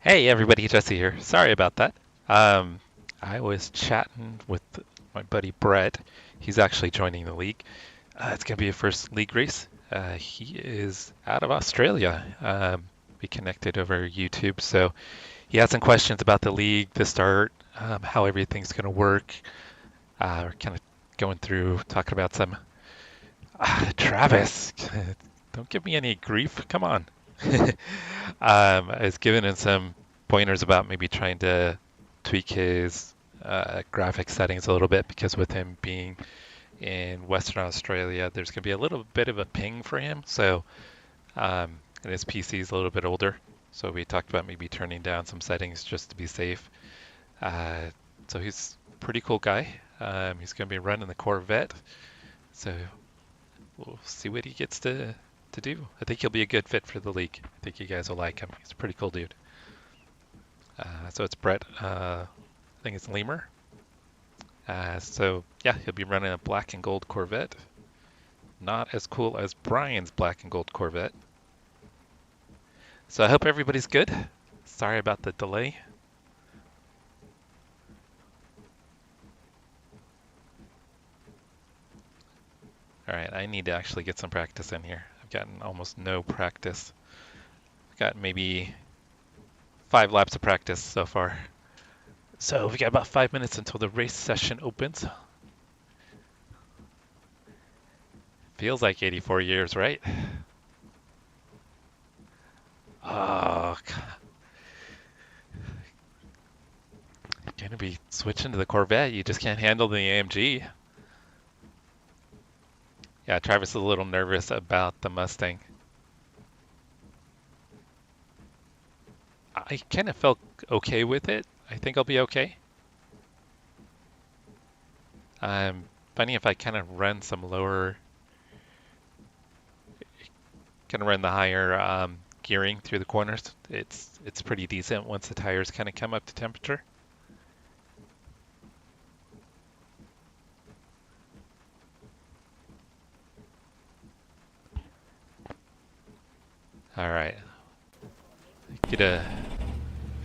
Hey everybody, Jesse here. Sorry about that. Um, I was chatting with my buddy Brett. He's actually joining the league. It's gonna be a first league race. He is out of Australia. We connected over YouTube, so he had some questions about the league, the start, how everything's gonna work. We're kind of going through, talking about some. Travis, don't give me any grief. Come on. I was giving him some pointers about maybe trying to tweak his graphic settings a little bit because with him being in Western Australia, there's going to be a little bit of a ping for him. So, and his PC is a little bit older. So we talked about maybe turning down some settings just to be safe. Uh, so he's a pretty cool guy. He's going to be running the Corvette. So we'll see what he gets to do. I think he'll be a good fit for the league. I think you guys will like him. He's a pretty cool dude. So it's Brett. I think it's Lemur. So yeah, he'll be running a black and gold Corvette. Not as cool as Brian's black and gold Corvette. So I hope everybody's good. Sorry about the delay. All right, I need to actually get some practice in here. I've gotten almost no practice. I've got maybe 5 laps of practice so far. So we got about 5 minutes until the race session opens. Feels like 84 years, right? Oh, gonna be switching to the Corvette. You just can't handle the AMG. Yeah, Travis is a little nervous about the Mustang. I kind of felt okay with it. I think I'll be okay. I'm finding if I kind of run some lower, kind of run the higher gearing through the corners, it's pretty decent once the tires kind of come up to temperature. All right, get a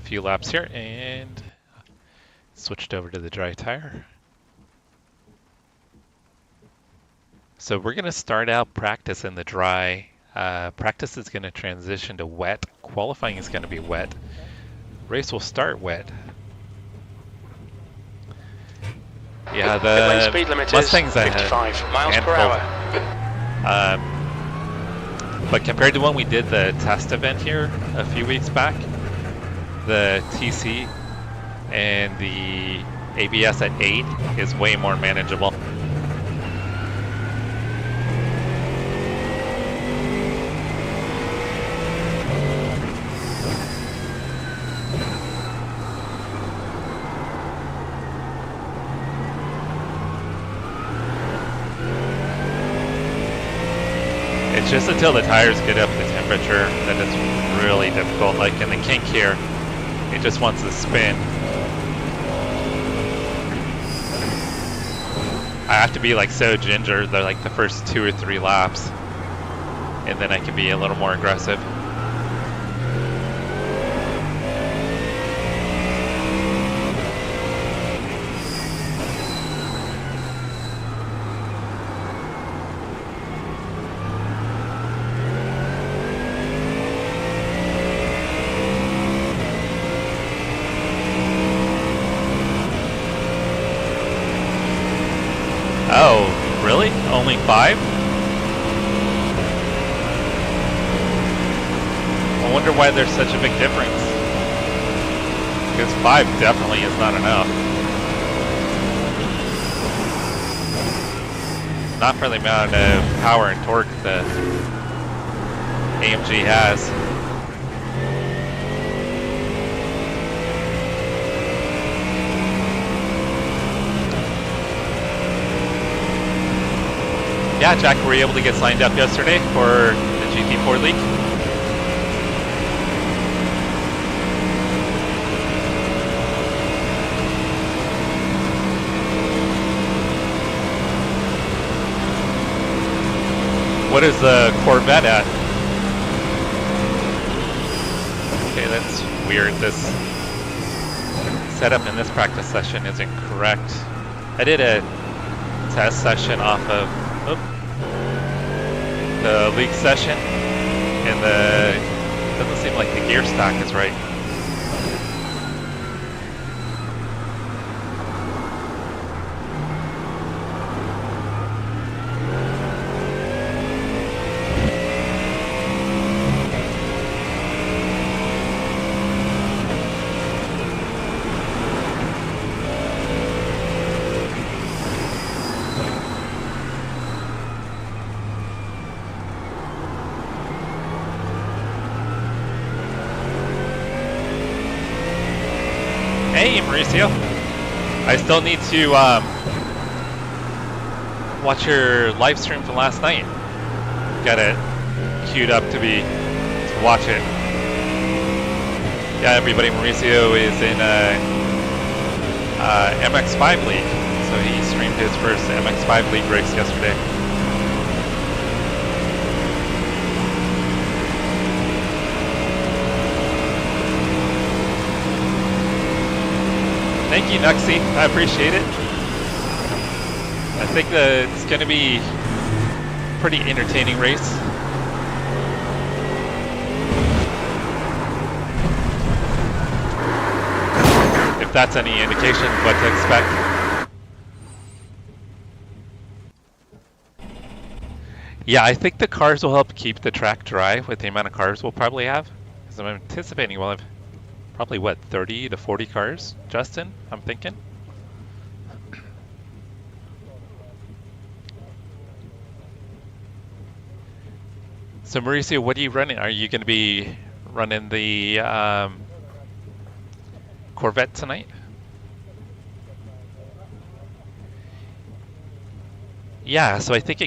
few laps here and switched over to the dry tire. So we're gonna start out practice in the dry. Practice is gonna transition to wet. Qualifying is gonna be wet. Race will start wet. Yeah, the speed limit Mustang's is 55 miles per hour. But compared to when we did the test event here a few weeks back, the TC and the ABS at 8 is way more manageable. It's just until the tires get up to temperature that it's really difficult. Like in the kink here, it just wants to spin. I have to be like so ginger, they're like the first 2 or 3 laps, and then I can be a little more aggressive. Oh, really? Only 5? I wonder why there's such a big difference. Because 5 definitely is not enough. Not for the amount of power and torque that AMG has. Yeah, Jack, were you able to get signed up yesterday for the GT4 League? What is the Corvette at? Okay, that's weird. This setup in this practice session isn't correct. I did a test session off of the league session, and it doesn't seem like the gear stack is right. Hey, Mauricio. I still need to watch your live stream from last night. Got it queued up to watch it. Yeah, everybody, Mauricio is in MX5 League, so he streamed his first MX5 League race yesterday. Thank you, Nuxie. I appreciate it. I think that it's going to be a pretty entertaining race. If that's any indication of what to expect. Yeah, I think the cars will help keep the track dry with the amount of cars we'll probably have. Because I'm anticipating we'll have probably, what, 30 to 40 cars, Justin, I'm thinking? So Mauricio, what are you running? Are you going to be running the Corvette tonight? Yeah, so I think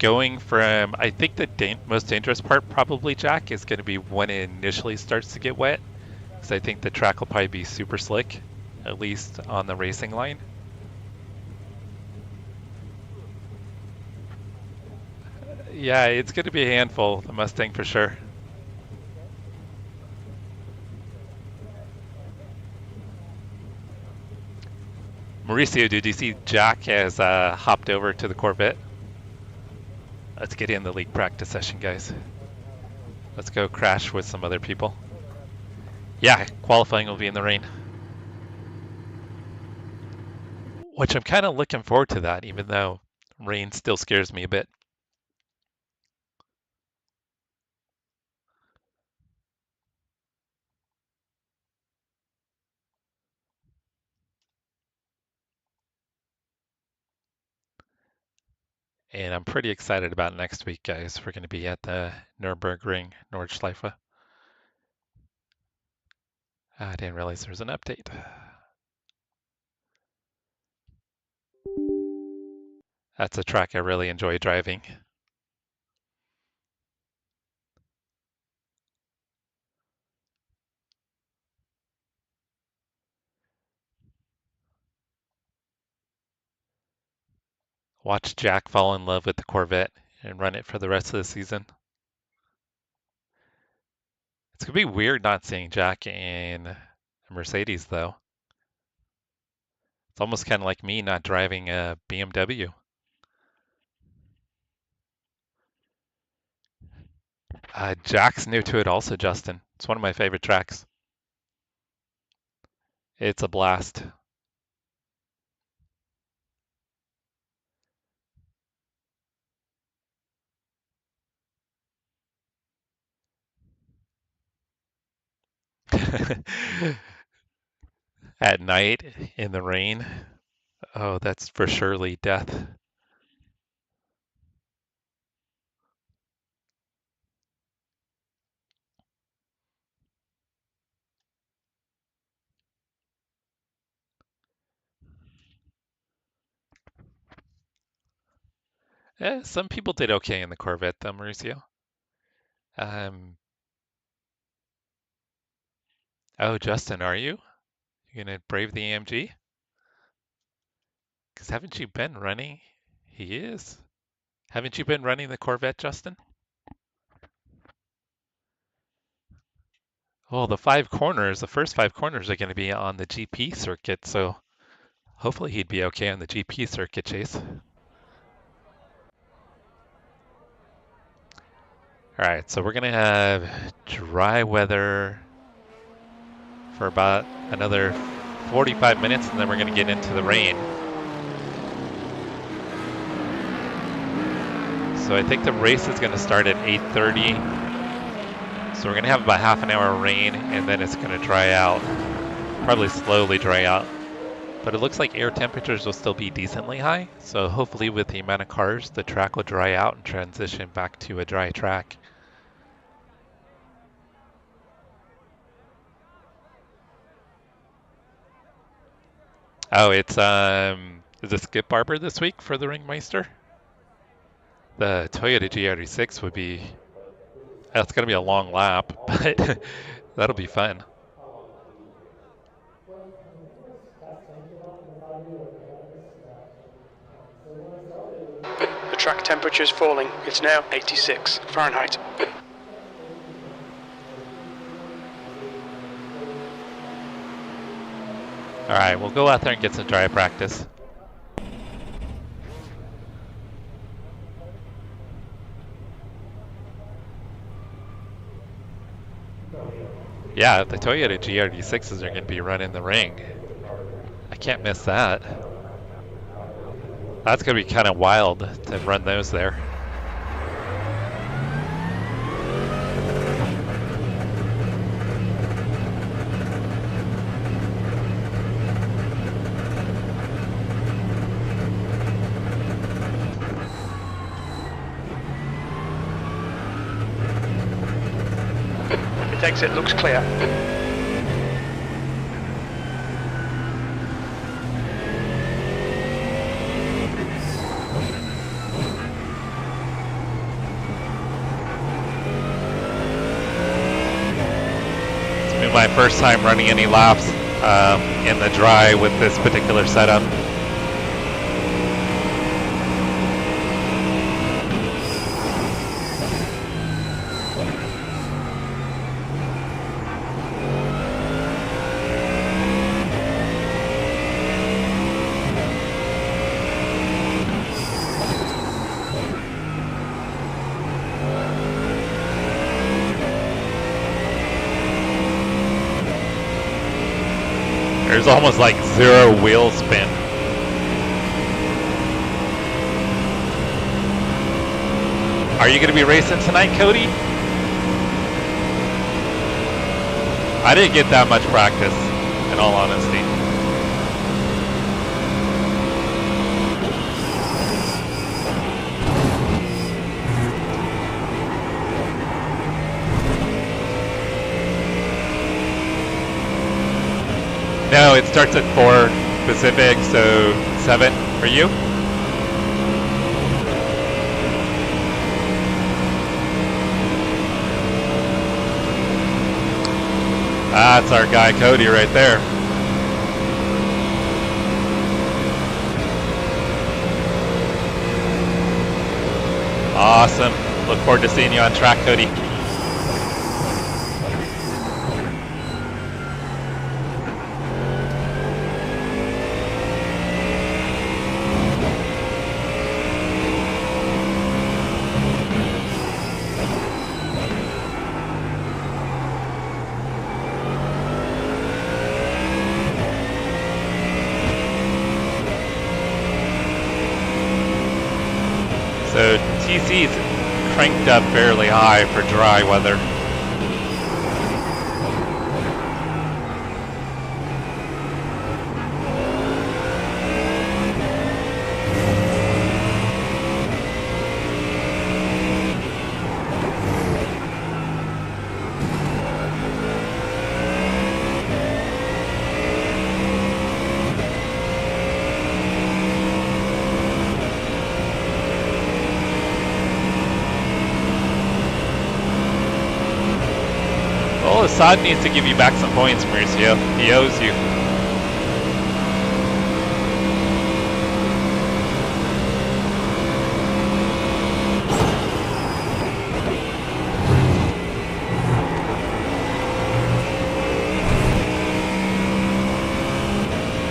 I think the most dangerous part probably, Jack, is going to be when it initially starts to get wet. Because I think the track will probably be super slick, at least on the racing line. Yeah, it's going to be a handful, the Mustang for sure. Mauricio, did you see Jack has hopped over to the Corvette? Let's get in the league practice session, guys. Let's go crash with some other people. Yeah, qualifying will be in the rain. Which I'm kind of looking forward to that, even though rain still scares me a bit. And I'm pretty excited about next week, guys. We're going to be at the Nürburgring, Nordschleife. I didn't realize there was an update. That's a track I really enjoy driving. Watch Jack fall in love with the Corvette and run it for the rest of the season. It's going to be weird not seeing Jack in a Mercedes, though. It's almost kind of like me not driving a BMW. Jack's new to it also, Justin. It's one of my favorite tracks. It's a blast. At night in the rain. Oh, that's for surely death. Some people did okay in the Corvette, though, Mauricio. Oh, Justin, are you? You gonna brave the AMG? Because haven't you been running? He is. Haven't you been running the Corvette, Justin? Well, the first 5 corners are going to be on the GP circuit, so hopefully he'd be okay on the GP circuit, Chase. All right, so we're going to have dry weather for about another 45 minutes, and then we're going to get into the rain. So I think the race is going to start at 8:30. So we're going to have about half an hour of rain, and then it's going to dry out, probably slowly dry out. But it looks like air temperatures will still be decently high, so hopefully with the amount of cars, the track will dry out and transition back to a dry track. Oh, it's is it Skip Barber this week for the Ringmeister? The Toyota GR6 would be, that's going to be a long lap, but that'll be fun. The track temperature is falling. It's now 86 Fahrenheit. All right, we'll go out there and get some dry practice. Yeah, the Toyota GR6s are going to be running the ring. I can't miss that. That's going to be kind of wild to run those there. Exit looks clear. It's been my first time running any laps in the dry with this particular setup. There's almost like zero wheel spin. Are you going to be racing tonight, Cody? I didn't get that much practice, in all honesty. No, it starts at 4 Pacific, so 7 for you. That's our guy Cody right there. Awesome. Look forward to seeing you on track, Cody. So TC's cranked up fairly high for dry weather. Well, Assad needs to give you back some points, Mauricio. He owes you.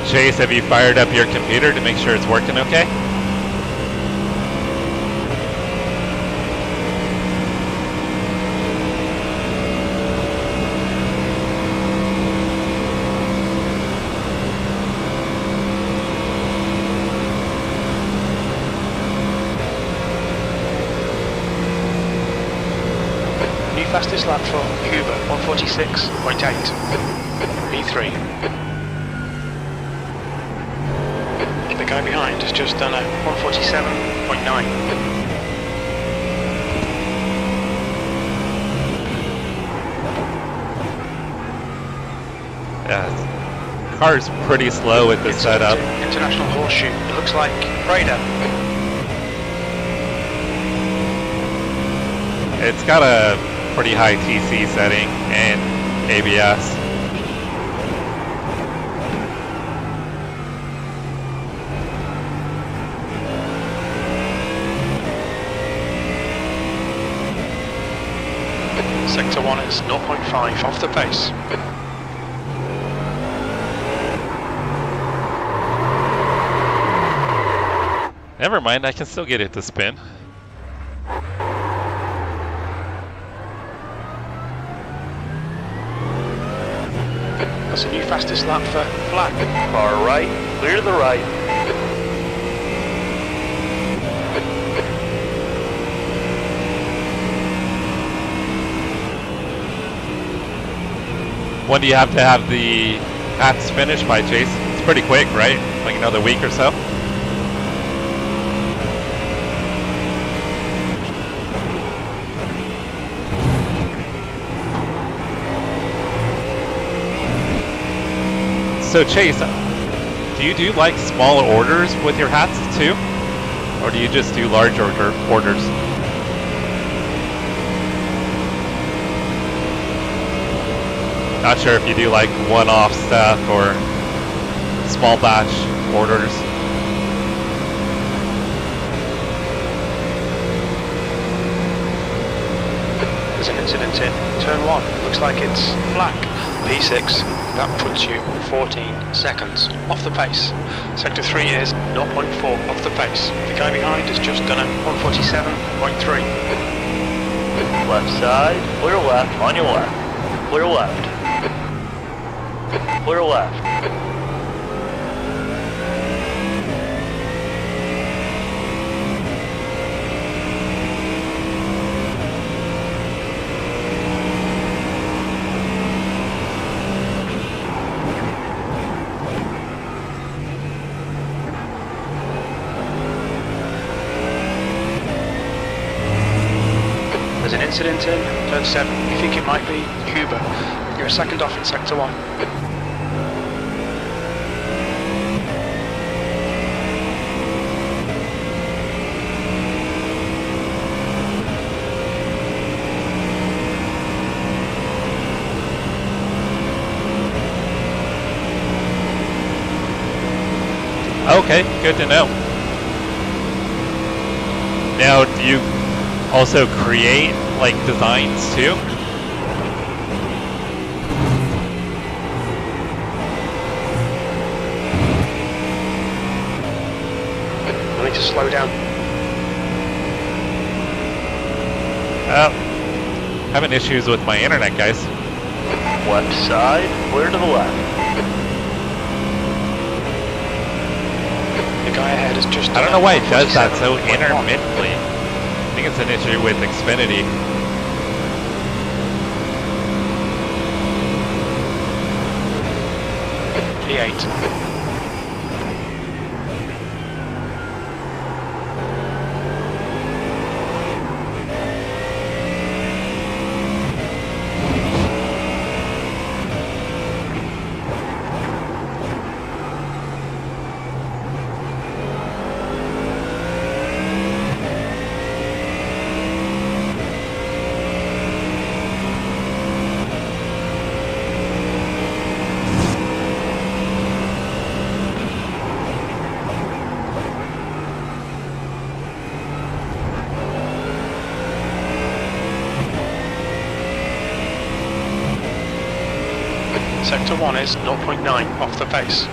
Chase, have you fired up your computer to make sure it's working okay? New fastest lap for Huber, 146.8. V3. The guy behind has just done a 147.9. Yeah, car's pretty slow with the setup. International Horseshoe. It looks like Prada. It's got a pretty high TC setting and ABS. Sector 1 is 0.5 off the pace. Never mind, I can still get it to spin. That's a new fastest lap for Black. Car right, clear to the right. When do you have to have the hats finished by, Chase? It's pretty quick, right? Like another week or so? So Chase, do you do like small orders with your hats too? Or do you just do large orders? Not sure if you do like one-off stuff or small batch orders. There's an incident in turn 1. Looks like it's Black. P6. That puts you 14 seconds off the pace. Sector 3 is 0.4 off the pace. The guy behind has just done a 147.3. Left side, clear left, on your left. Clear left. Clear left. There's an incident in turn 7. You think it might be Huber. You're a second off in sector 1. Okay, good to know. Now, do you also create like designs too? I need to slow down. Having issues with my internet, guys. Left side, clear to the left. The guy ahead has just I don't know why it does that so intermittently. I think it's an issue with Xfinity. P8. Sector 1 is 0.9 off the pace.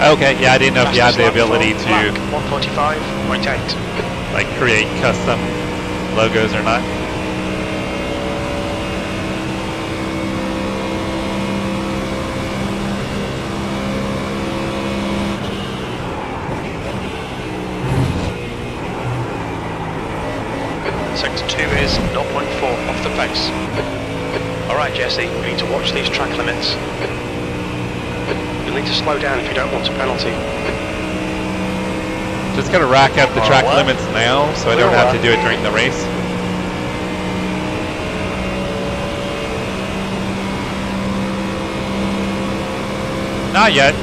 Okay, yeah, I didn't know if you had the ability to 145.8. like create custom logos or not. Sector 2 is 0.4 off the pace. Alright Jesse, we need to watch these track limits. You'll need to slow down if you don't want a penalty. Just gonna rack up the track limits now so I don't have to do it during the race. Not yet.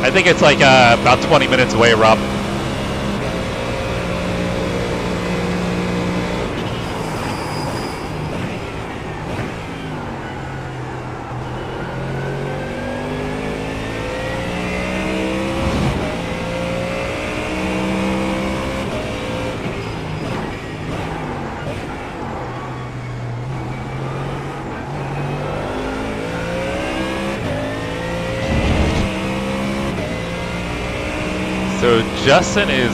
I think it's like about 20 minutes away, Rob. So Justin is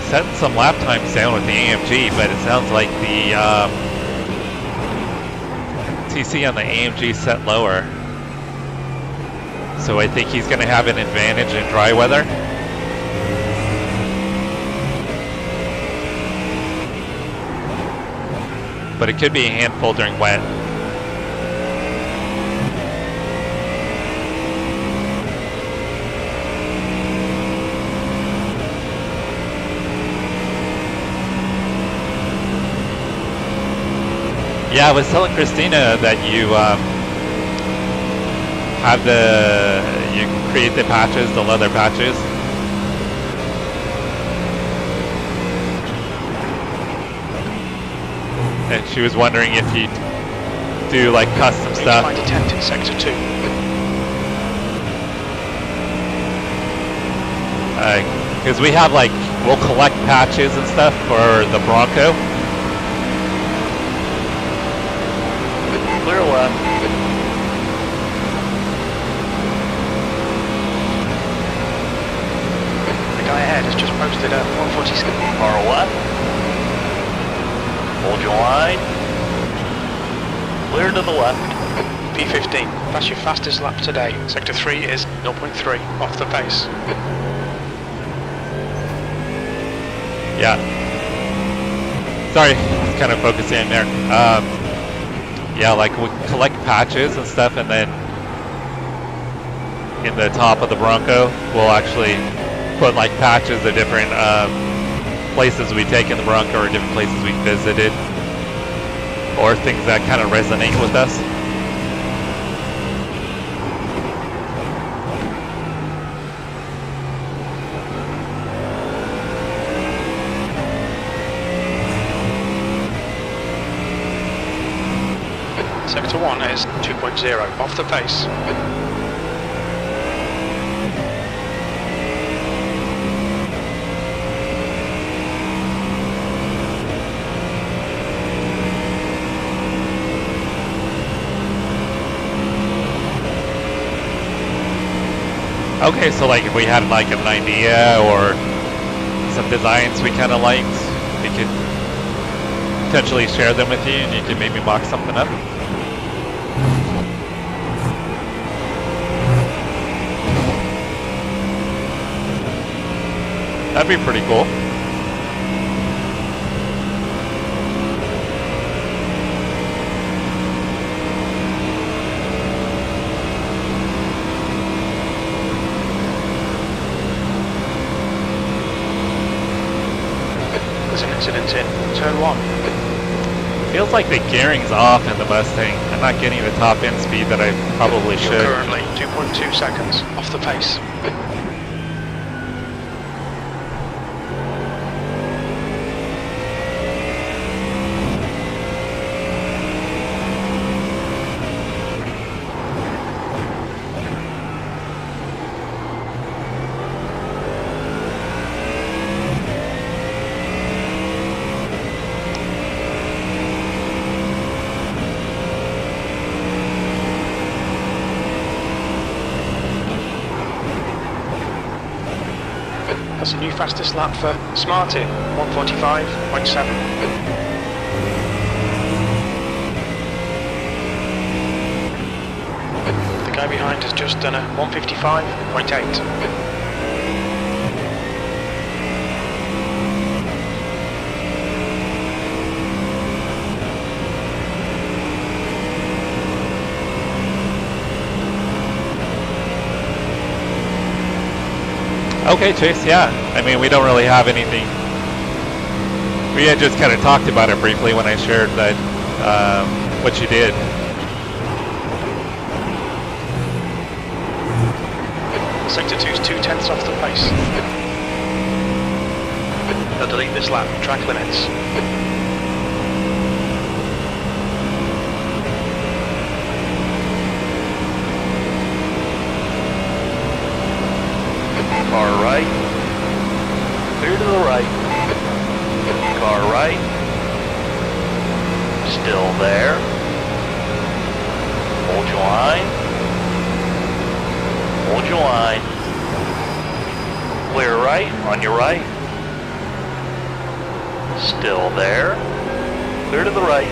setting some lap times down with the AMG, but it sounds like the TC on the AMG set lower. So I think he's going to have an advantage in dry weather. But it could be a handful during wet. Yeah, I was telling Christina that you you create the patches, the leather patches. And she was wondering if you do like custom stuff. Find a tent in sector 2. Because we have like, we'll collect patches and stuff for the Bronco. Clear left. The guy ahead has just posted a 146. Car left. Hold your line. Clear to the left. P15, that's your fastest lap today. Sector 3 is 0.3 off the pace. Yeah. Sorry, just kind of focusing there. Yeah, like we collect patches and stuff, and then in the top of the Bronco, we'll actually put like patches of different places we take in the Bronco or different places we visited, or things that kind of resonate with us. Sector 1 is 2.0 off the pace. Okay, so like if we had like an idea or some designs we kind of liked, we could potentially share them with you and you could maybe mock something up. That'd be pretty cool. There's an incident in turn 1. Feels like the gearing's off in the Mustang. I'm not getting the top end speed that I probably You're should. currently 2.2 seconds off the pace. That's a new fastest lap for Smarty, 1:45.7. The guy behind has just done a 1:55.8. Okay, Chase, yeah. I mean, we don't really have anything. We had just kind of talked about it briefly when I shared that, what you did. Sector 2's 2/10 off the pace. They'll delete this lap, track limits. Car right. Clear to the right. Car right. Still there. Hold your line. Hold your line. Clear right, on your right. Still there. Clear to the right.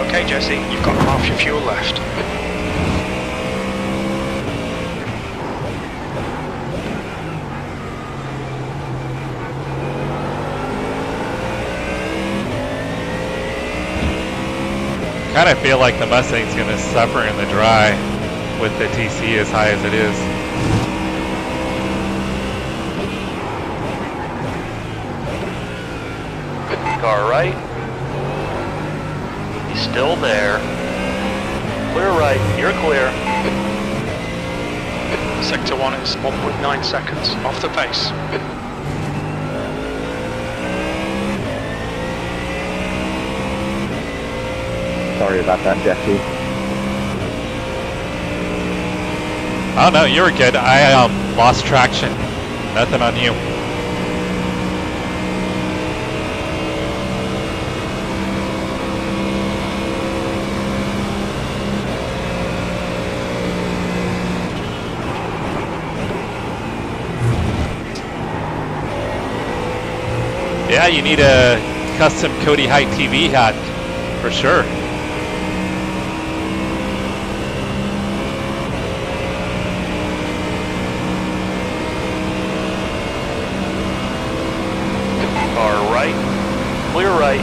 Okay, Jesse, you've got half your fuel left. Kind of feel like the Mustang's going to suffer in the dry with the TC as high as it is. Car right. He's still there. Clear right. You're clear. Sector 1 is 1.9 seconds off the pace. Sorry about that, Jesse. Oh no, you were good. I lost traction. Nothing on you. Yeah, you need a custom Cody Height TV hat for sure. Car right. Clear right.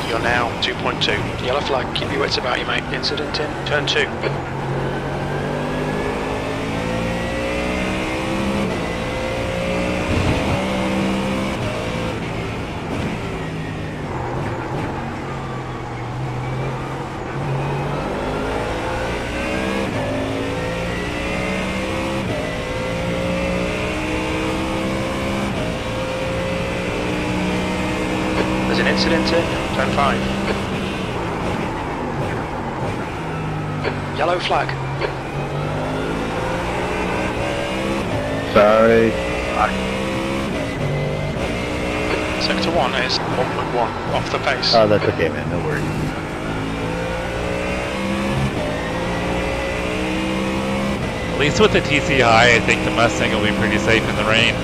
You're now 2.2. Yellow flag, keep your wits about you, mate. Incident in turn 2. There's an incident in turn 5. Yellow flag. Sorry. Sector 1 is 1.1 off the pace. Oh, that's okay, man. No worries. At least with the TC high, I think the Mustang will be pretty safe in the rain.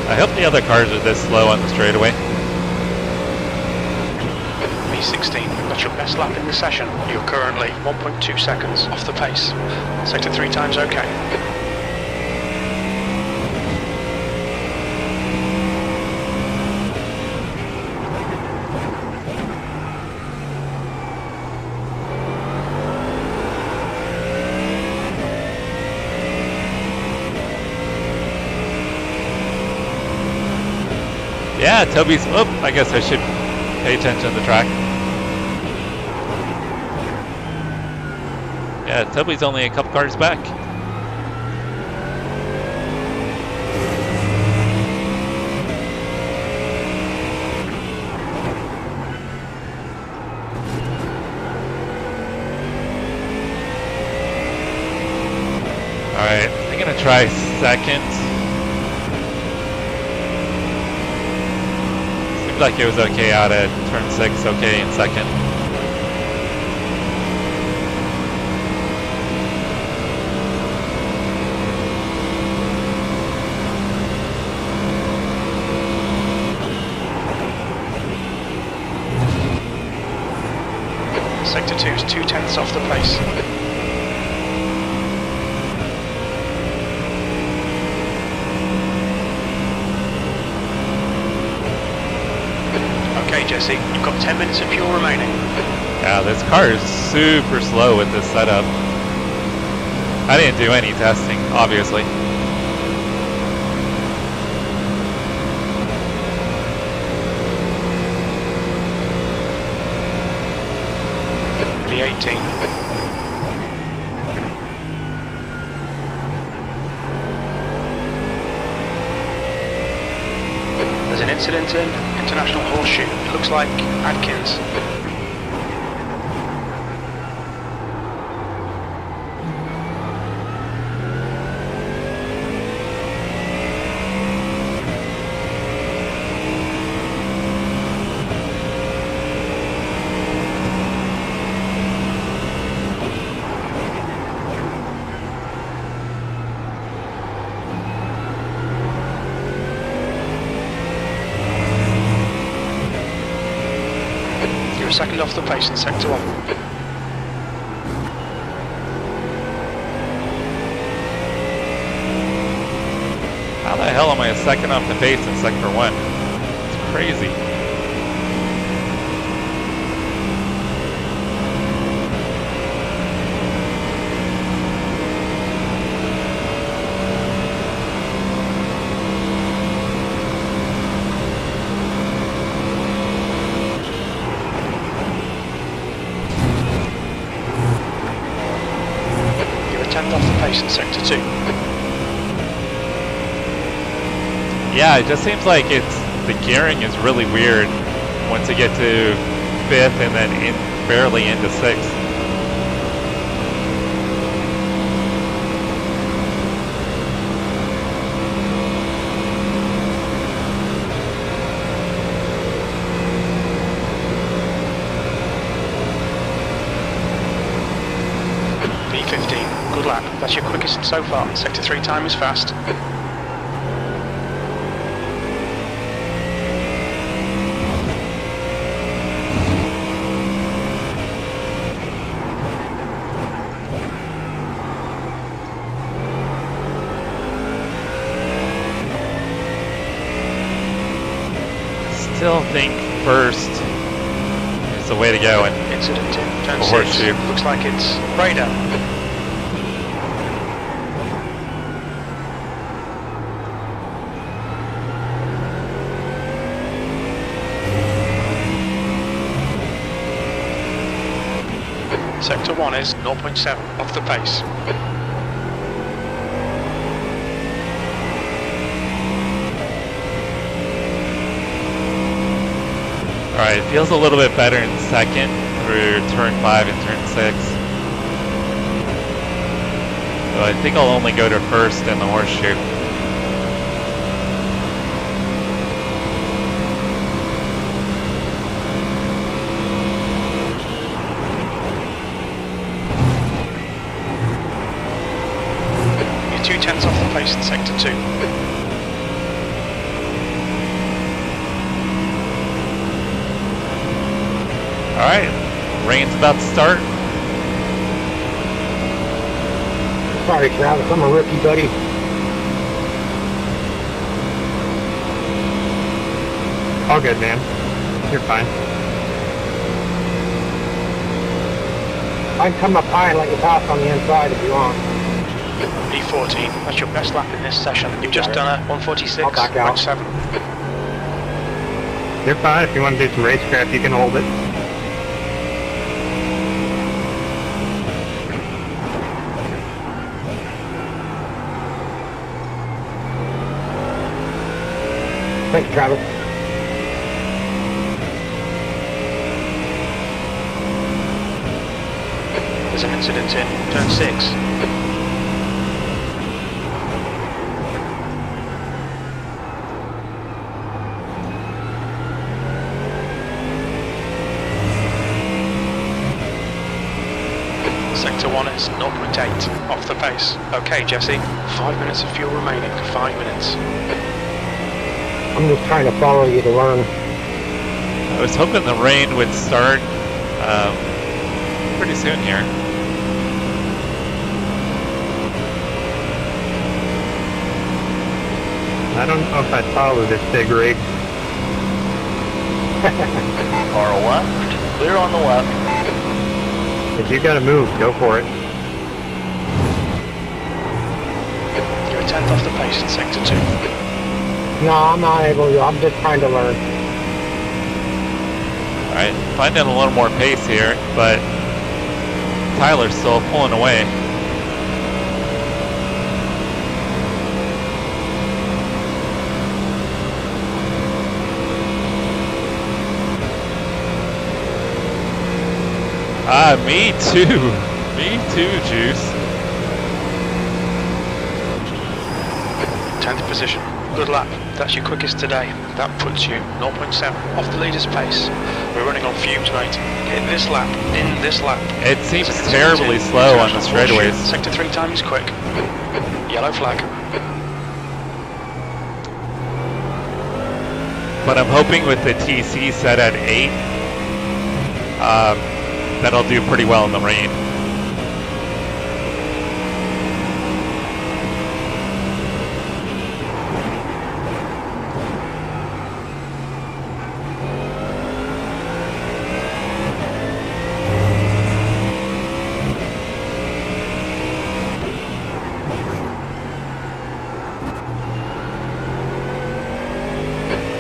I hope the other cars are this slow on the straightaway. B16, that's your best lap in the session. You're currently 1.2 seconds off the pace. Sector 3 times okay. Yeah, Toby's, oh, I guess I should pay attention to the track. Yeah, Toby's only a couple cars back. Alright, I'm gonna try second. Seemed like it was okay out at turn 6, okay in second. Sector 2 is 2/10 off the pace. Okay, Jesse, you've got 10 minutes of fuel remaining. Yeah, this car is super slow with this setup. I didn't do any testing, obviously. The 18. There's an incident in International Horseshoe. It looks like Adkins. Second off the pace in sector 1. How the hell am I a second off the pace in sector 1? It's crazy. Off the pace in sector 2. Yeah, it just seems like the gearing is really weird once you get to 5th and then barely into 6th. B15, good lap. That's your quickest so far. Sector 3 time is fast. Still think first is the way to go. And Incident in turn 6. Horseshoe. Looks like it's radar. Sector 1 is 0.7 off the pace. Alright, it feels a little bit better in second through turn 5 and turn 6. So I think I'll only go to first in the Horseshoe. You're 2/10 off the pace in sector 2. Alright, rain's about to start. Sorry, Travis, I'm a rookie, buddy. All good, man. You're fine. I can come up high and let you pass on the inside if you want. B14, that's your best lap in this session. You've just done a 146.7. You're fine. If you want to do some racecraft, you can hold it. Thanks, Travis. There's an incident in turn 6. Sector 1 is 0.8 off the pace. Okay, Jesse, 5 minutes of fuel remaining. 5 minutes. I'm just trying to follow you to learn. I was hoping the rain would start pretty soon here. I don't know if I'd follow this big rig. Car left. Clear on the left. If you gotta move, go for it. You're a tenth off the pace in sector 2. No, I'm not able to. I'm just trying to learn. Alright, finding a little more pace here, but Tyler's still pulling away. Ah, me too. Me too, Juice. 10th position. Good lap. That's your quickest today. That puts you 0.7 off the leader's pace. We're running on fumes, mate. Hit this lap. In this lap. It seems terribly slow on the straightaways. Sector 3 time is quick. Yellow flag. But I'm hoping with the TC set at 8, that'll do pretty well in the rain.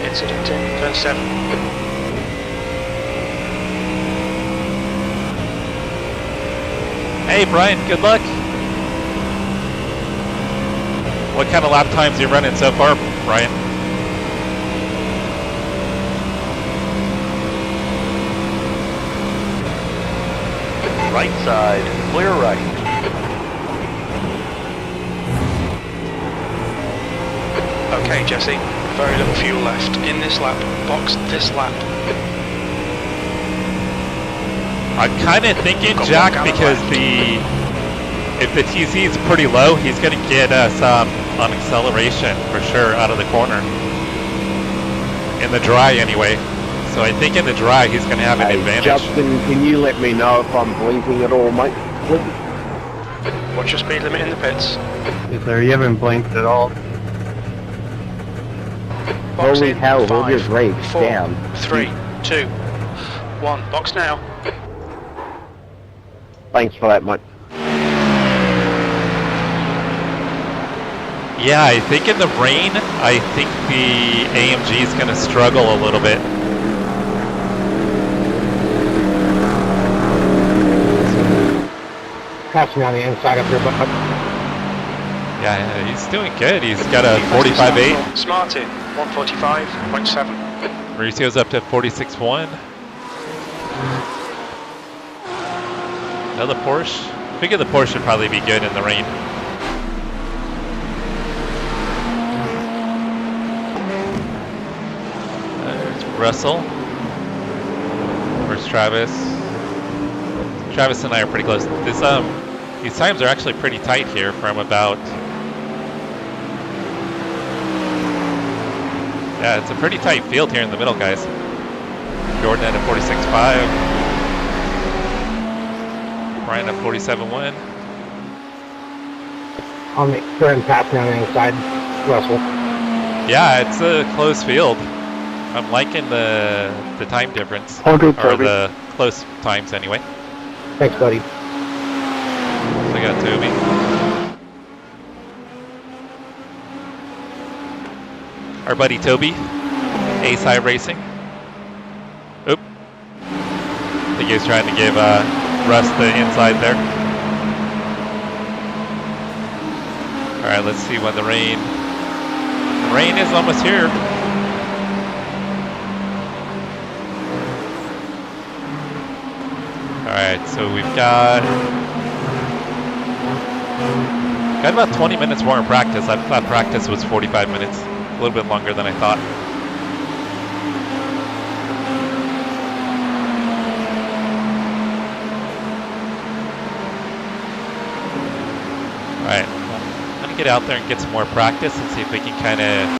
Incident in turn 7. Hey Brian, good luck. What kind of lap times are you running so far, Brian? Right side. Clear right. Okay, Jesse. Very little fuel left. In this lap. Box this lap. I'm kind of thinking, Jack, because if the TC is pretty low, he's going to get us on acceleration for sure out of the corner. In the dry, anyway. So I think in the dry, he's going to have an advantage. Justin, can you let me know if I'm blinking at all, mate? What's your speed limit in the pits? Yes, sir. You haven't blinked at all. Box Holy in. hell, 5, we'll just rage 4, down. 3, 2, 1. Box now. Thanks for that, mate. Yeah, I think in the rain, I think the AMG is going to struggle a little bit. Passing on the inside of your butt. Yeah, he's doing good. He's got a 45.8. Smart in. 145.7. Mauricio's up to 46.1. Another Porsche. I figure the Porsche should probably be good in the rain. There's Russell. Where's Travis? Travis and I are pretty close. These times are actually pretty tight here from about. Yeah, it's a pretty tight field here in the middle, guys. Jordan at a 46.5. Brian at 47.1. I'll make sure I'm passing on the inside, Russell. Yeah, it's a close field. I'm liking the time difference. Or the close times anyway. Thanks, buddy. So we got Toby. Our buddy Toby, Ace iRacing. I think he was trying to give Russ the inside there. All right, let's see when the rain is almost here. All right, so we've got about 20 minutes more in practice. I thought practice was 45 minutes, a little bit longer than I thought. All right, well, I'm gonna get out there and get some more practice and see if we can kind of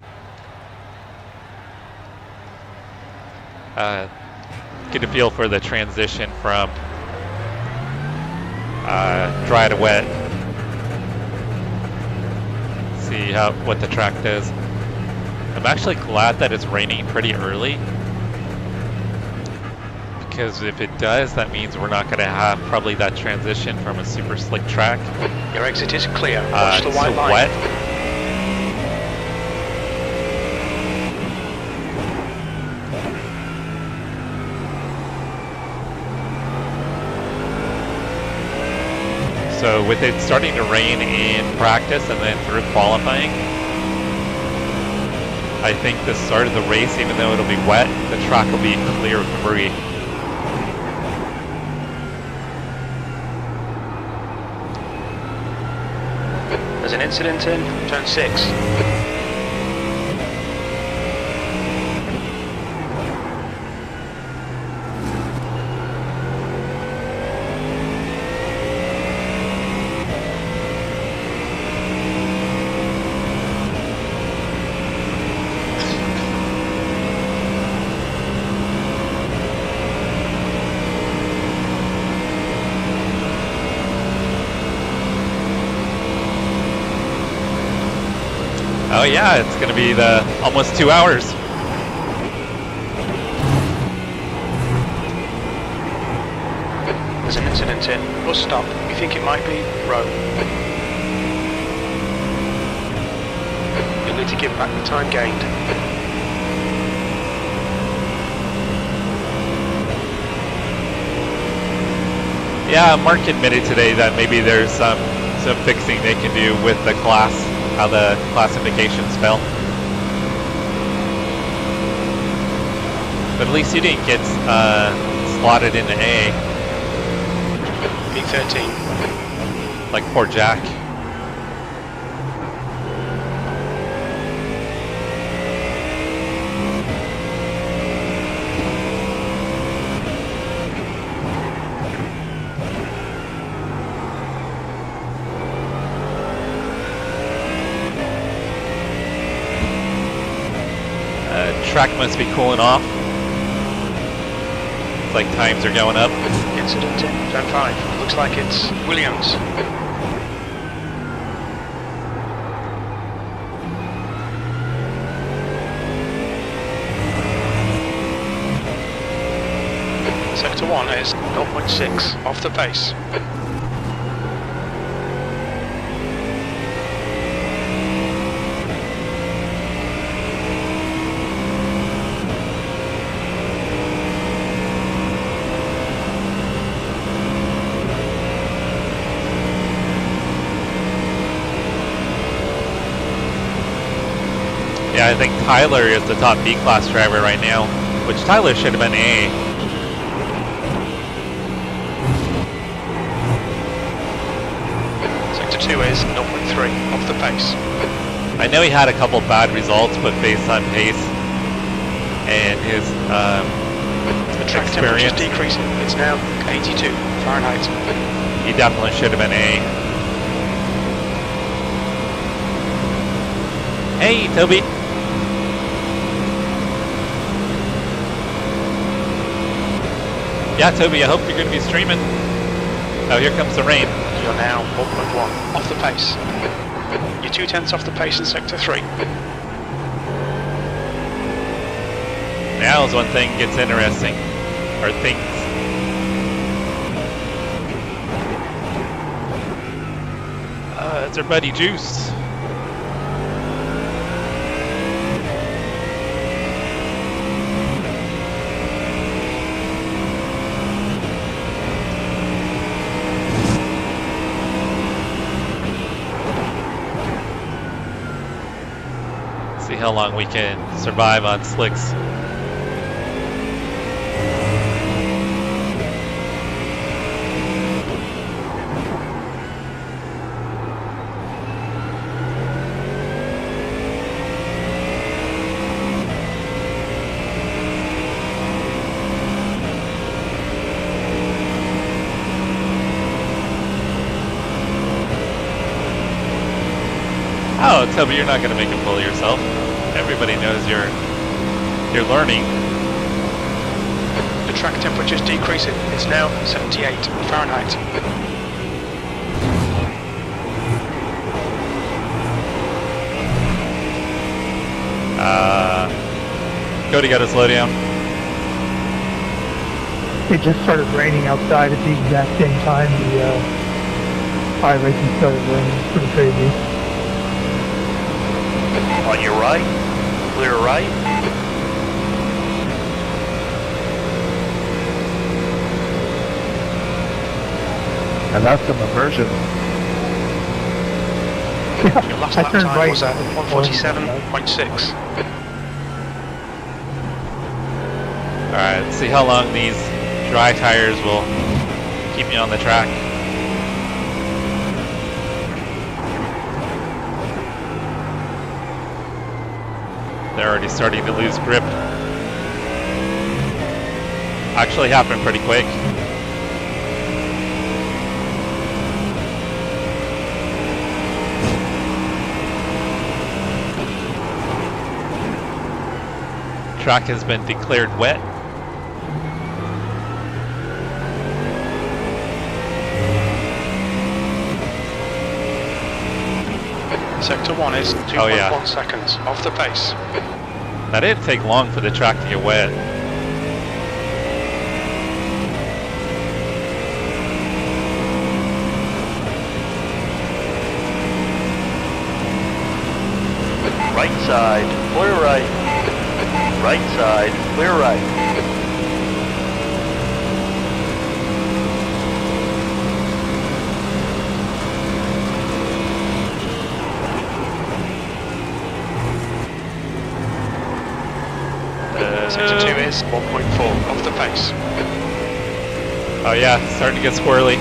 get a feel for the transition from dry to wet. See what the track does. I'm actually glad that it's raining pretty early, because if it does, that means we're not going to have probably that transition from a super slick track. Your exit is clear. Watch the white to line. wet. So with it starting to rain in practice and then through qualifying, I think the start of the race, even though it'll be wet, the track will be clear of debris. There's an incident in turn 6. Oh yeah, it's gonna be the almost 2 hours. There's an incident in bus stop. We think it might be row. You'll need to give back the time gained. Yeah, Mark admitted today that maybe there's some fixing they can do with the class, how the classifications fell. But at least you didn't get slotted into A. P13. Like poor Jack. Track must be cooling off. It's like times are going up. Incident in turn 5. Looks like it's Williams. Sector 1 is 0.6 off the pace. Yeah, I think Tyler is the top B-class driver right now, which Tyler should have been A. Sector 2 is 0.3 off the pace. I know he had a couple bad results, but based on pace and his The track temperature is experience, decreasing. It's now 82 Fahrenheit. he definitely should have been A. Hey, Toby. Yeah, Toby, I hope you're going to be streaming. Oh, here comes the rain. You're now 0.1 off the pace. You're 0.2 off the pace in Sector 3. Now is when thing gets interesting. Or things. It's our buddy Juice. See how long we can survive on slicks. Oh, Toby, you're not going to make a fool of yourself. Everybody knows you're learning. The track temperature is decreasing. It's now 78 Fahrenheit. Cody got to slow down. It just started raining outside at the exact same time the iRacing started raining. It's pretty crazy. On your right, clear right. And that's some immersion. Your last I lap turned time right. was at 147.6. Alright, let's see how long these dry tires will keep me on the track. They're already starting to lose grip. Actually happened pretty quick. Track has been declared wet. Sector 1 is 2.1 Oh, yeah. seconds off the pace. That didn't take long for the track to get wet. Right side, clear right. Right side, clear right. Sector 2 is 1.4 off the pace. Oh yeah, it's starting to get squirrely.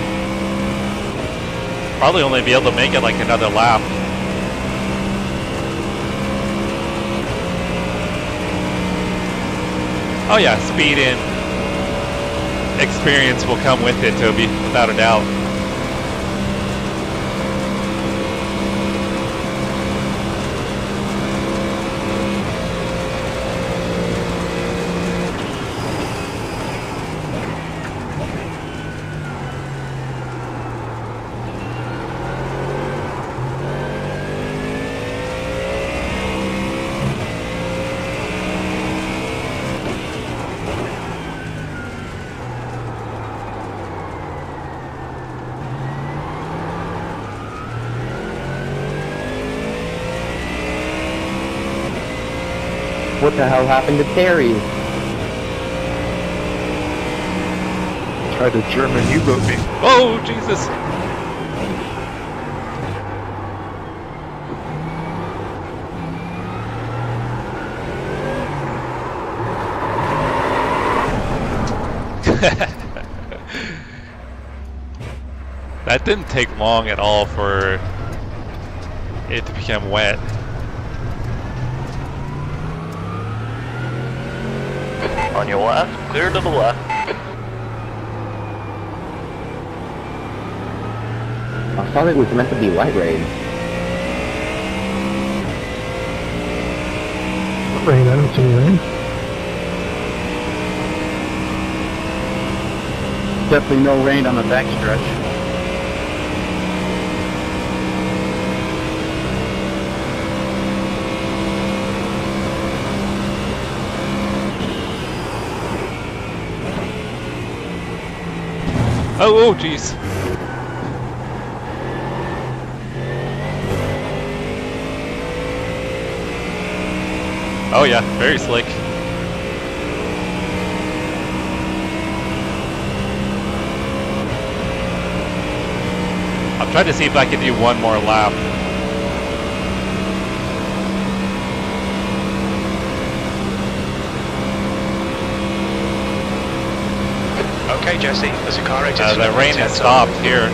Probably only be able to make it like another lap. Oh yeah, speed and experience will come with it, Toby, without a doubt. What the hell happened to Terry? Tried to German U-boat me. Oh, Jesus! That didn't take long at all for it to become wet. On your left, clear to the left. I thought it was meant to be light rain. Rain, I don't see any rain. Definitely no rain on the backstretch. Oh, jeez. Oh yeah, very slick. I'll try to see if I can do one more lap. Okay, Jesse, there's a car rated. The rain has stopped here.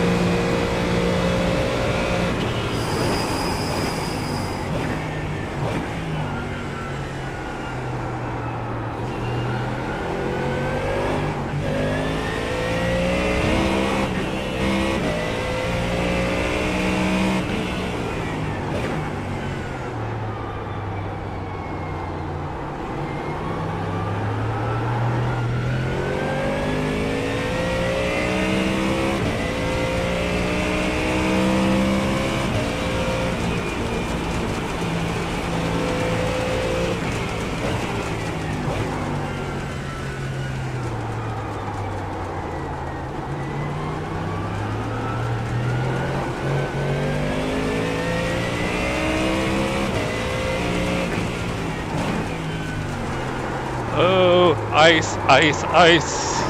Oh, ice, ice, ice.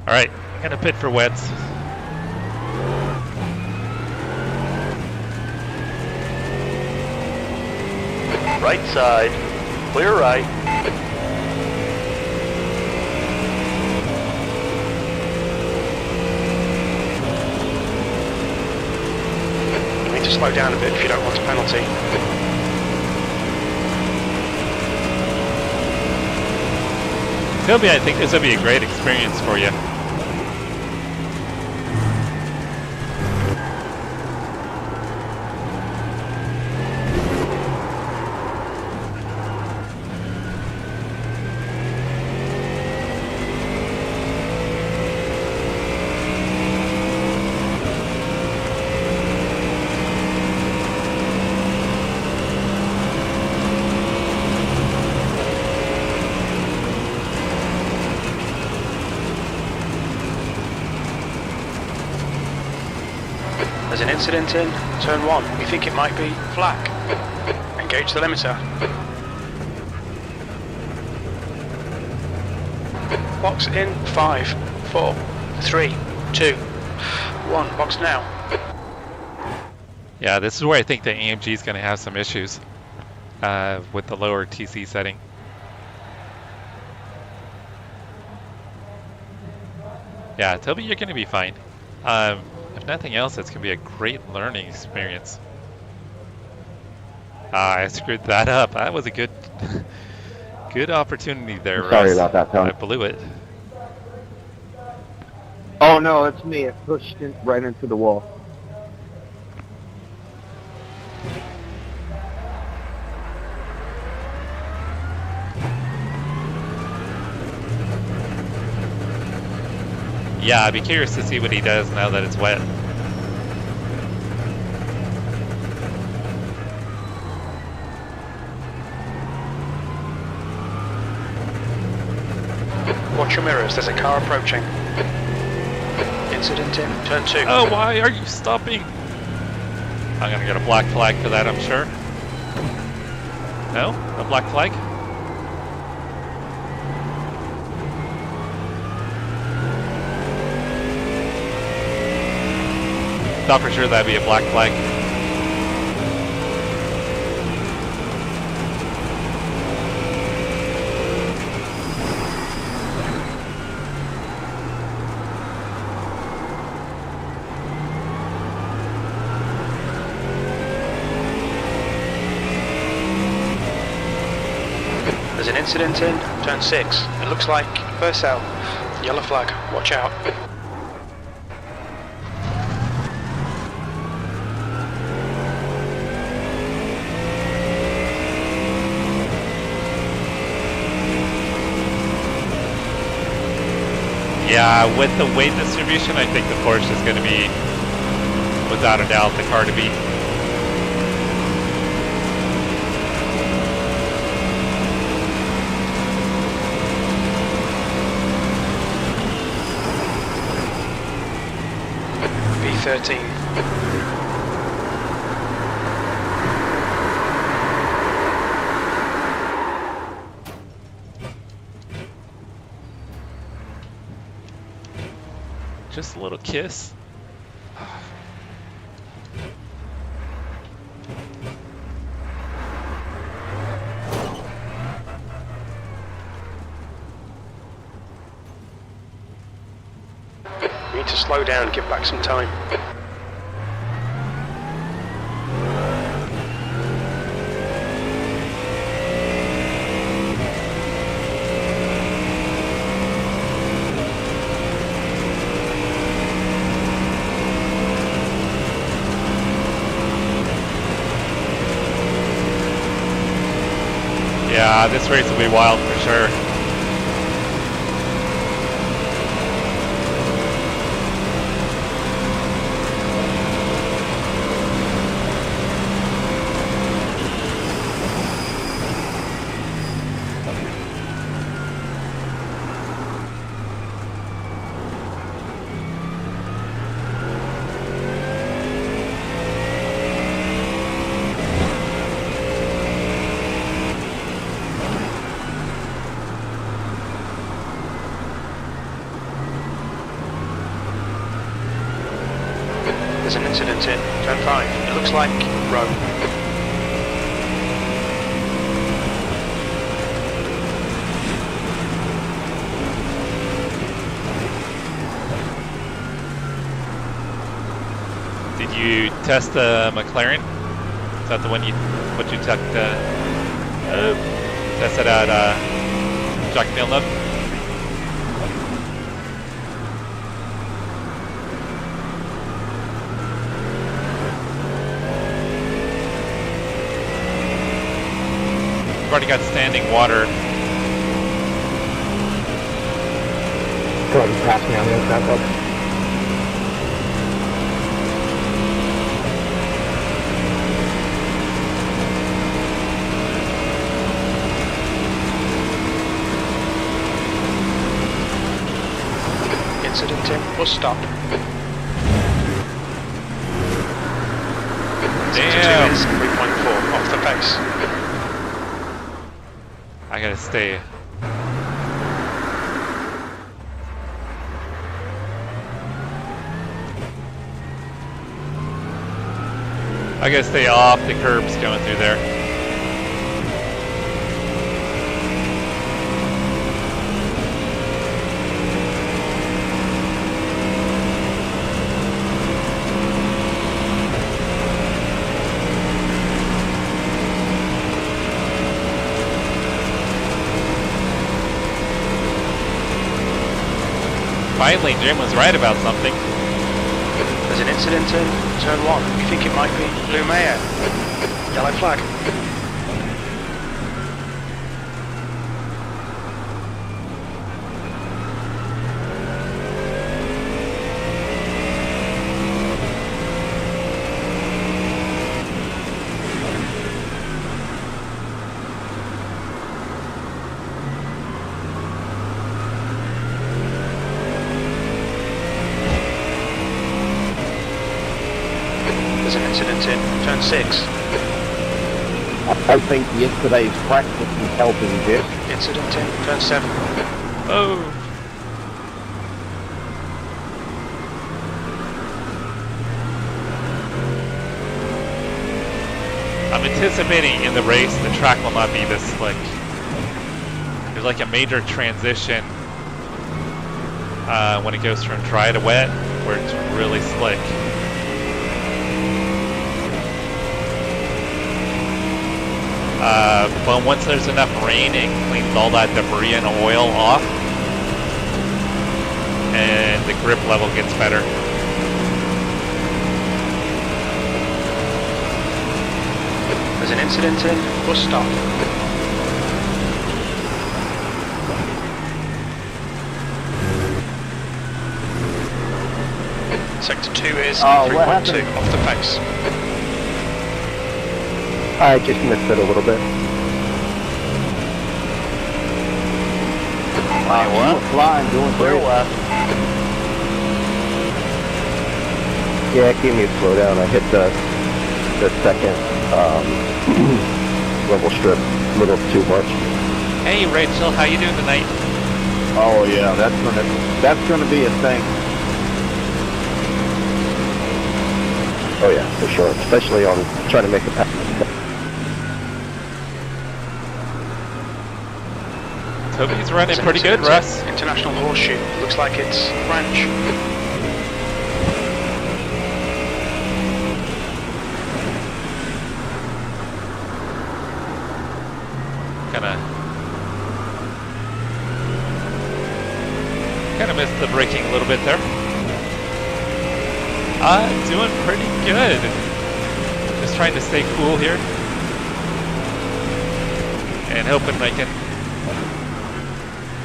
All right, I'm gonna pit for wets. Right side, clear right. You need to slow down a bit if you don't want a penalty. Toby, I think this will be a great experience for you. There's an incident in turn 1. We think it might be flak. Engage the limiter. Box in 5, 4, 3, 2, 1. Box now. Yeah, this is where I think the AMG is going to have some issues with the lower TC setting. Yeah, Toby, you're going to be fine. If nothing else, it's going to be a great learning experience. I screwed that up. That was a good good opportunity there, Russ. Sorry about that, Tony. I blew it. Oh no, it's me. It pushed right into the wall. Yeah, I'd be curious to see what he does now that it's wet. Watch your mirrors, there's a car approaching. Incident in turn 2. Oh, why are you stopping? I'm gonna get a black flag for that, I'm sure. No? No black flag? Thought for sure that'd be a black flag. There's an incident in turn 6. It looks like Vercel. Yellow flag. Watch out. Yeah, with the weight distribution, I think the Porsche is going to be, without a doubt, the car to beat. B13. Just a little kiss. need to slow down, give back some time. Yeah, this race will be wild for sure. There's an incident in turn 5. It looks like row. Did you test the McLaren? Is that the one you tested at Jacques Villeneuve? We've already got standing water. Go ahead and pass me on the other side, bud. Incident in bus stop. Damn. 3.4 off the pace. I gotta stay. I gotta stay off the curbs going through there. Finally, Jim was right about something. There's an incident in turn 1. You think it might be Blue Mayor? Yellow flag. There's an incident in turn 6. I think yesterday's practice is helping this. Incident in turn 7. Oh. I'm anticipating in the race the track will not be this slick. There's like a major transition when it goes from dry to wet where it's really slick. But once there's enough rain, it cleans all that debris and oil off, and the grip level gets better. There's an incident in bus stop. Sector 2 is 3.2 off the pace. I just missed it a little bit. What? Flying, doing Clear great. left. Yeah, it gave me a slowdown. I hit the second level strip a little too much. Hey Rachel, how you doing tonight? Oh yeah, that's gonna be a thing. Oh yeah, for sure. Especially on trying to make a pass. Toby's running There's an pretty good, incident Russ. in International Horseshoe. Looks like it's French. missed the braking a little bit there. Doing pretty good. Just trying to stay cool here. And hoping I can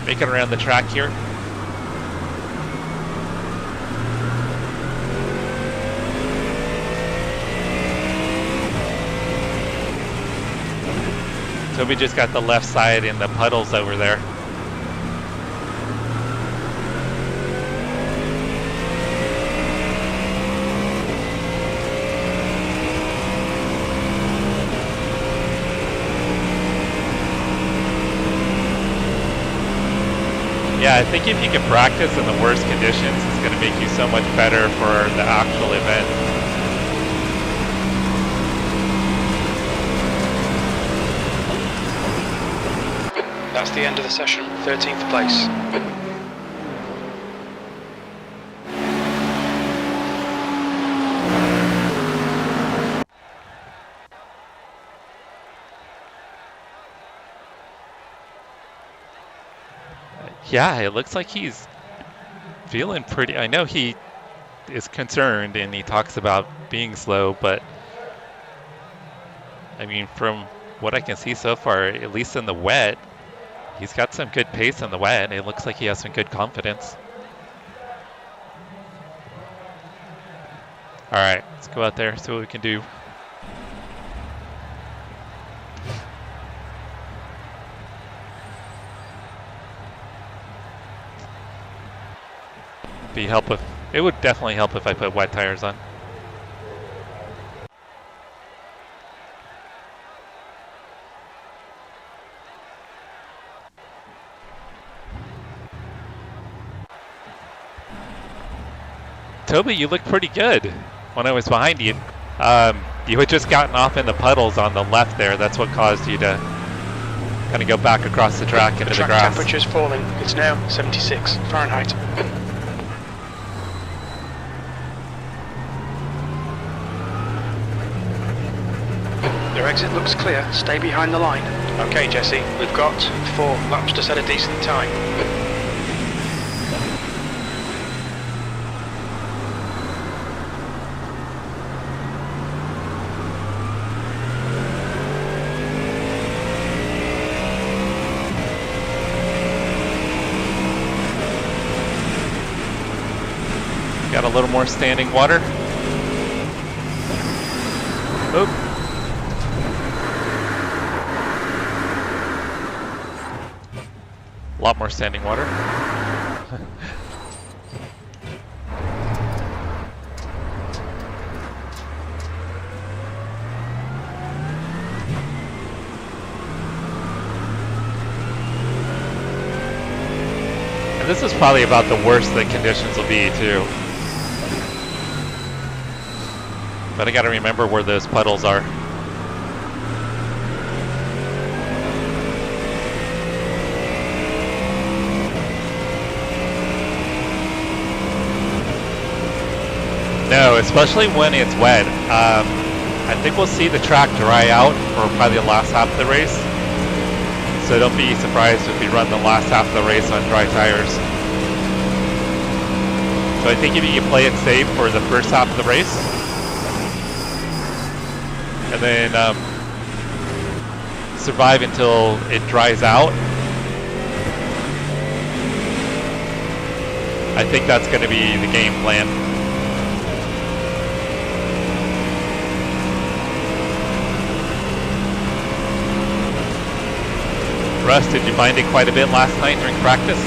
make it around the track here. Toby just got the left side in the puddles over there. Yeah, I think if you can practice in the worst conditions, it's going to make you so much better for the actual event. That's the end of the session, 13th place. Yeah, it looks like he's feeling pretty. I know he is concerned and he talks about being slow, but I mean, from what I can see so far, at least in the wet, he's got some good pace in the wet, and it looks like he has some good confidence. All right, let's go out there, see what we can do. It would definitely help if I put wet tires on. Toby, you looked pretty good when I was behind you. You had just gotten off in the puddles on the left there. That's what caused you to kind of go back across the track into the track grass. Temperature is falling. It's now 76 Fahrenheit. Your exit looks clear. Stay behind the line. Okay, Jesse, we've got 4 laps to set a decent time. Got a little more standing water. Oop. A lot more standing water. And this is probably about the worst the conditions will be too. But I gotta remember where those puddles are. No, especially when it's wet. I think we'll see the track dry out for probably the last half of the race. So don't be surprised if we run the last half of the race on dry tires. So I think if you play it safe for the first half of the race, and then survive until it dries out, I think that's going to be the game plan. Russ, did you find it quite a bit last night during practice?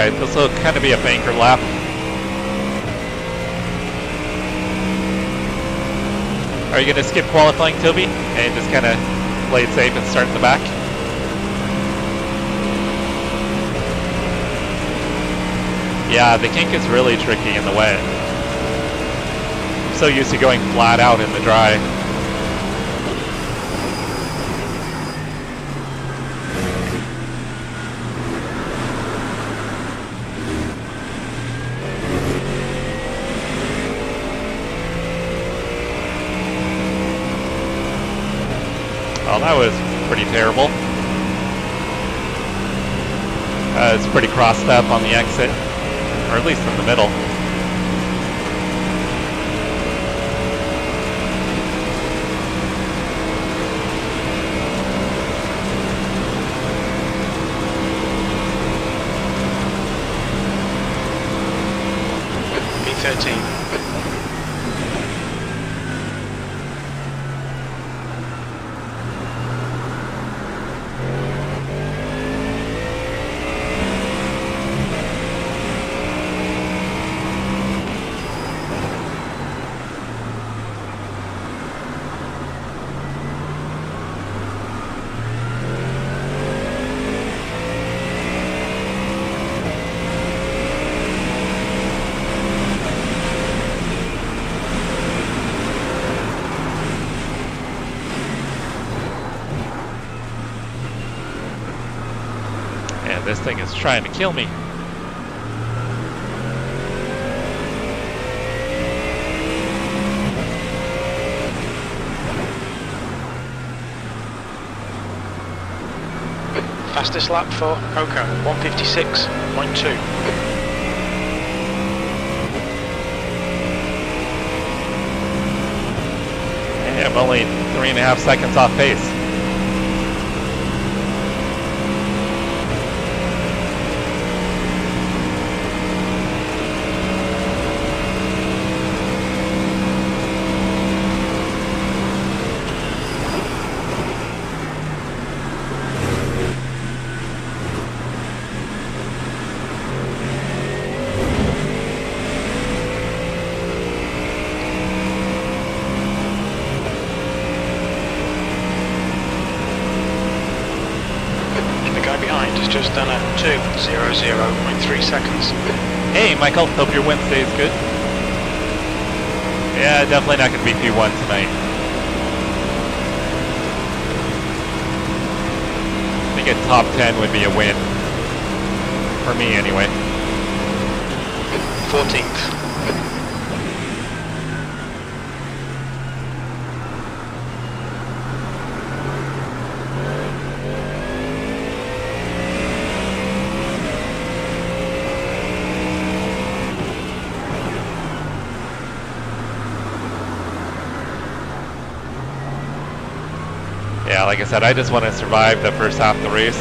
Yeah, this will kind of be a banker lap. Are you going to skip qualifying, Toby, and just kind of play it safe and start in the back? Yeah, the kink is really tricky in the wet. I'm so used to going flat out in the dry. Well, that was pretty terrible. It's pretty crossed up on the exit, or at least in the middle. P13. This thing is trying to kill me. Fastest lap for Coco, 156.2. Hey, I'm only 3.5 seconds off pace. Just done a 2:00.3 seconds. Hey, Michael, hope your Wednesday is good. Yeah, definitely not going to be P1 tonight. I think a top 10 would be a win. For me, anyway. 14th. Yeah, like I said, I just want to survive the first half of the race.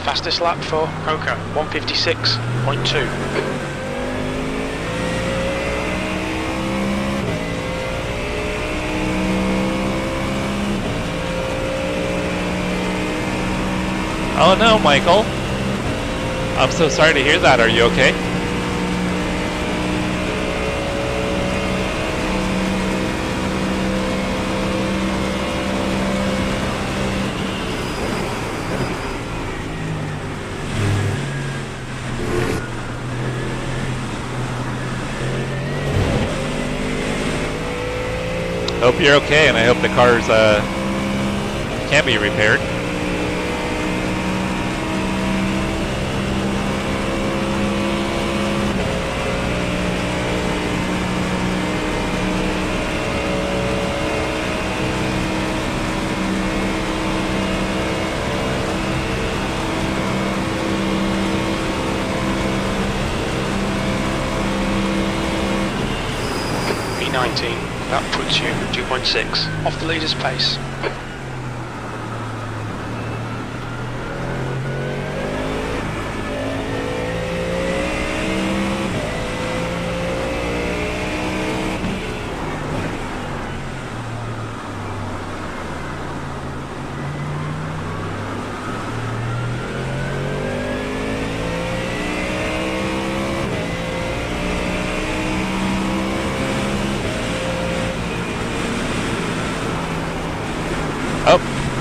Fastest lap for Coco, 156.2. Oh no, Michael. I'm so sorry to hear that. Are you okay? Hope you're okay, and I hope the cars can be repaired. P19. That puts you 2.6 off the leader's pace.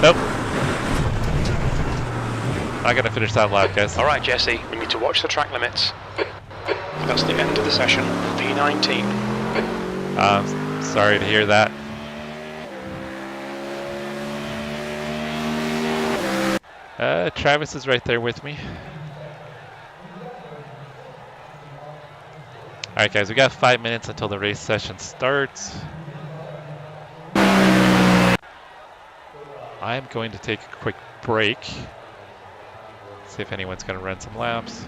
Nope. I gotta finish that lap, guys. Alright, Jesse, we need to watch the track limits. That's the end of the session. P19. Sorry to hear that. Travis is right there with me. Alright guys, we got 5 minutes until the race session starts. I'm going to take a quick break. See if anyone's going to run some laps.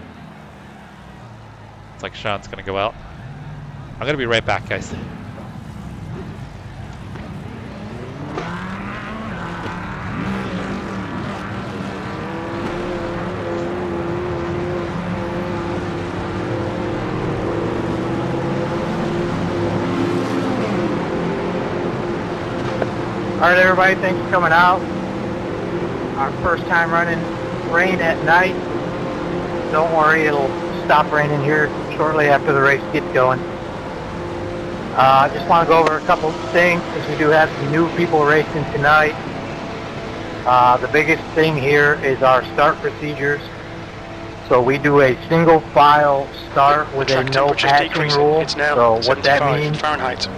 It's like Sean's going to go out. I'm going to be right back, guys. Alright everybody, thanks for coming out. Our first time running rain at night. Don't worry, it'll stop raining here shortly after the race gets going. I just want to go over a couple of things because we do have some new people racing tonight. The biggest thing here is our start procedures. So we do a single file start with a no passing rule. It's now so what that means Fahrenheit.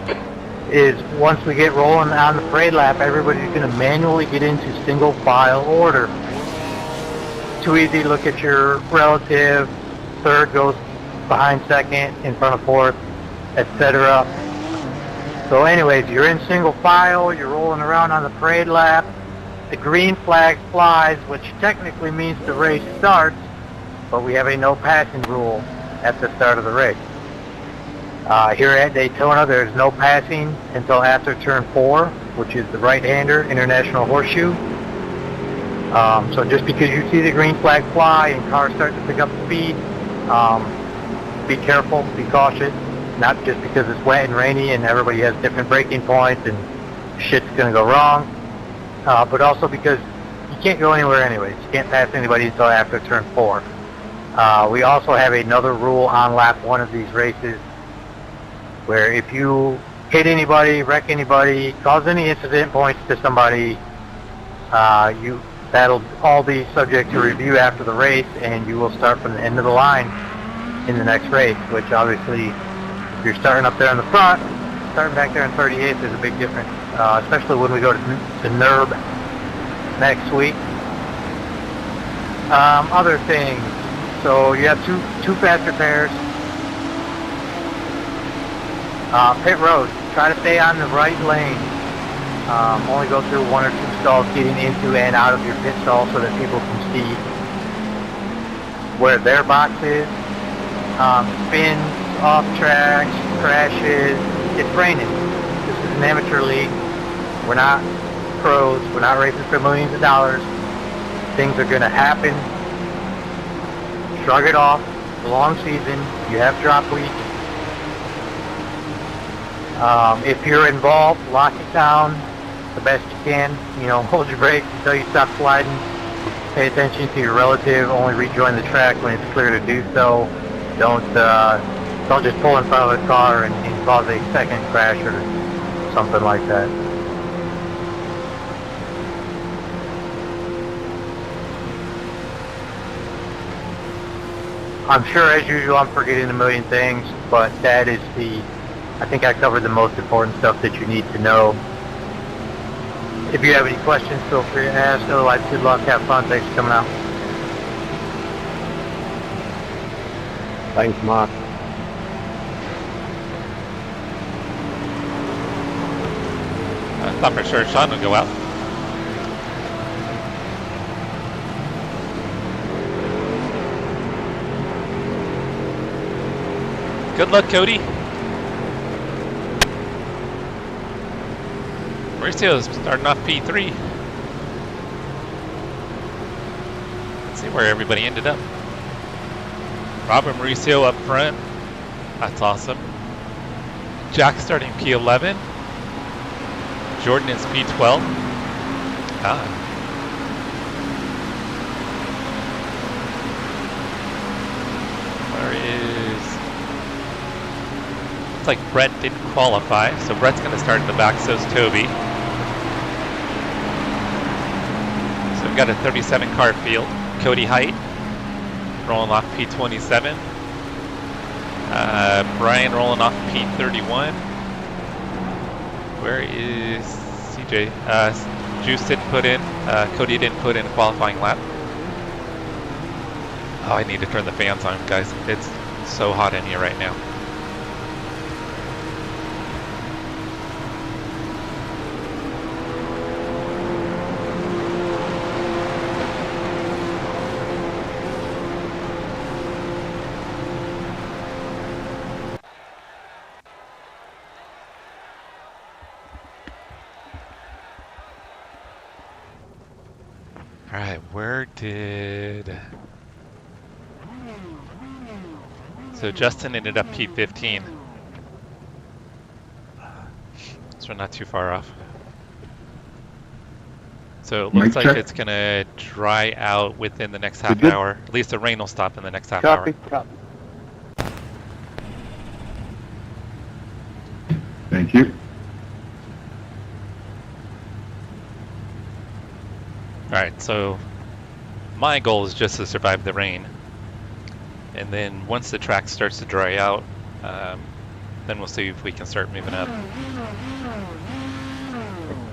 is once we get rolling on the parade lap, everybody's going to manually get into single file order. Too easy to look at your relative, third goes behind second, in front of fourth, etc. So anyways, you're in single file, you're rolling around on the parade lap, the green flag flies, which technically means the race starts, but we have a no passing rule at the start of the race. Here at Daytona, there's no passing until after turn 4, which is the right-hander International Horseshoe. So just because you see the green flag fly and cars start to pick up speed, be careful, be cautious. Not just because it's wet and rainy and everybody has different braking points and shit's going to go wrong, but also because you can't go anywhere anyways. You can't pass anybody until after turn 4. We also have another rule on lap 1 of these races, where if you hit anybody, wreck anybody, cause any incident points to somebody, that'll all be subject to review after the race, and you will start from the end of the line in the next race, which obviously, if you're starting up there in the front, starting back there in 38th is a big difference, especially when we go to NERB next week. Other things, so you have two faster pairs. Pit road, try to stay on the right lane. Only go through 1 or 2 stalls getting into and out of your pit stall so that people can see where their box is. Spins, off tracks, crashes. It's raining. This is an amateur league. We're not pros. We're not racing for millions of dollars. Things are going to happen. Shrug it off. It's a long season. You have drop week. If you're involved, lock it down the best you can. You know, hold your brakes until you stop sliding. Pay attention to your relative. Only rejoin the track when it's clear to do so. Don't just pull in front of the car and cause a second crash or something like that. I'm sure, as usual, I'm forgetting a million things, but that is I think I covered the most important stuff that you need to know. If you have any questions, feel free to ask. Otherwise, good luck, have fun. Thanks for coming out. Thanks, Mark. I thought for sure Sean would go out. Good luck, Cody. Mauricio's starting off P3. Let's see where everybody ended up. Robert Mauricio up front. That's awesome. Jack starting P11. Jordan is P12. Where is... Looks like Brett didn't qualify, so Brett's going to start in the back, so's Toby. So we've got a 37 car field. Cody Height rolling off P27. Brian rolling off P31. Where is CJ? Juice didn't put in, Cody didn't put in a qualifying lap. Oh, I need to turn the fans on, guys. It's so hot in here right now. Alright, where did... So Justin ended up P15. So we're not too far off. So it looks like it's going to dry out within the next half hour. At least the rain will stop in the next half hour. Copy. Thank you. Alright, so my goal is just to survive the rain. And then once the track starts to dry out, then we'll see if we can start moving up.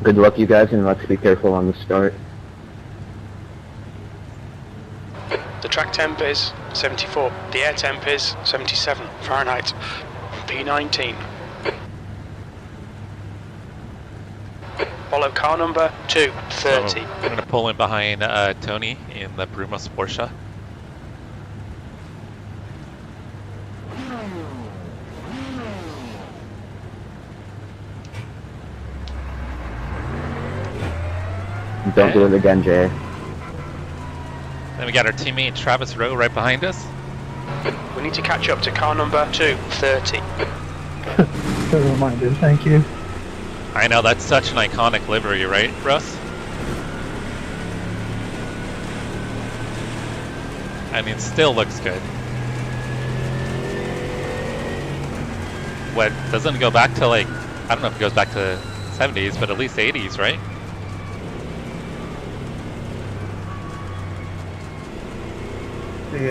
Good luck, you guys, and let's be careful on the start. The track temp is 74. The air temp is 77 Fahrenheit. P19. Follow car number 230. So I'm going to pull in behind Tony in the Brumos Porsche. Don't do it again, Jay. Then we got our teammate Travis Rowe right behind us. We need to catch up to car number 230. Good reminder, thank you. I know, that's such an iconic livery, right, Russ? I mean, still looks good. What, doesn't it go back to like, I don't know if it goes back to 70s, but at least 80s, right? Hey,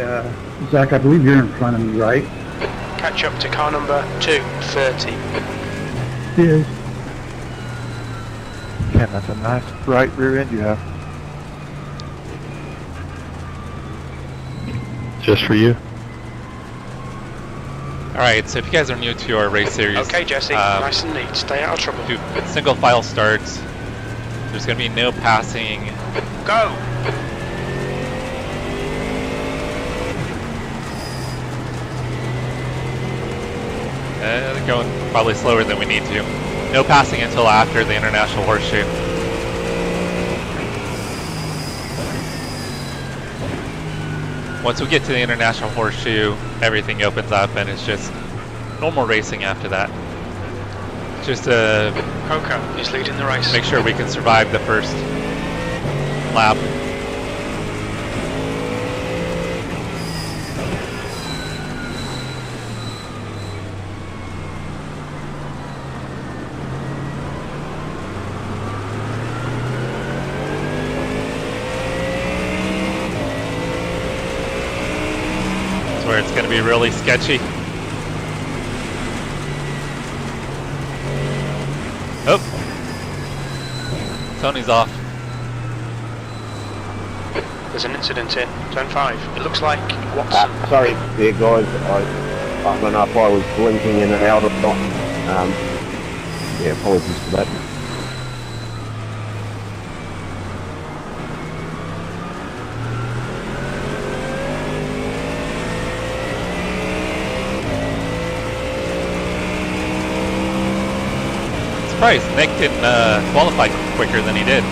Zach, I believe you're in front of me, right? Catch up to car number 230. Cheers. Ken, that's a nice bright rear end you have. Just for you. Alright, so if you guys are new to our race series, Okay, Jesse, nice and neat. Stay out of trouble. do single file starts. There's going to be no passing. Go! They're going probably slower than we need to. No passing until after the International Horseshoe. Once we get to the International Horseshoe, everything opens up and it's just normal racing after that. Just to Coco is leading the race. make sure we can survive the first lap. Where it's going to be really sketchy. Oh, Tony's off. There's an incident in turn 5. It looks like Watson. Sorry, there, guys. I don't know if I was blinking in and out or not. Yeah, apologies for that. surprised Nick didn't qualify quicker than he did.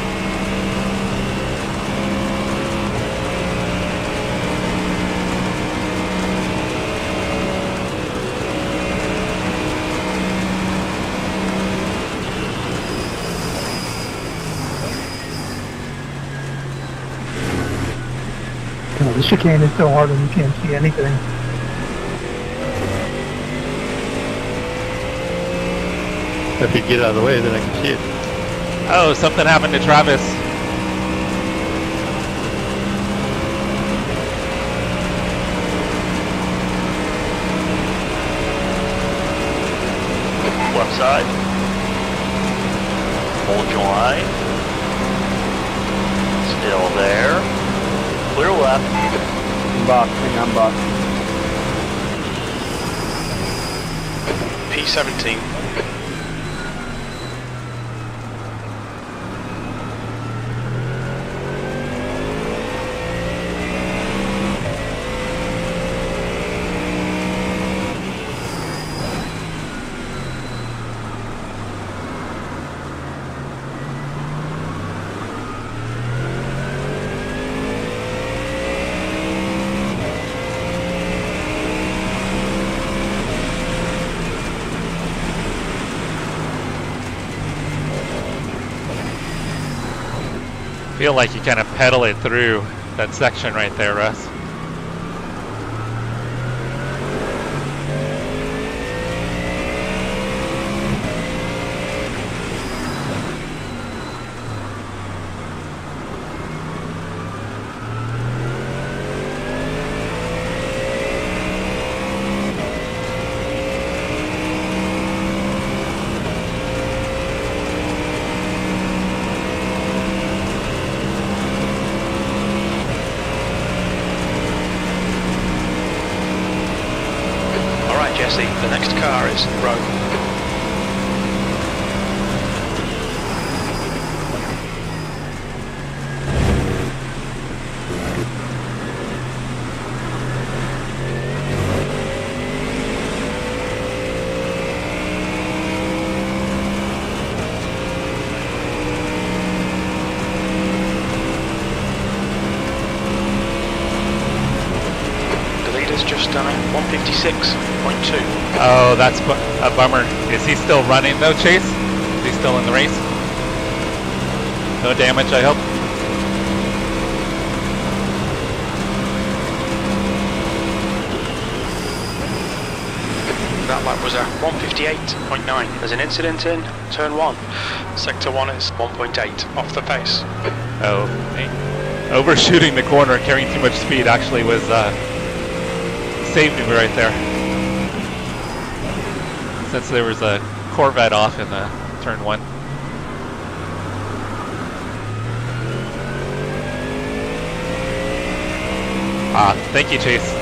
Oh, the chicane is so hard and you can't see anything. If you get out of the way, then I can see it. Oh, something happened to Travis. Left side. Hold your line. Still there. Clear left. Box, hang on, box. P17. Feel like you kind of pedal it through that section right there, Russ. Jesse, the next car is Rogue. Just done it, 156.2. Oh, that's a bummer. Is he still running though, Chase? Is he still in the race? No damage, I hope? That lap was a 158.9. There's an incident in turn 1. Sector 1 is 1.8 off the pace. Oh, overshooting the corner, carrying too much speed actually was saved me right there. Since there was a Corvette off in the turn 1. Thank you, Chase.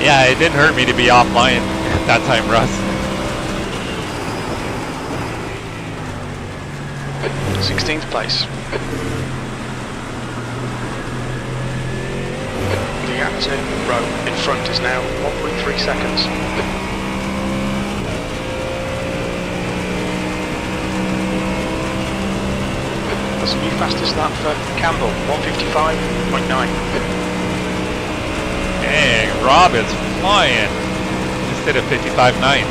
Yeah, it didn't hurt me to be offline that time, Russ. 16th place. The gap to Rowe in front is now 1.3 seconds. That's the new fastest lap for Campbell, 155.9. Dang, Rob is flying. Just did a 55.9.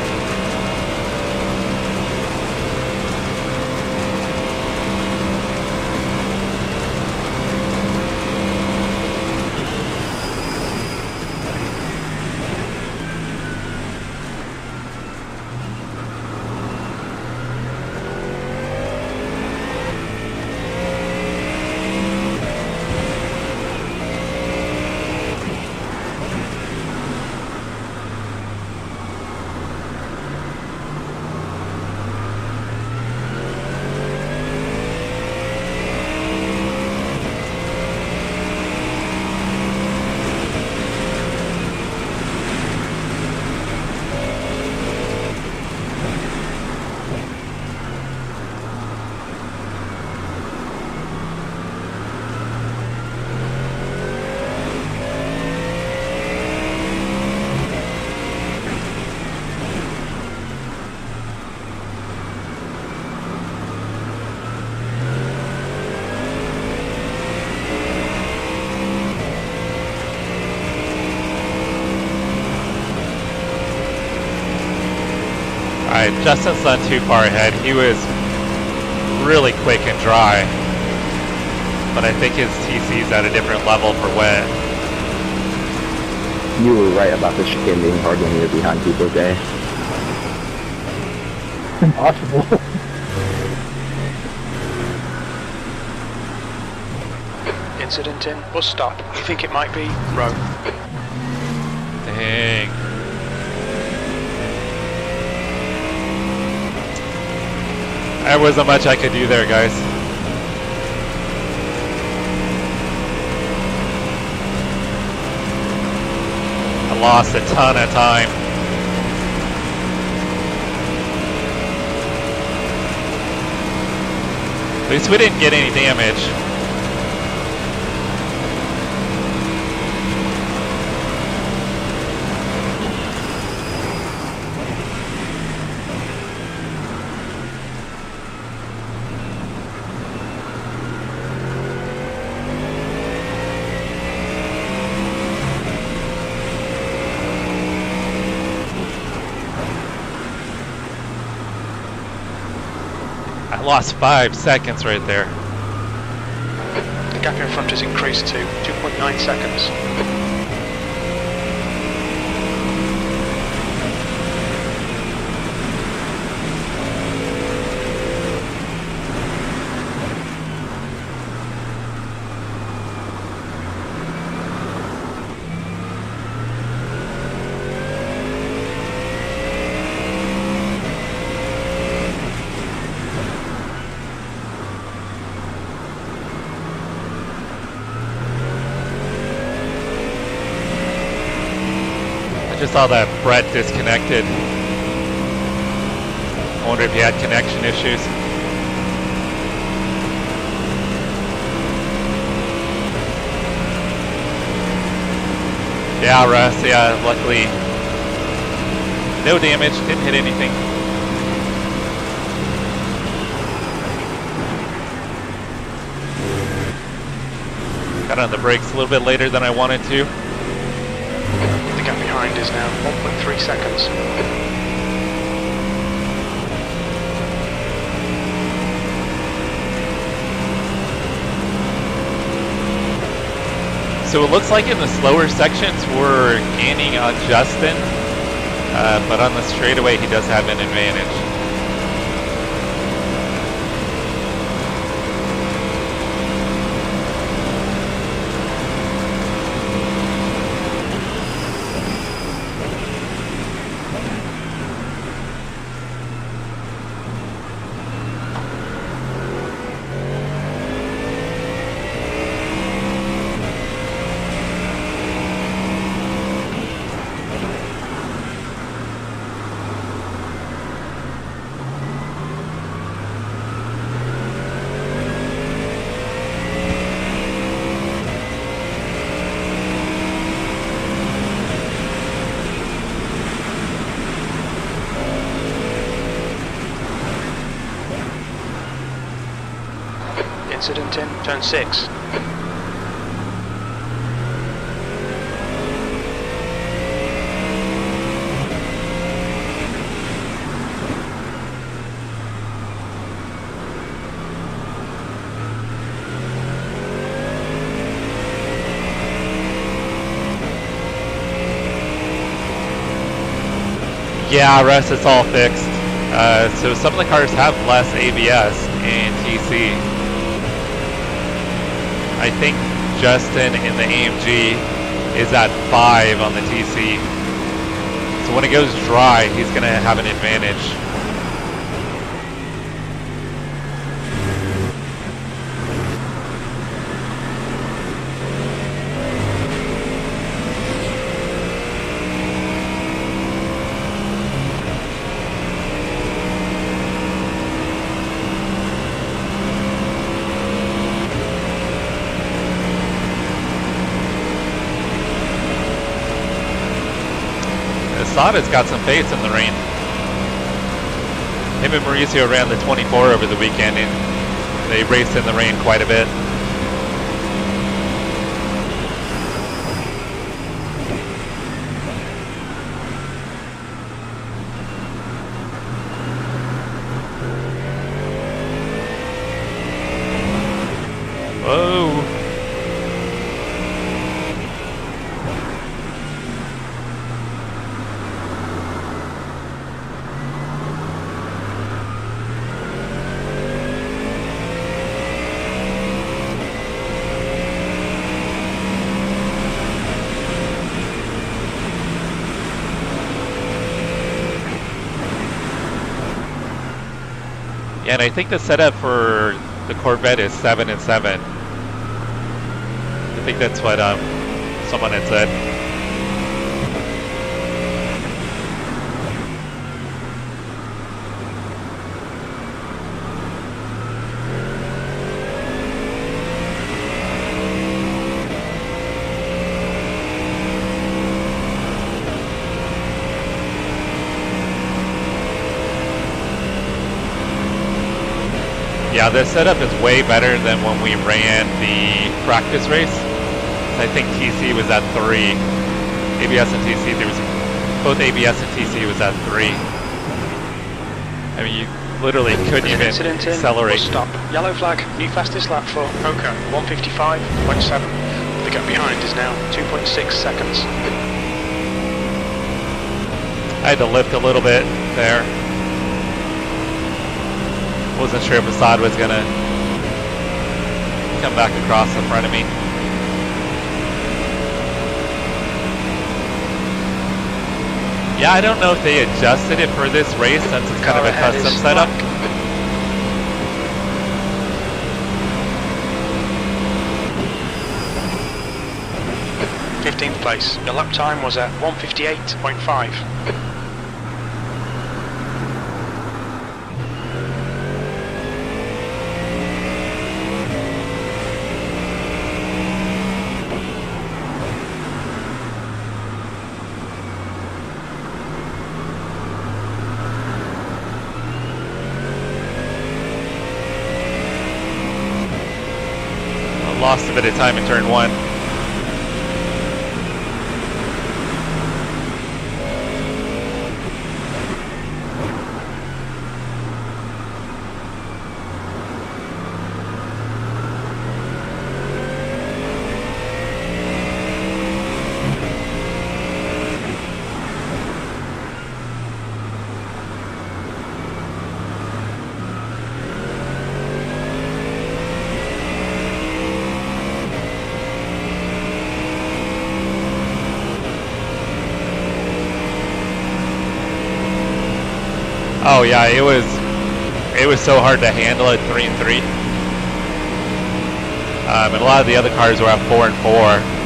Alright, Justin's not too far ahead. He was really quick and dry. But I think his TC's at a different level for wet. You were right about the chicane being hard when you're behind people, Jay. Impossible. Incident in bus stop. You think it might be row? Dang. There wasn't much I could do there, guys. I lost a ton of time. At least we didn't get any damage. I lost 5 seconds right there. The gap in front has increased to 2.9 seconds. I just saw that Brett disconnected. I wonder if he had connection issues. Yeah, Russ, yeah, luckily no damage, didn't hit anything. Got on the brakes a little bit later than I wanted to. The gap behind is now 1.3 seconds. So it looks like in the slower sections we're gaining on Justin, but on the straightaway he does have an advantage. Incident in turn 6. Yeah, Russ, it's all fixed. So some of the cars have less ABS and TC. I think Justin in the AMG is at 5 on the TC. So when it goes dry, he's going to have an advantage. Sada's got some pace in the rain. Him and Mauricio ran the 24 over the weekend and they raced in the rain quite a bit. Yeah, and I think the setup for the Corvette is 7 and 7. I think that's what someone had said. Yeah, the setup is way better than when we ran the practice race. I think TC was at 3. ABS and TC, both ABS and TC was at 3. I mean, you literally couldn't even accelerate. Stop. Yellow flag. New fastest lap for Oka. 155.7. The gap behind is now 2.6 seconds. I had to lift a little bit there. Wasn't sure if Assad was gonna come back across in front of me. Yeah, I don't know if they adjusted it for this race since it's kind of a custom setup. 15th place. Your lap time was at 158.5. Lost a bit of time in turn 1. Oh yeah, it was so hard to handle at 3 and 3. And a lot of the other cars were at 4 and 4.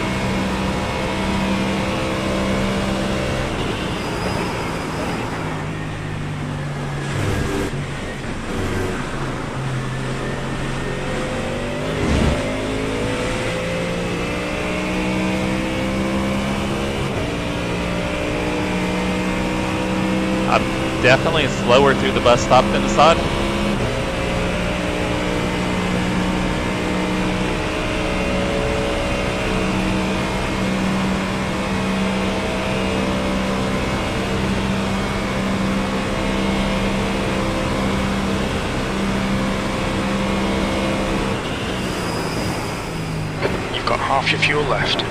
Definitely slower through the bus stop than Assad. You've got half your fuel left.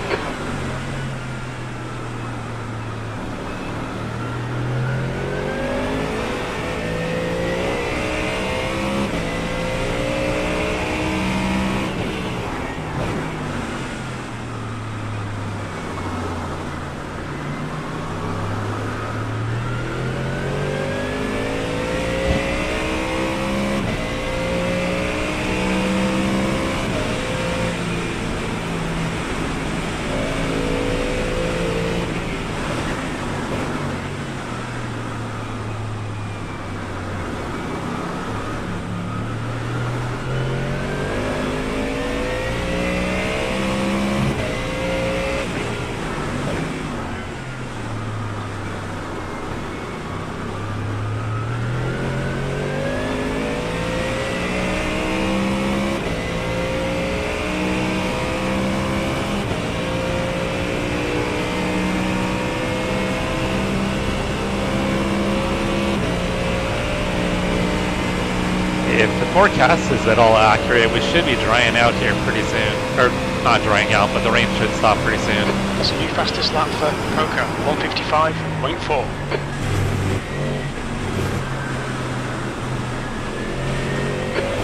If the forecast is at all accurate, we should be drying out here pretty soon. Or not drying out, but the rain should stop pretty soon. That's a new fastest lap for Oka. 155.4.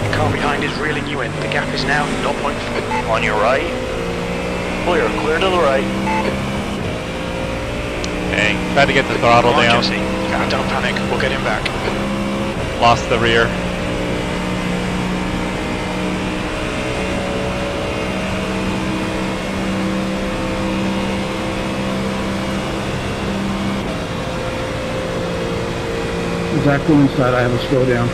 The car behind is reeling you in. The gap is now 0.4. On your right. Clear to the right. Dang, tried to get the throttle Come on, down. Jesse. Don't panic, we'll get him back. Lost the rear. exact one side, I have a slowdown.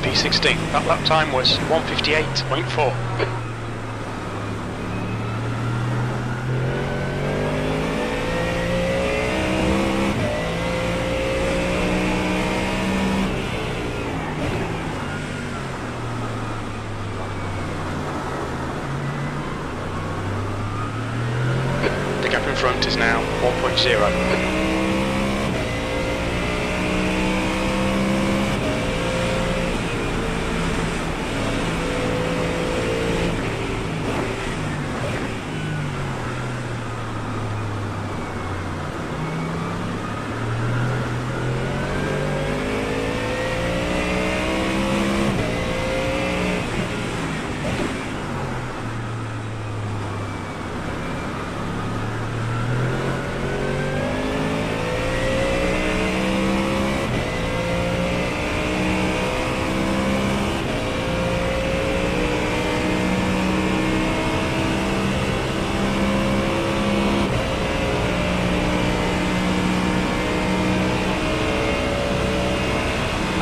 P16, that lap time was 1:58.4. The gap in front is now 1.0.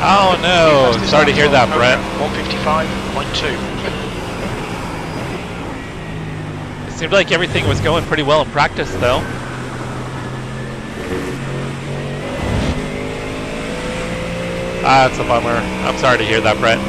Oh no! Sorry to hear that, Brett. 1:55.2. It seemed like everything was going pretty well in practice, though. Ah, that's a bummer. I'm sorry to hear that, Brett.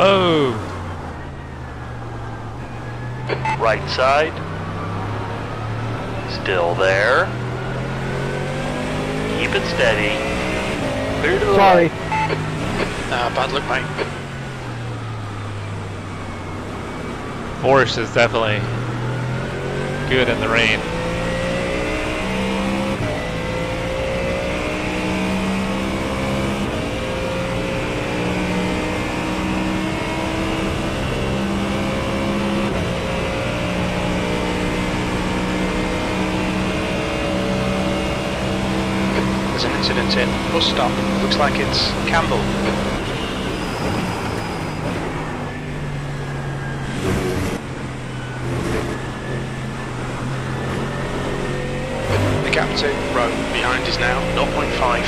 Oh! Right side. Still there. Keep it steady. Clear to the Sorry. Bad luck, mate. Porsche is definitely good in the rain. There's an incident in bus stop. Looks like it's Campbell. The gap to row behind is now 0.5.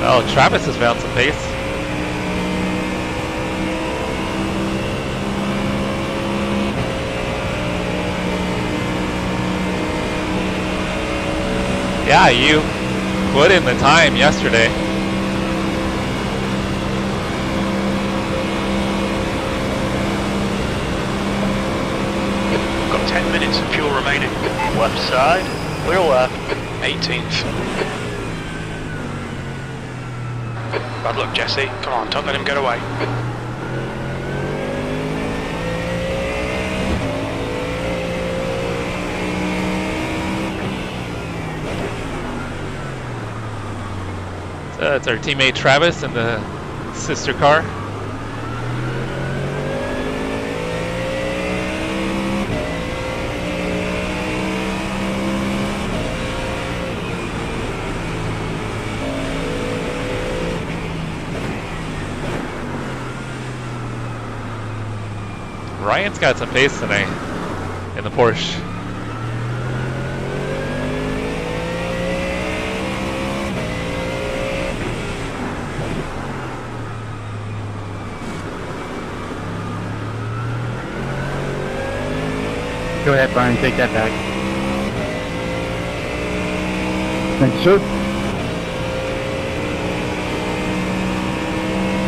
Oh, Travis has found some pace. Yeah, you put in the time yesterday. Got 10 minutes of fuel remaining. left side. Clear left. 18th. Bad luck, Jesse. Come on, don't let him get away. It's our teammate Travis in the sister car. Ryan's got some pace tonight in the Porsche. Go ahead, Brian, take that back. Thank you, sir.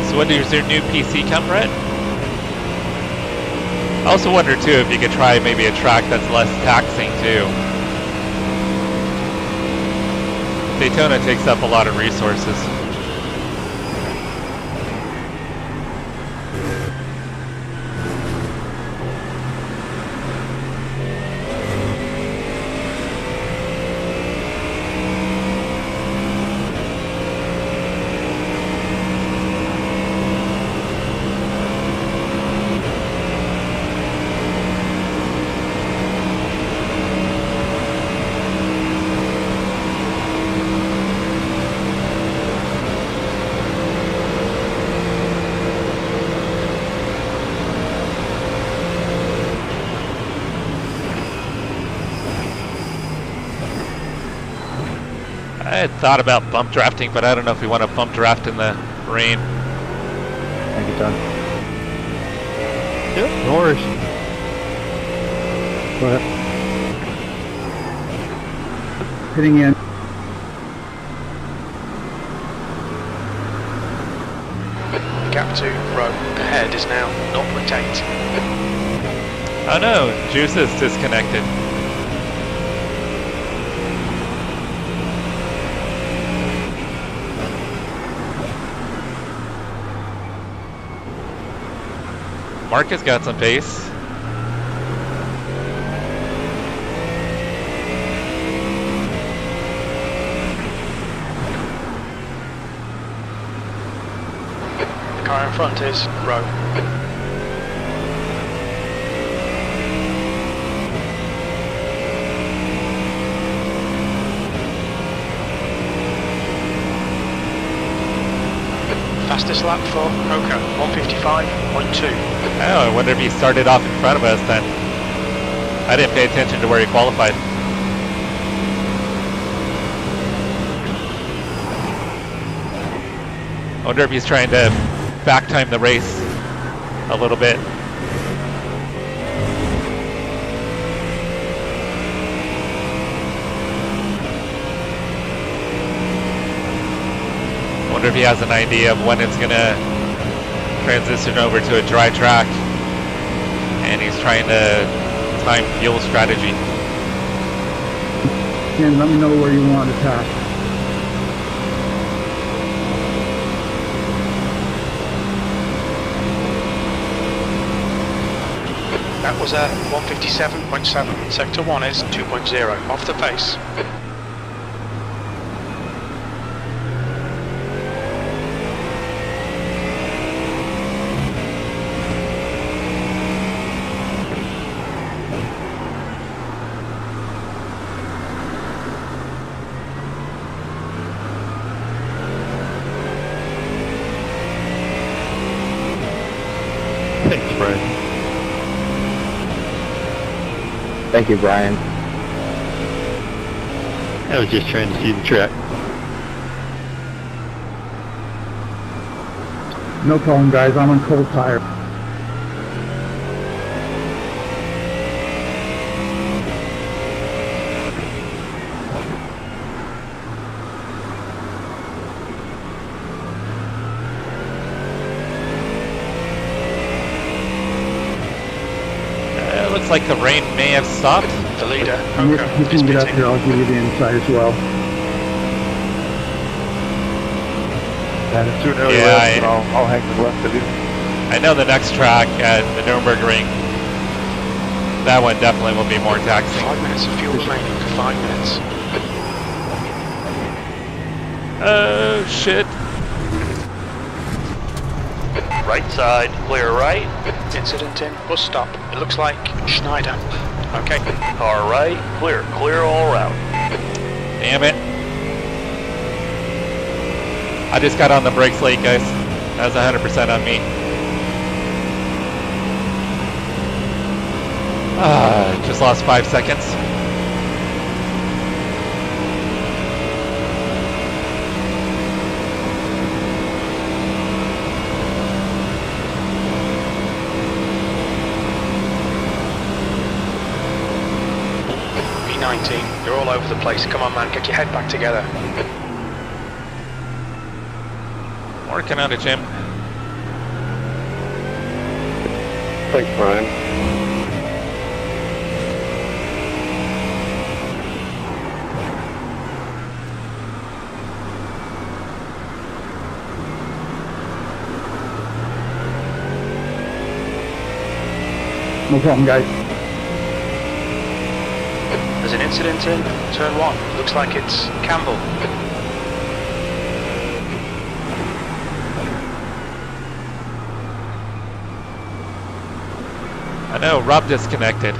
So when does your new PC come, Brett? I also wonder too if you could try maybe a track that's less taxing too. Daytona takes up a lot of resources. I had thought about bump drafting, but I don't know if we want to bump draft in the rain. Thank you, Tom. Yep, no worries. Go ahead. Hitting in. Gap 2, row ahead is now 0.8. Oh no, juice is disconnected. Mark has got some pace. The car in front is row. Fastest lap for Coco, 155.2. Oh, I wonder if he started off in front of us then. I didn't pay attention to where he qualified. I wonder if he's trying to back time the race a little bit. I wonder if he has an idea of when it's gonna transition over to a dry track, and he's trying to time fuel strategy. Ken, let me know where you want to attack. That was a 157.7. Sector 1 is 2.0 off the pace. Thanks, Brian. Thank you, Brian. I was just trying to see the track. No problem, guys. I'm on cold tire. Looks like the rain may have stopped. The leader, And Coco, if you is can get up pitting. here, I'll give you the inside as well. And sooner or Yeah, less, I'll hang the left of you. I know the next track at the Nürburgring, that one definitely will be more taxing. 5 minutes of fuel remaining, 5 minutes. Oh shit. Right side, clear right. Incident in bus stop. It looks like Schneider. Okay. Car right, clear. Clear all around. Damn it. I just got on the brakes late, guys. That was 100% on me. Just lost 5 seconds. 19. You're all over the place. Come on, man, get your head back together. Working on it, Jim. Thanks, Brian. No problem, guys. There's an incident in turn 1. Looks like it's Campbell. I know, Rob disconnected.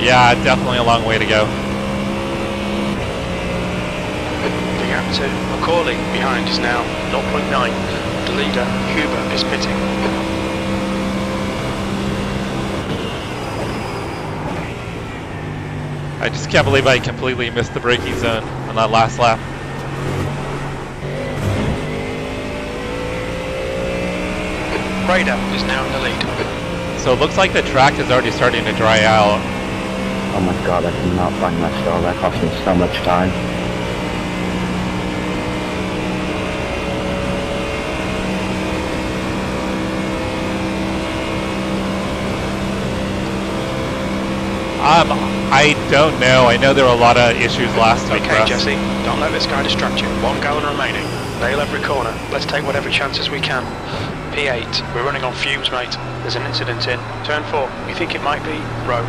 Yeah, definitely a long way to go. The gap to Macaulay behind is now 0.9. The leader, Huber, is pitting. I just can't believe I completely missed the braking zone on that last lap. Radar is now in the lead. So it looks like the track is already starting to dry out. Oh my god, I cannot find my stall. That cost me so much time. I don't know. I know there were a lot of issues last week. Okay, Jesse, don't let this guy distract you. 1 gallon remaining. Nail every corner. Let's take whatever chances we can. P8, we're running on fumes, mate. There's an incident in turn 4. You think it might be Rowe?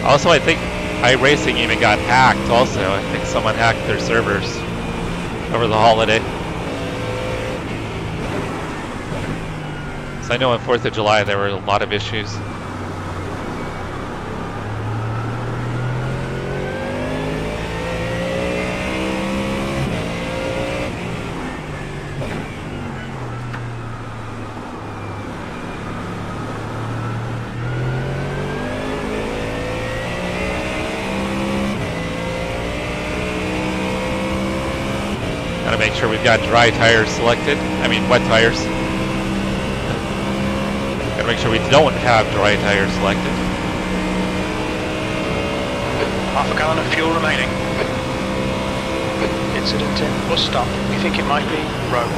Also, I think iRacing even got hacked also. I think someone hacked their servers over the holiday. So I know on 4th of July there were a lot of issues. Gotta make sure we've got dry tires selected. I mean, wet tires. Gotta make sure we don't have dry tires selected. Half a gallon of fuel remaining. Incident in bus stop. You think it might be Rowe?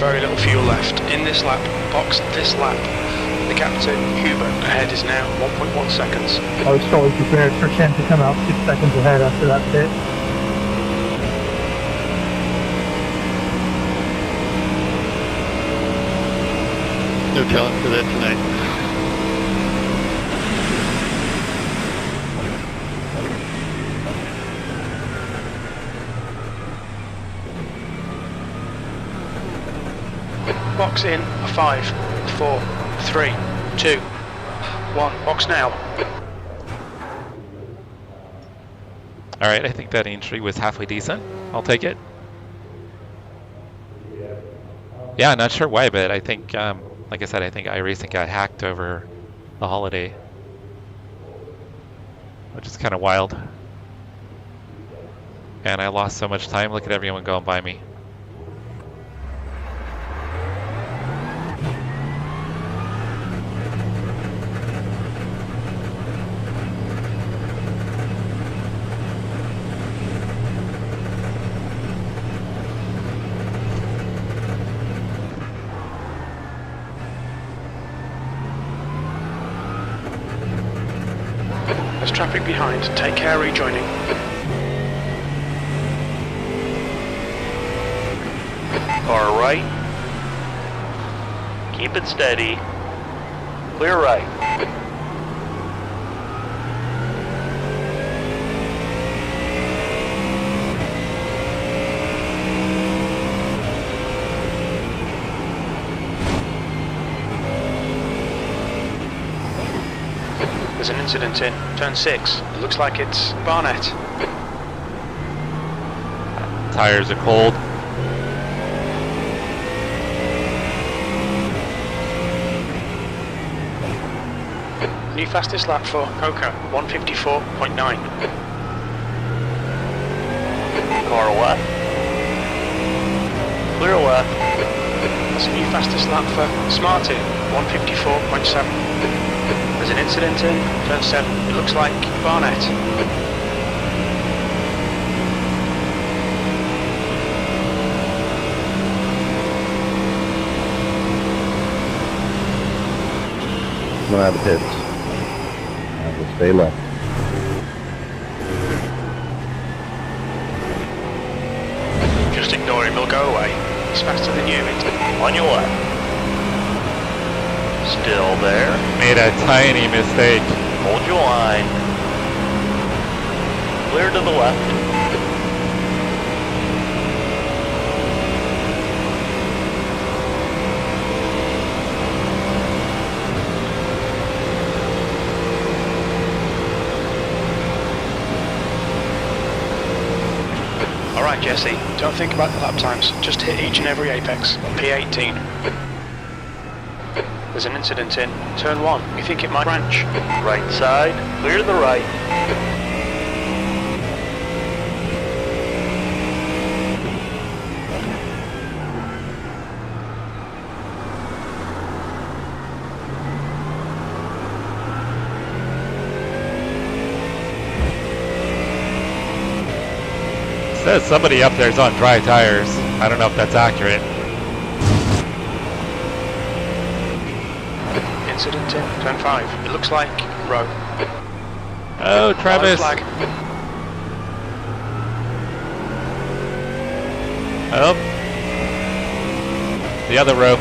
Very little fuel left. In this lap, box this lap. The gap to Huber ahead is now 1.1 seconds. I was totally prepared for Ken to come out 6 seconds ahead after that pit. No talent for that tonight. Box in a 5, 4, 3, 2, 1. Box now. Alright, I think that entry was halfway decent. I'll take it. Yeah, not sure why, but I think, like I said, I think iRacing got hacked over the holiday. Which is kind of wild. And I lost so much time. Look at everyone going by me. There's traffic behind. Take care rejoining. Car right. Keep it steady. Clear right. There's an incident in turn 6. It looks like it's Barnett. Tires are cold. New fastest lap for Coca, 154.9. Car left. Clear left. That's a new fastest lap for Smarty, 154.7. There's an incident in turn 7. It looks like Barnett. Coming out of the pits. We'll stay left. Just ignore him, he'll go away. He's faster than you. On your left. Still there. Made a tiny mistake. Hold your line. Clear to the left. Alright Jesse, don't think about the lap times, just hit each and every apex. P18. There's an incident in turn 1. We think it might branch. Right side. Clear to the right. Says somebody up there's on dry tires. I don't know if that's accurate. Incident in turn 5. It looks like row. Oh, Travis. Flag. Oh. The other row.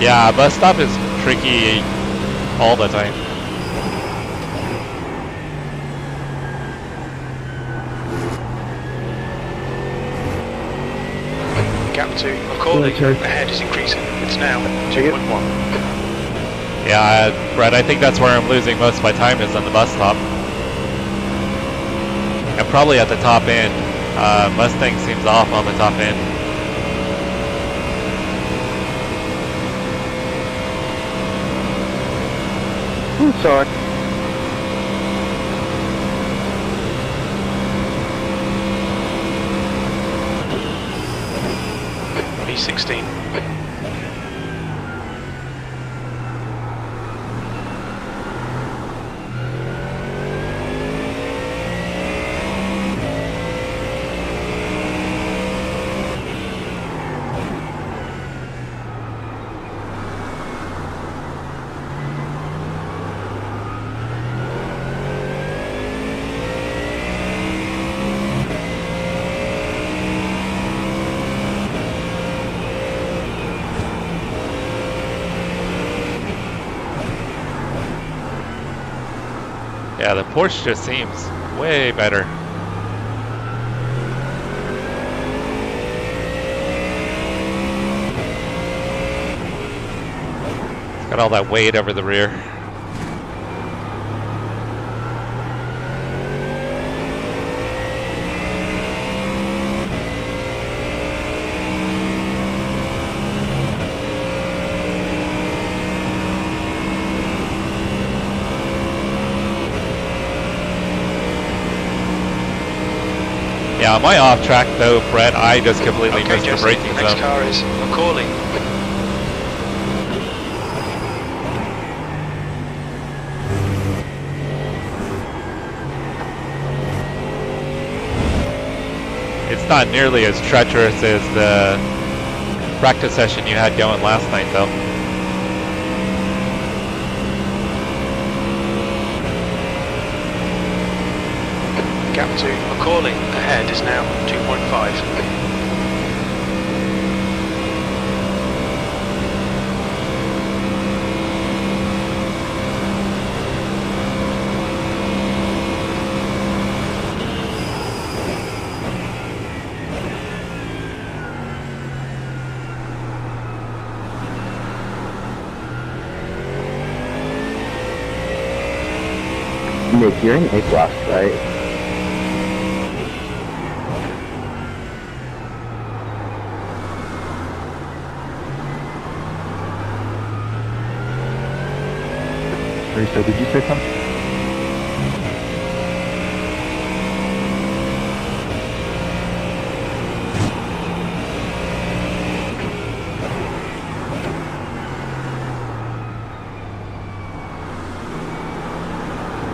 Yeah, bus stop is tricky all the time. Gap to McCauley ahead is increasing. It's now 2.1. Yeah, Brett, I think that's where I'm losing most of my time is on the bus stop. I'm probably at the top end. Mustang seems off on the top end. Sorry. P16. Yeah, the Porsche just seems way better. It's got all that weight over the rear. Yeah, my off track though, Brett, I just completely missed the braking Next zone. car is McCauley. It's not nearly as treacherous as the practice session you had going last night though. gap to McCauley ahead is now 2.5. Nick, you're in A-class, right? Risa, did you say something?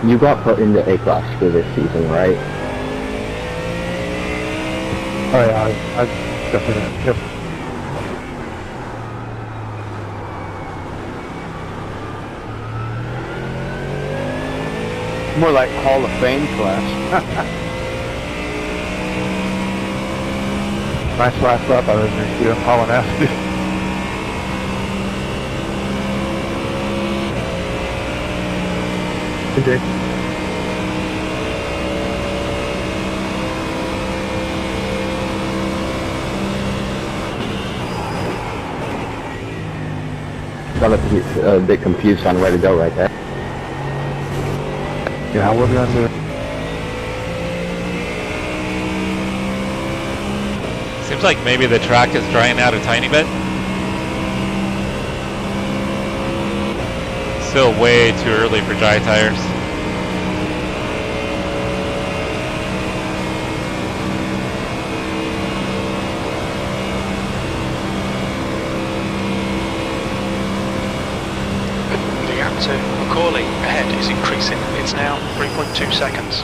You got put into A-class for this season, right? Oh yeah, I definitely. Yep. More like Hall of Fame class. Nice last lap other than you hauling ass. Good day. Got a bit confused on where to go right there. Yeah, we're gonna do it. Seems like maybe the track is drying out a tiny bit. Still way too early for dry tires. The gap to McCauley ahead is increasing. It's now 3.2 seconds.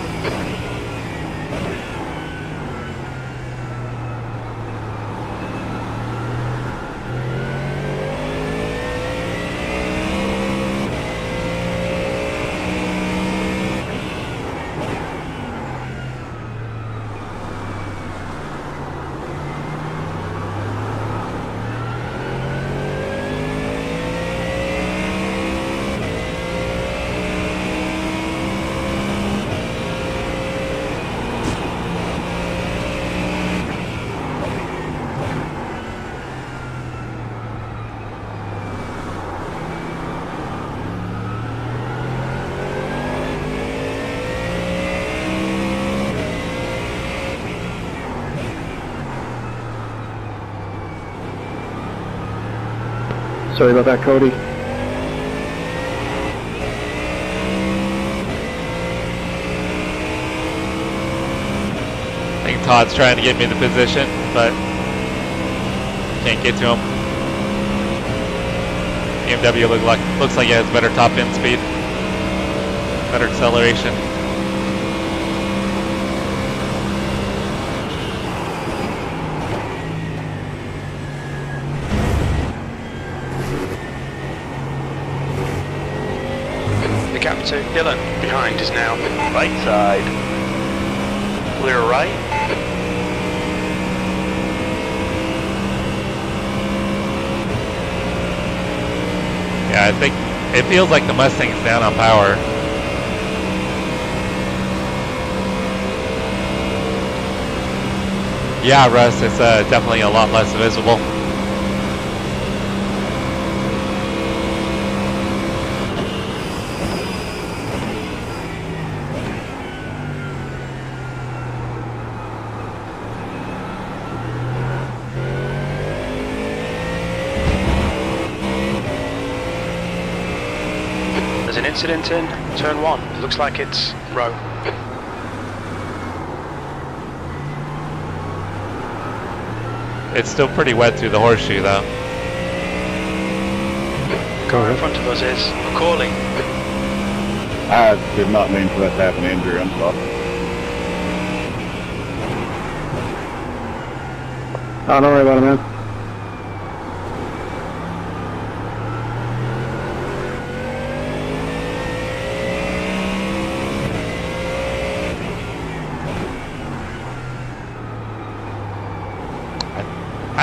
Sorry about that, Cody. I think Todd's trying to get me the position, but can't get to him. BMW looks like it has better top end speed, better acceleration. The gap to Dylan behind is now Right side. Clear right. Yeah, I think it feels like the Mustang's down on power. Yeah, Russ, it's definitely a lot less visible. There's an incident in turn 1. It looks like it's row. It's still pretty wet through the horseshoe though. Car in front of us is McCauley. I did not mean for that to happen, Andrew. I'm sorry. Oh, don't worry about it, man.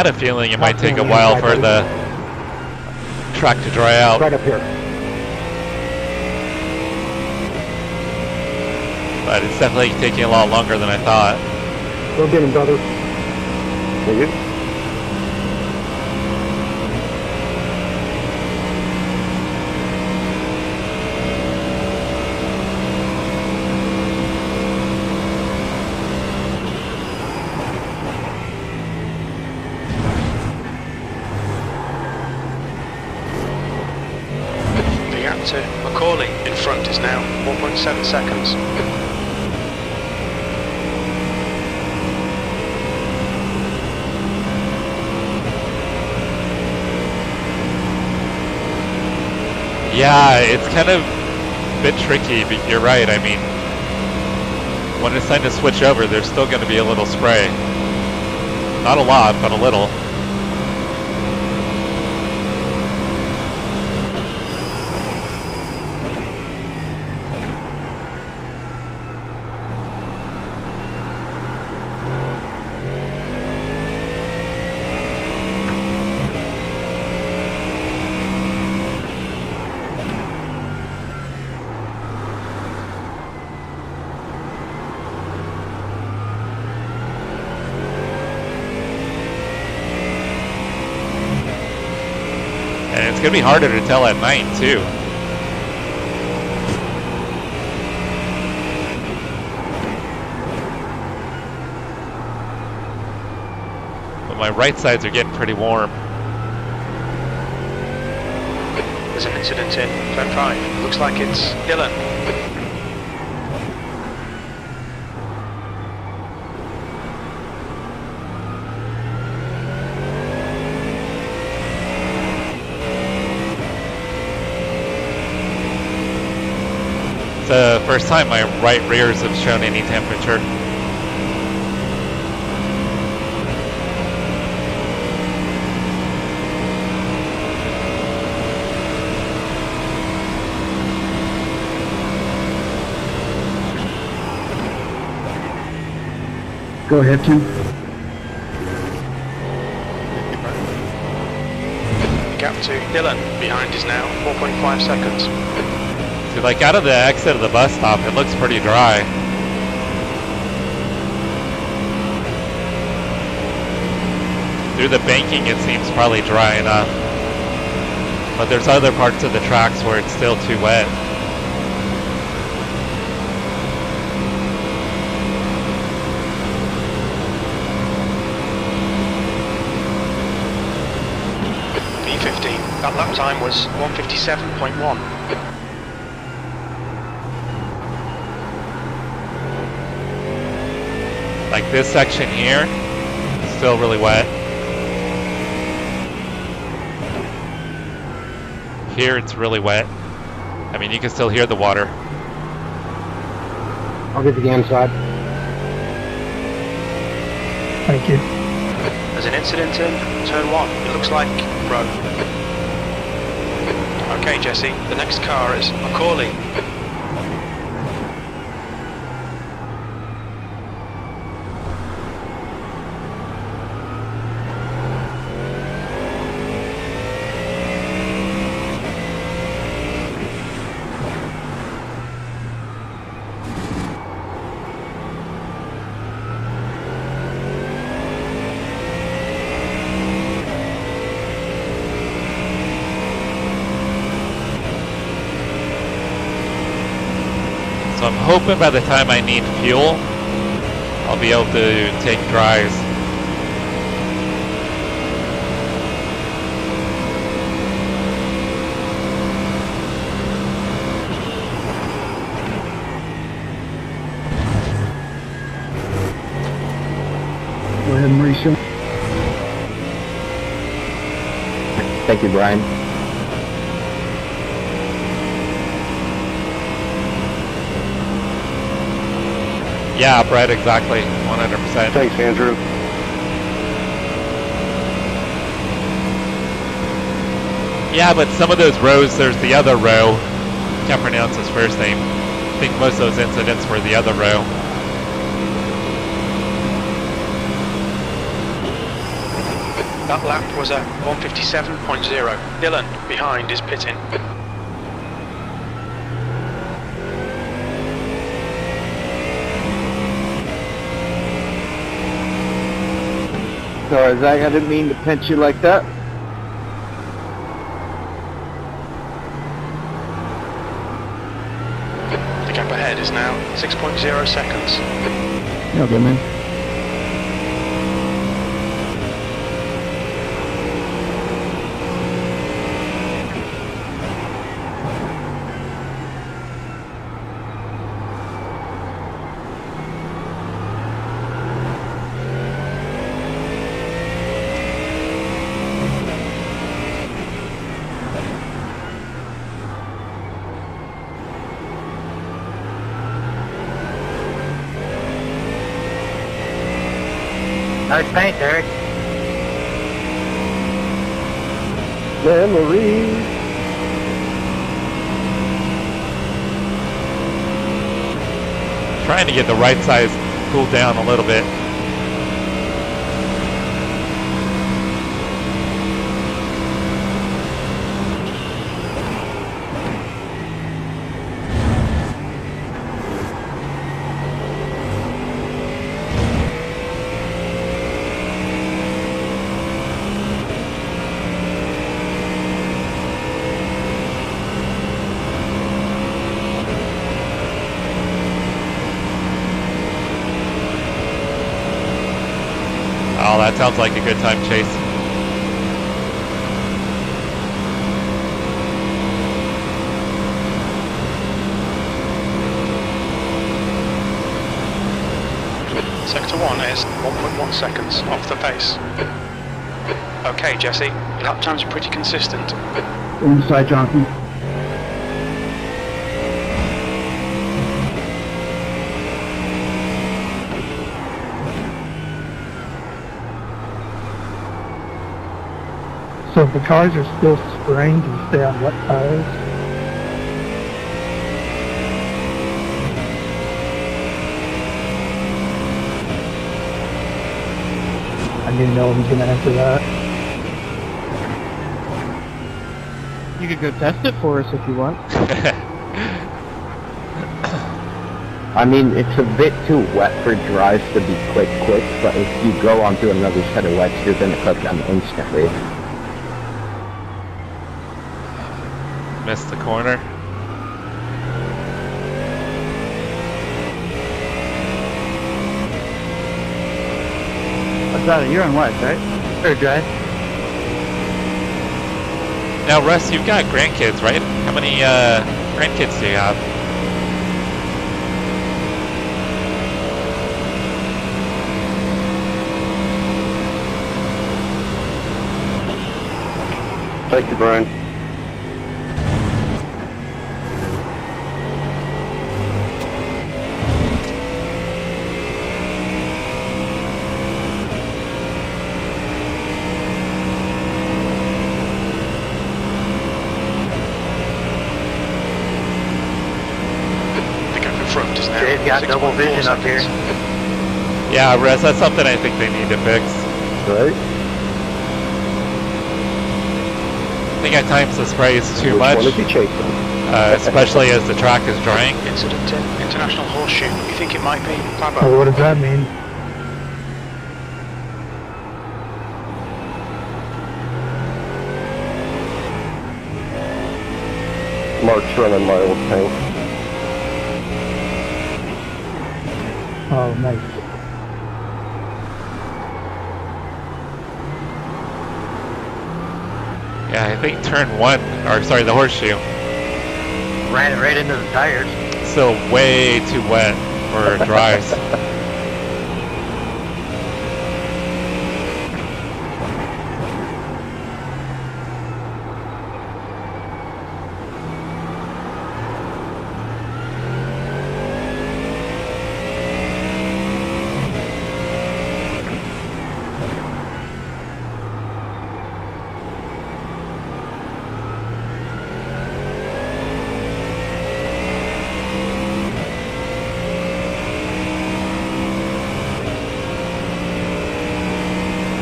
had a feeling it might take a while for the track to dry out. Right up here. But it's definitely taking a lot longer than I thought. Go get him, brother. Thank you. The gap to Macaulay in front is now 1.7 seconds. Yeah, it's kind of a bit tricky, but you're right. I mean, when it's time to switch over, there's still going to be a little spray. Not a lot, but a little. And it's going to be harder to tell at night, too. But my right sides are getting pretty warm. There's an incident in turn 5. Looks like it's Dylan. It's the first time my right rears have shown any temperature. Go ahead, Tim. The gap to Dylan behind is now 4.5 seconds. See, like out of the exit of the bus stop, it looks pretty dry. Through the banking, it seems probably dry enough. But there's other parts of the tracks where it's still too wet. P15. That lap time was 1:57.1. Like this section here, it's still really wet. Here it's really wet. I mean, you can still hear the water. I'll get the inside. Thank you. There's an incident in turn 1. It looks like road. Okay, Jesse, the next car is Macaulay. So I'm hoping by the time I need fuel, I'll be able to take dries. Go ahead, Mauricio. Thank you, Brian. Yeah, Brett, exactly. 100%. Thanks, Andrew. Yeah, but some of those rows, there's the other row. Can't pronounce his first name. I think most of those incidents were the other row. That lap was a 157.0. Dylan behind is pitting. Sorry, Zach, I didn't mean to pinch you like that. The gap ahead is now 6.0 seconds. Okay, man. Nice paint, Derek. Memories. Trying to get the right size cooled down a little bit. Oh, that sounds like a good time, Chase. Sector 1 is 1.1 seconds off the pace. Okay, Jesse, your lap times are pretty consistent. Inside, Jonathan. So if the cars are still spraying, do you stay on wet tires? I need to know who's going to answer that. You could go test it for us if you want. I mean, it's a bit too wet for drives to be quick, but if you go onto another set of wets, you're gonna cook them instantly. Missed the corner. What's that? You're on wet, right? Or dry? Now, Russ, you've got grandkids, right? How many grandkids do you have? Thank you, Brian. Jay's got double vision up here. Yeah, Russ, that's something I think they need to fix. Right? I think at times the spray is too much, Which one is he chasing? especially as the track is drying. Incident in International Horseshoe. You think it might be Pablo? So what does that mean? Mark's running my old tank. Oh, nice. Yeah, I think turn one, or sorry, the horseshoe, Ran it right into the tires. still way too wet for drives.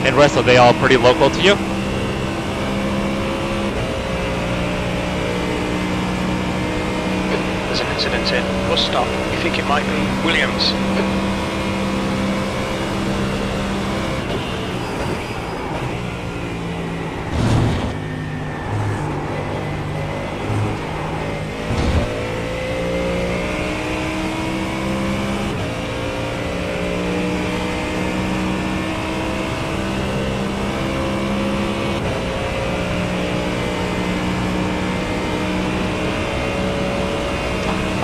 And Russ, are they all pretty local to you? There's an incident in bus stop. You think it might be Williams?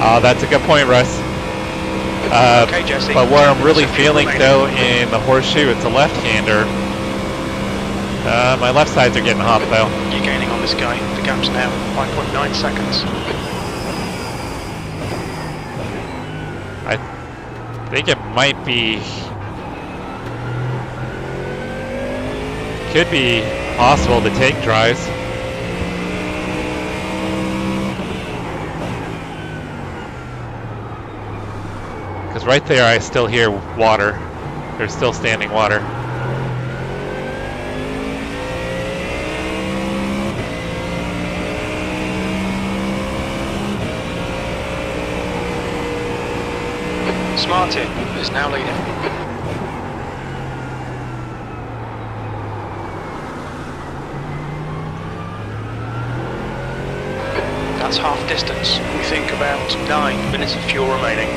Oh, that's a good point, Russ. Okay, Jesse. But where I'm really There's a few feeling, remaining. though, in the horseshoe, it's a left-hander. My left sides are getting hot, though. You're gaining on this guy. The gap's now 5.9 seconds. I think it might be... Could be possible to take drives. Because right there I still hear water. There's still standing water. Smarty is now leading. That's half distance. We think about 9 minutes of fuel remaining.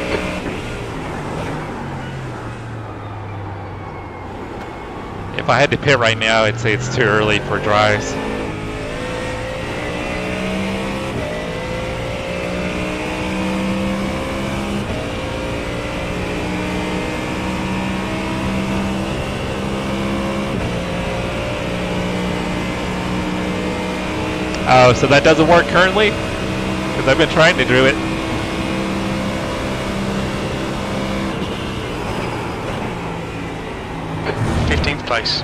If I had to pit right now, I'd say it's too early for drives. Oh, so that doesn't work currently? Because I've been trying to do it. Place.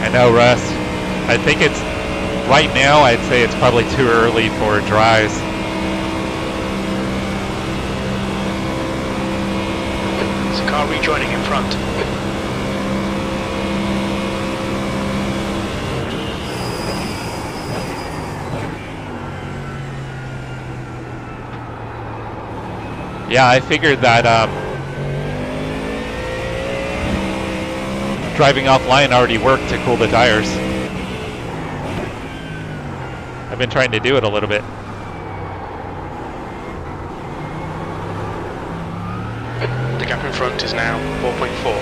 I know, Russ. I think it's, right now, I'd say it's probably too early for drives. There's a car rejoining in front. Yeah, I figured that driving offline already worked to cool the tires. I've been trying to do it a little bit. The gap in front is now 4.4.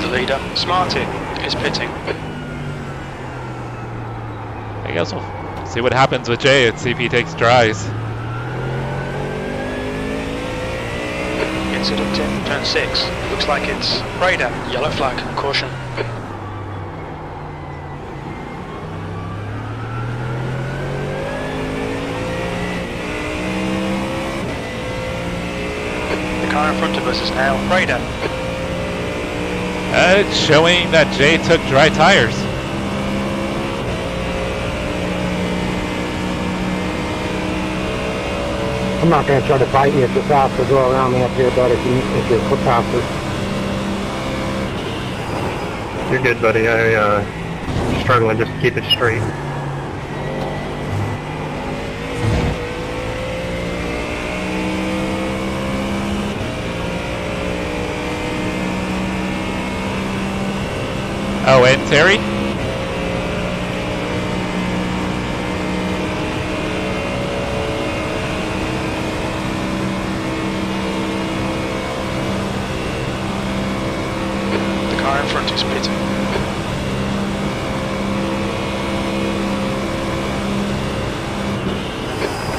The leader, Smarty, is pitting. I guess we'll see what happens with Jay and see if he takes drives. Incident in turn 6. Looks like it's radar. Yellow flag. Caution. The car in front of us is now radar. It's showing that Jay took dry tires. I'm not going to try to fight you if you're faster. Go around me up here, but if you're quick faster. You're good, buddy. I'm struggling just to keep it straight. Oh, and Terry? The car in front is pitting.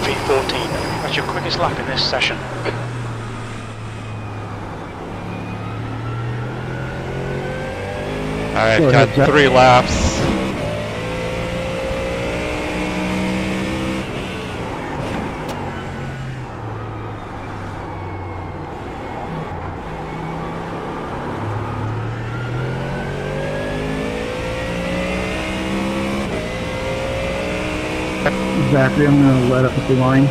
V14. That's your quickest lap in this session. Alright, got 3 laps. Exactly, I'm going to let up at the line.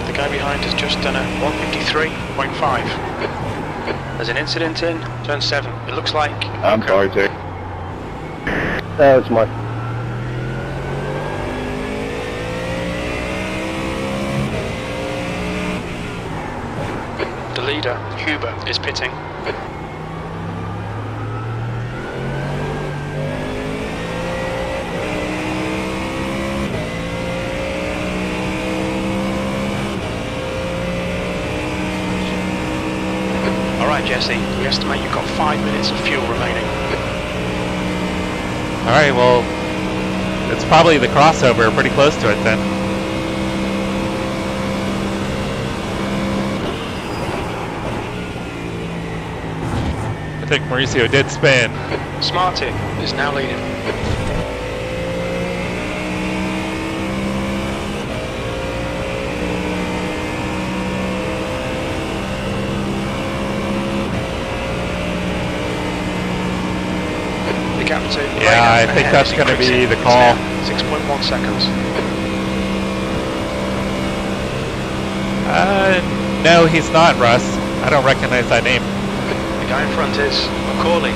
The guy behind has just done a 153.5. There's an incident in turn 7. It looks like... I'm sorry, Jake. That's my... The leader, Huber, is pitting. Alright Jesse, we estimate you've got 5 minutes of fuel remaining. Alright, well, it's probably the crossover, pretty close to it then. I think Mauricio did spin. Smarty is now leading. The gap to Yeah, I think that's going to be the call. 6.1 seconds. No, he's not, Russ. I don't recognize that name. The guy in front is Macaulay.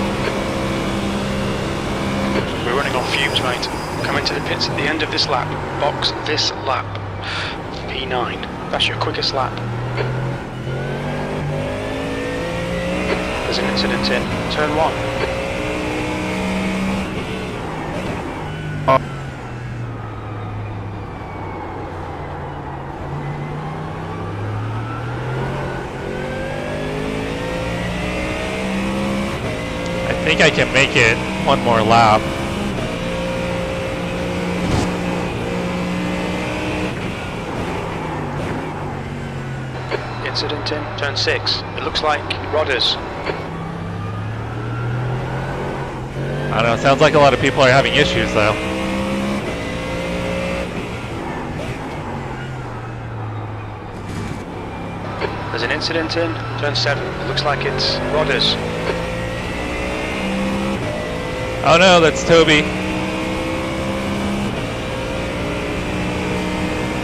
We're running on fumes, mate. Coming to the pits at the end of this lap. Box this lap. P9. That's your quickest lap. There's an incident in turn 1. I think I can make it one more lap. Incident in turn 6. It looks like Rodders. I don't know, sounds like a lot of people are having issues though. There's an incident in turn 7. It looks like it's Rodders. Oh no, that's Toby.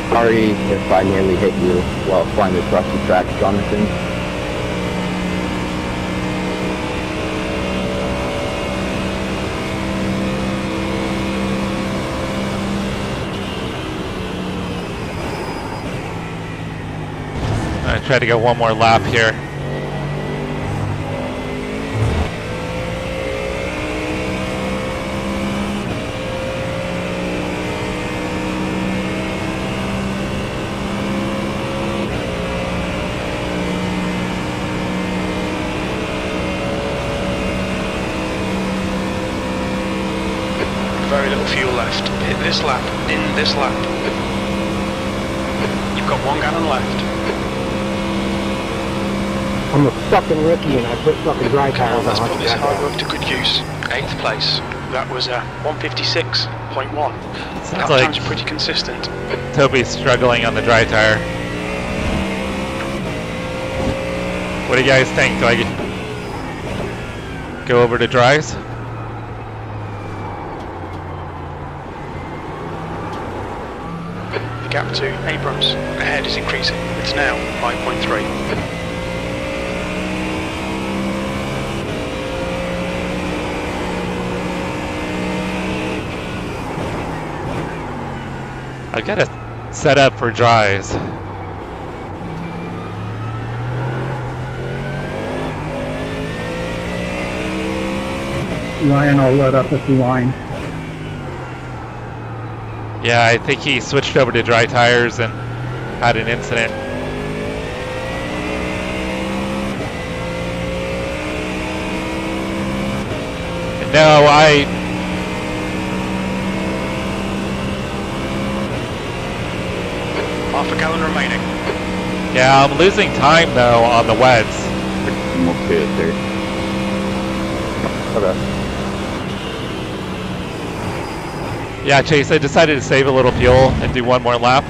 Sorry if I nearly hit you while flying across the track, Jonathan. I try to go one more lap here. Very little fuel left. Hit this lap, in this lap. You've got 1 gallon left. I'm a fucking rookie and I put fucking dry Come on, tires let's on. put this hard work to good use. 8th place. That was 156.1. Sounds Lap like times are pretty consistent. Toby's struggling on the dry tire. What do you guys think? Do I go over to dries? The gap to Abrams ahead is increasing. It's now 5.3. I've got to set up for dries. Ryan, I'll let up at the line. Yeah, I think he switched over to dry tires and had an incident. No, Half a gallon remaining. yeah, I'm losing time though on the wets. I'm okay there. Okay. Yeah, Chase, I decided to save a little fuel and do one more lap.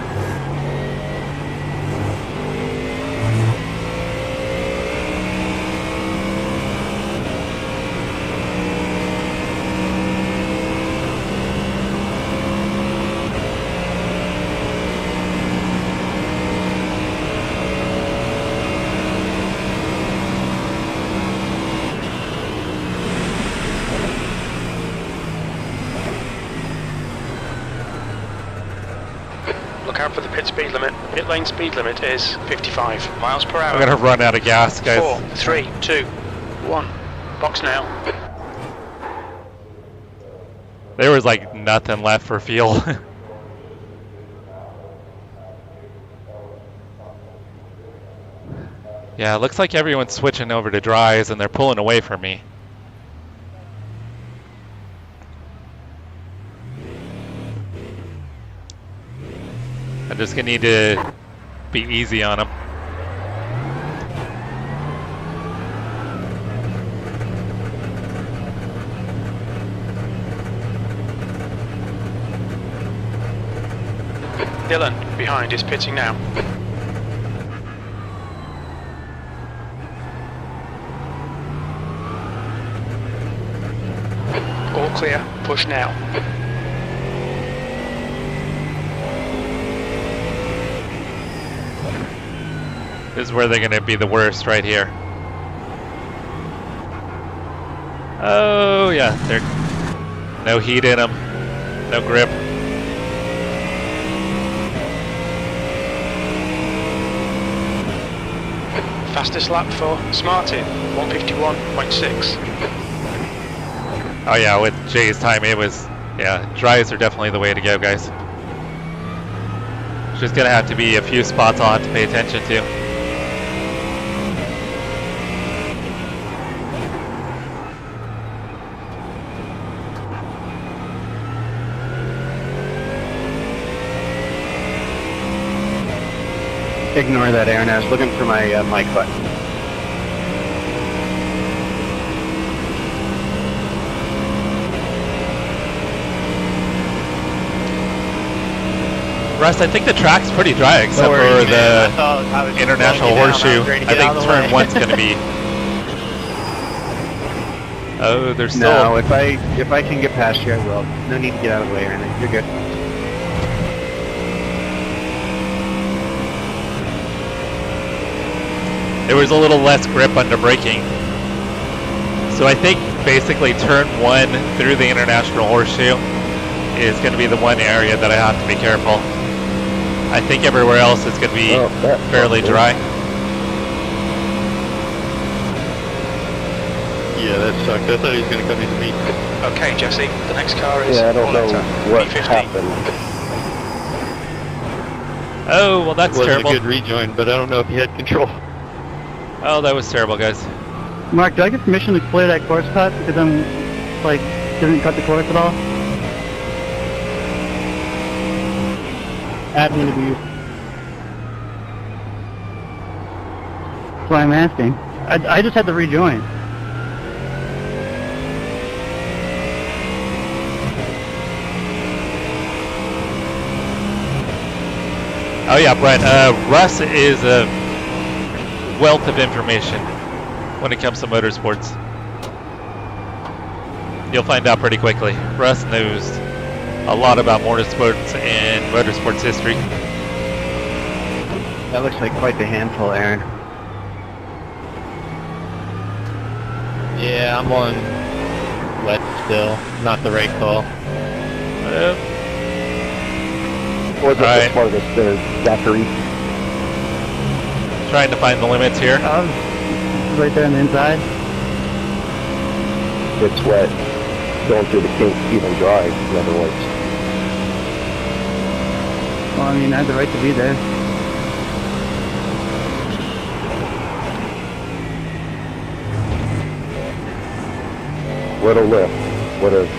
Look out for the pit speed limit. Pit lane speed limit is 55 miles per hour. I'm gonna run out of gas, guys. 4, 3, 2, 1. Box now. There was like nothing left for fuel. Yeah, it looks like everyone's switching over to dries and they're pulling away from me. I'm just gonna need to be easy on them. Dylan, behind, is pitting now. All clear, push now. This is where they're going to be the worst, right here. Oh yeah, they're no heat in them, no grip. Fastest lap for Smartin, 151.6. Oh yeah, with Jay's time it was, yeah, dries are definitely the way to go, guys. Just gonna have to be a few spots I'll have to pay attention to. Ignore that, Aaron. I was looking for my mic button. Russ, I think the track's pretty dry except for the International Horseshoe. I think turn one's going to be. Oh, there's still. No, if I can get past you, I will. No need to get out of the way or anything. You're good. There was a little less grip under braking. So I think basically turn one through the International Horseshoe is going to be the one area that I have to be careful. I think everywhere else is going to be fairly dry. Yeah, that sucked. I thought he was going to come into me. Okay, Jesse, the next car is Yeah, I don't know what B15. happened. Oh, well that's Wasn't terrible. a good rejoin, but I don't know if he had control. Oh, that was terrible, guys. Mark, do I get permission to clear that course cut? Because I'm, like, didn't cut the course at all? Admin abuse. That's why I'm asking. I just had to rejoin. Oh yeah, Brent. Russ is a wealth of information when it comes to motorsports. You'll find out pretty quickly. Russ knows a lot about motorsports and motorsports history. That looks like quite the handful, Aaron. Yeah, I'm on wet still. Not the right call. Wasn't the smartest Zachary. Trying to find the limits here. Right there on the inside. It's wet. Going through the kink even dry, in other words. Well, I mean, I had the right to be there. Would have lift. Would have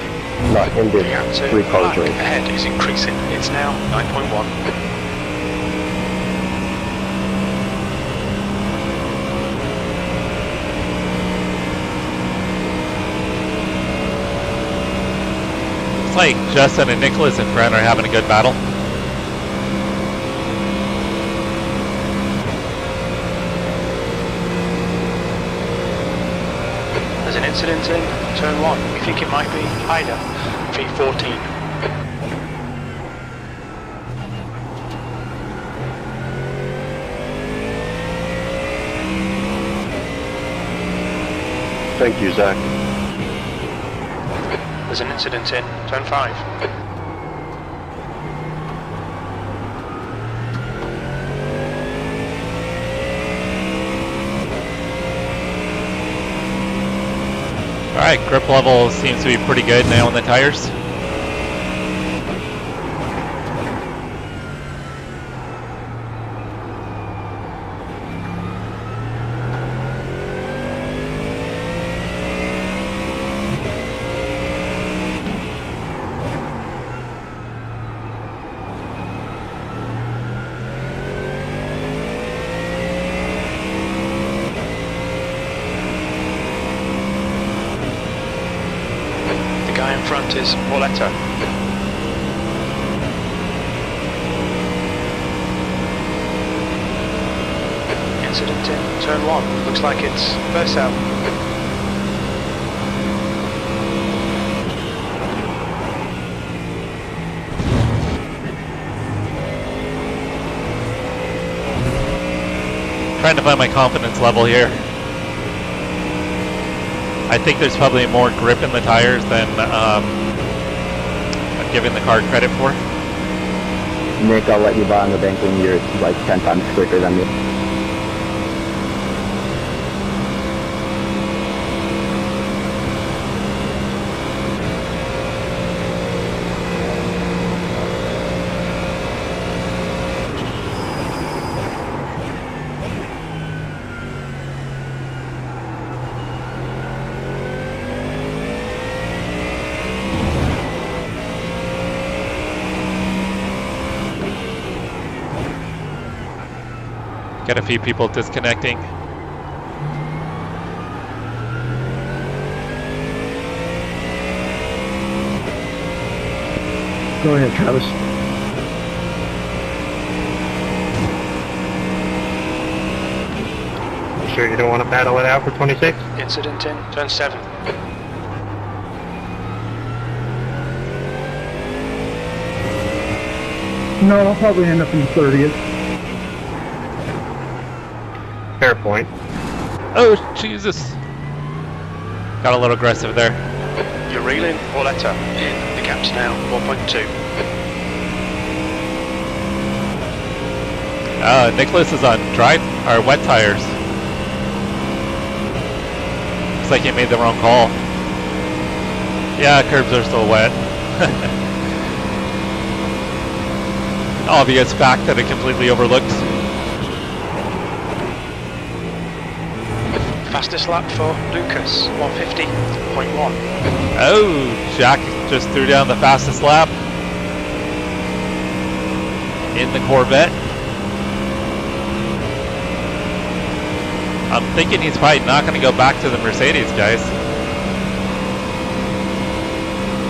not ended three cars race. Ahead is increasing. It's now 9.1. It's like Justin and Nicholas and Brent are having a good battle. There's an incident in turn 1. We think it might be Ida, V14. Thank you, Zach. There's an incident in turn 5. Alright, grip level seems to be pretty good now on the tires. Front is Pauletta. Incident in turn 1. Looks like it's burst out. Trying to find my confidence level here. I think there's probably more grip in the tires than I'm giving the car credit for. Nick, I'll let you buy on the bank when you're like 10 times quicker than me. Got a few people disconnecting. Go ahead, Travis. You sure you don't want to battle it out for 26? Incident in turn 7. No, I'll probably end up in the 30th. Fair point. Oh, Jesus. Got a little aggressive there. You're reeling Pauletta in. The gap's now 4.2. Nicholas is on dry or wet tires. Looks like he made the wrong call. Yeah, curbs are still wet. Obvious fact that it completely overlooked. Fastest lap for Lucas, 150.1. Oh, Jack just threw down the fastest lap in the Corvette. I'm thinking he's probably not going to go back to the Mercedes, guys.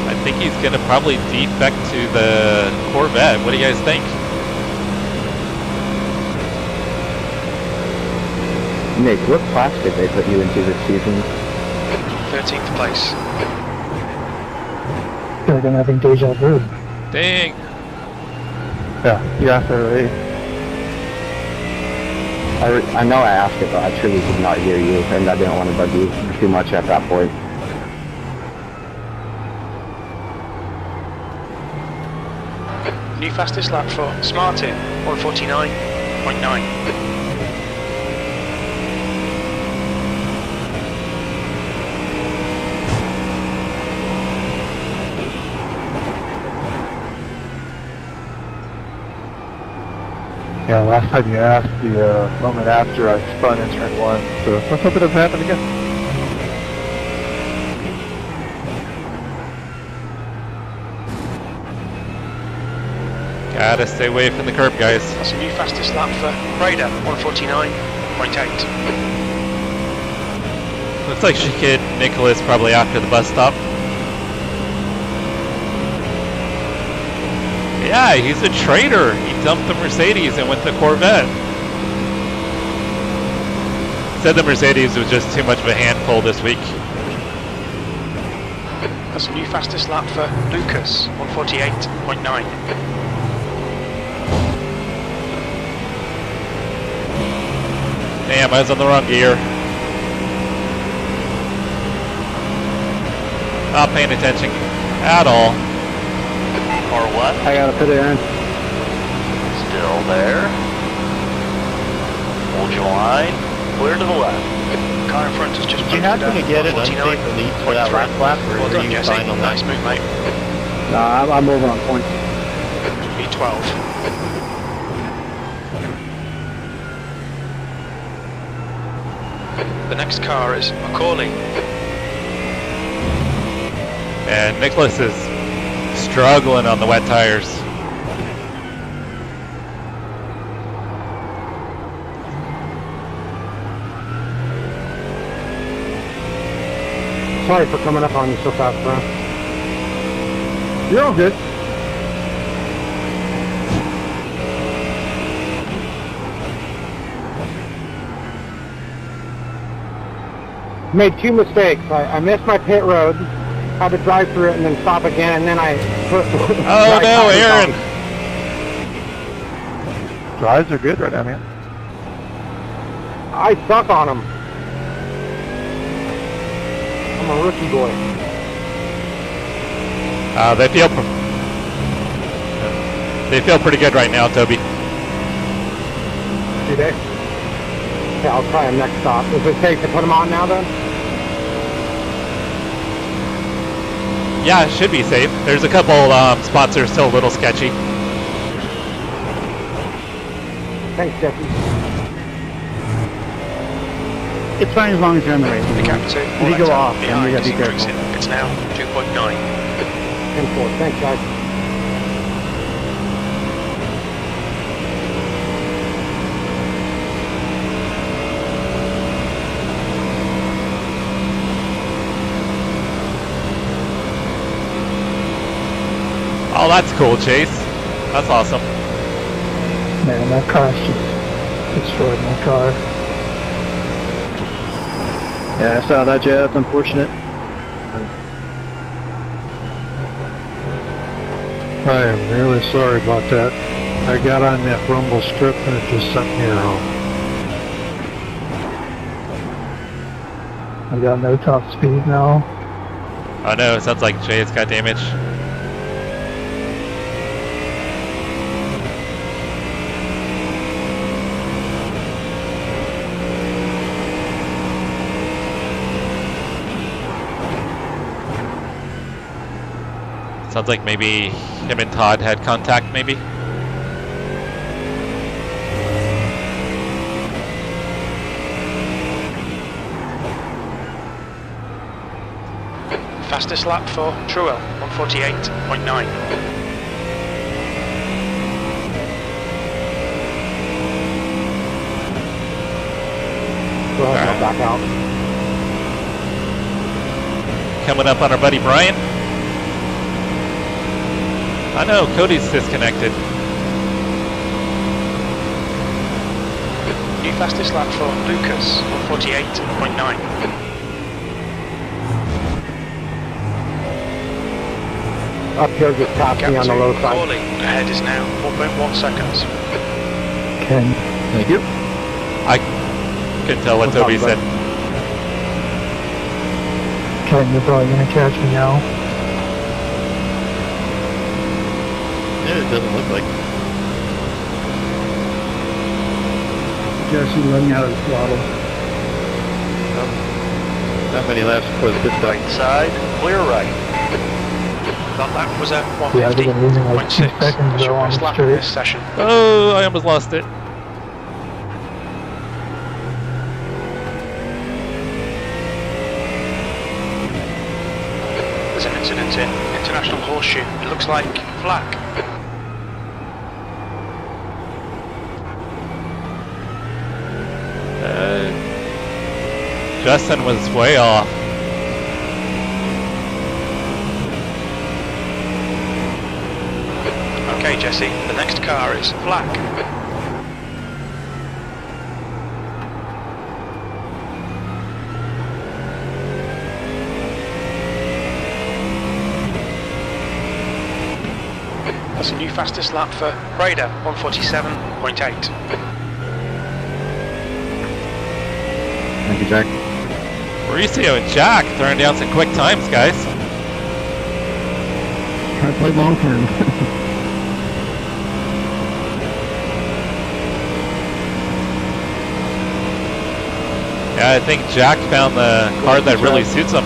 I think he's going to probably defect to the Corvette. What do you guys think? Nick, what class did they put you into this season? 13th place. I feel like I'm having deja vu. Dang. Yeah, you asked already. I know I asked it, but I truly did not hear you, and I didn't want to bug you too much at that point. New fastest lap for Smartin, 149.9. Yeah, last time you asked, the moment after I spun in turn 1, so let's hope it doesn't happen again. Gotta stay away from the curb, guys. That's a new fastest lap for Raider, 149.8. Looks like she hit Nicholas probably after the bus stop. Yeah, he's a traitor. He dumped the Mercedes and went to the Corvette. Said the Mercedes was just too much of a handful this week. That's a new fastest lap for Lucas, 148.9. Damn, I was on the wrong gear. Not paying attention at all. Or what? I gotta put it in. Still there. Hold your line. Clear to the left. car in front has just Did you happen to get an unsafe release for that last lap, or Well were done, you Jesse. fine on that? Nice move, mate. Nah, I'm over on points. V12. The next car is Macaulay. And Nicholas is struggling on the wet tires. Sorry for coming up on you so fast, bro. You're all good. Made two mistakes. I missed my pit road, had to drive through it and then stop again, and then I put... Oh no, Aaron! Drives are good right now, man. I suck on them. I'm a rookie boy. They feel pretty good right now, Toby. Do they? Yeah, I'll try them next stop. Is it safe to put them on now then? Yeah, it should be safe. There's a couple spots that are still a little sketchy. Thanks, Jesse. It's fine as long as you're on the race. The gap to If you go off, then you gotta be careful. It's now 2.9. 10-4. Thanks, guys. Oh, that's cool, Chase. That's awesome. Man, that crash just destroyed my car. Yeah, I saw that, Jeff. Unfortunate. I am really sorry about that. I got on that rumble strip and it just sent me around. I got no top speed now. Oh no, it sounds like Chase got damage. Sounds like maybe him and Todd had contact, maybe. Fastest lap for Truell, 148.9. Go ahead, I'll back out. Coming up on our buddy Brian. I know, Cody's disconnected. New fastest lap for Lucas, 148.9. Up here just passed me on the low side. Corley, ahead is now 4.1 seconds. Ken, Thank you. I couldn't tell what Toby said. Ken, you're probably gonna catch me now. Yeah, it doesn't look like. Jesse running out of the throttle. Not many laps before the pit stop. Right side, clear right. That lap was at Yeah, I think I'm losing like 2 150.6. seconds That's your though on best the lap in straight. this session. Oh, I almost lost it. There's an incident in International Horseshoe. It looks like flak. Justin was way off. Okay, Jesse, the next car is flak. That's a new fastest lap for Raider, 147.8. Thank you, Jack. Mauricio and Jack throwing down some quick times, guys. Try to play long term. Yeah, I think Jack found the car that really suits him.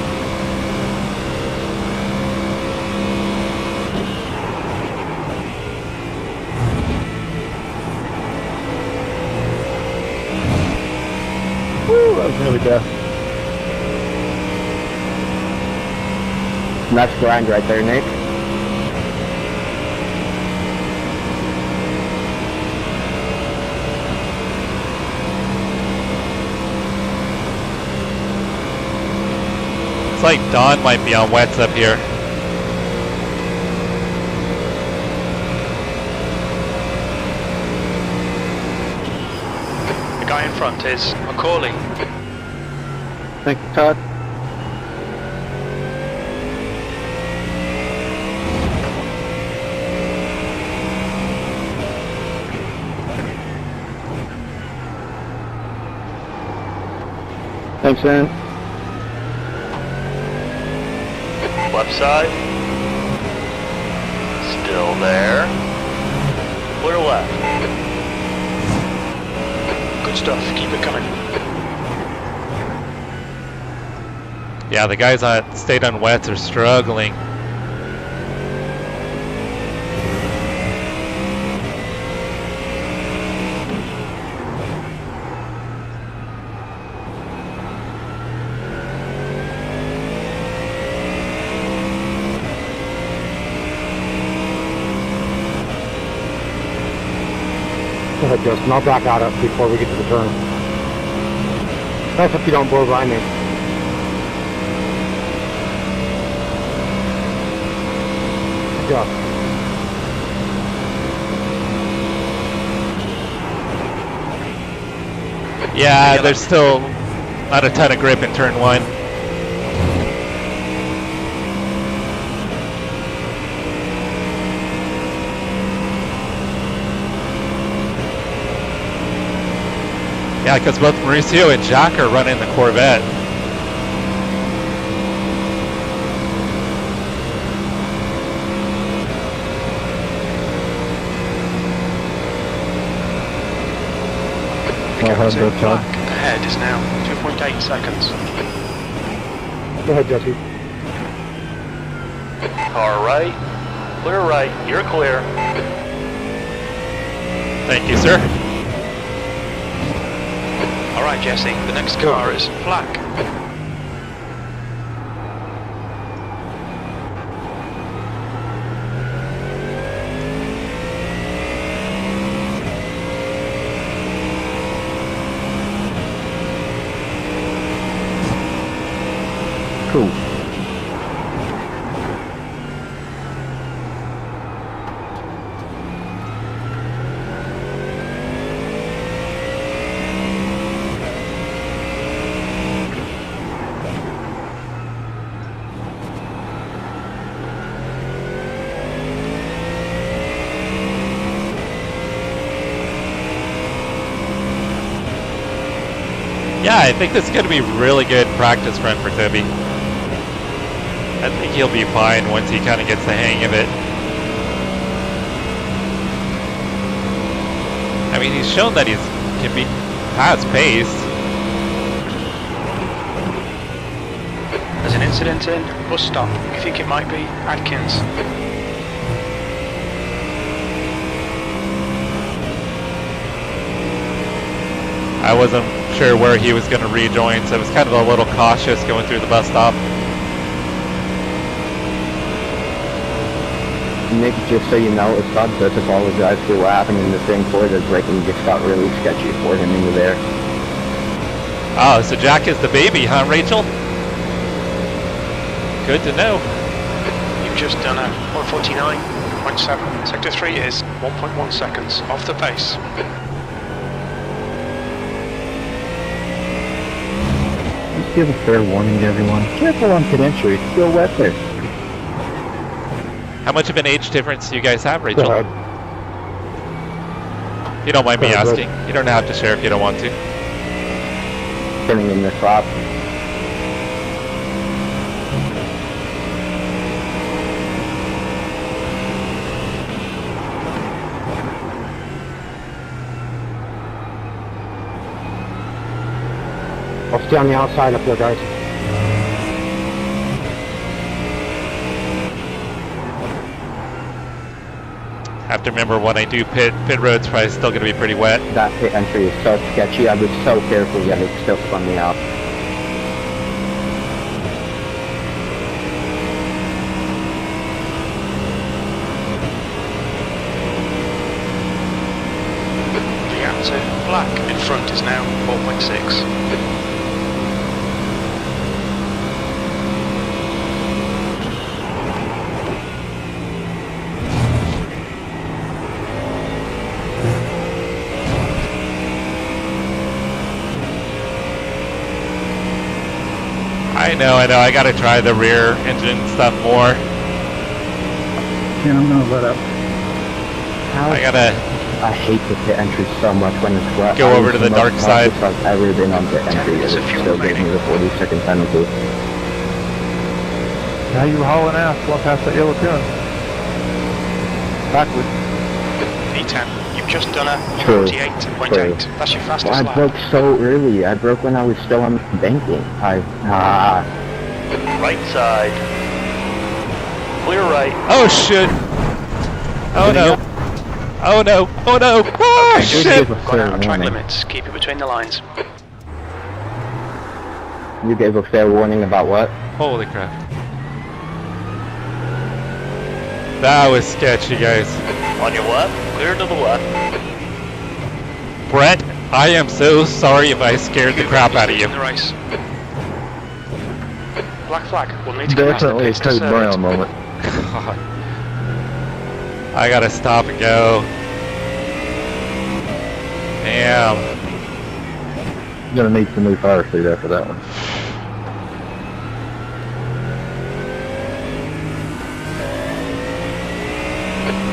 Woo, that was nearly death. Nice grind right there, Nick. It's like Don might be on wets up here. The guy in front is Macaulay. Thank you, Todd. Thanks, man. Left side. Still there. Clear left. Good stuff, keep it coming. Yeah, the guys that stayed on wets are struggling. Go ahead, Justin. I'll back out up before we get to the turn. That's if you don't blow by me. Good job. Yeah, there's still not a ton of grip in turn one. Yeah, because both Mauricio and Jack are running the Corvette. The gap to black ahead is now 2.8 seconds. Go ahead, Jesse. Car right. Clear right. You're clear. Thank you, sir. Alright Jesse, the next car is black. Cool. Yeah, I think this is going to be really good practice run for Toby. I think he'll be fine once he kind of gets the hang of it. I mean, he's shown that has pace. There's an incident in bus stop. You think it might be Adkins? I wasn't sure where he was going to rejoin, so I was kind of a little cautious going through the bus stop. Nick, just so you know, if Todd does apologize for what happened in the thing for the braking just got really sketchy for him into there. Oh, so Jack is the baby, huh, Rachel? Good to know. You've just done a 149.7. Sector 3 is 1.1 seconds off the pace. Just give a fair warning to everyone. Careful on pit entry, it's still wet there. How much of an age difference do you guys have, Go Rachel? ahead. You don't mind me Go ahead, asking. You don't have to share if you don't want to. Turning in this lap. Sketchy on the outside up there, guys. Have to remember when I do pit road's probably still going to be pretty wet. That pit entry is so sketchy. I was so careful, yet it still spun me out. The gap to black in front is now 4.6. I know, I gotta try the rear engine stuff more. Yeah, I'm gonna let up. I hate the pit entry so much when it's wet. Go over to the dark side. I've ever been on pit entry, it still gives me the 40-second penalty. Now you were hauling ass, well past that yellow pin. Backward. P10, you've just done a True. 48.8. That's your fastest I lap. broke so early. I broke when I was still on banking. Right side. Clear right. Oh shit! Oh no! Oh no! Oh no! Oh shit! Gone out of track limits. Keep it between the lines. You gave a fair warning about what? Holy crap! That was sketchy, guys. On your left. Clear to the left. Brett, I am so sorry if I scared the crap out of you. In the race. Black flag. We'll need to get past the Definitely a pits to Code serve Brown it. moment. God. I gotta stop and go. Damn. You're gonna need some new fire suit after that one.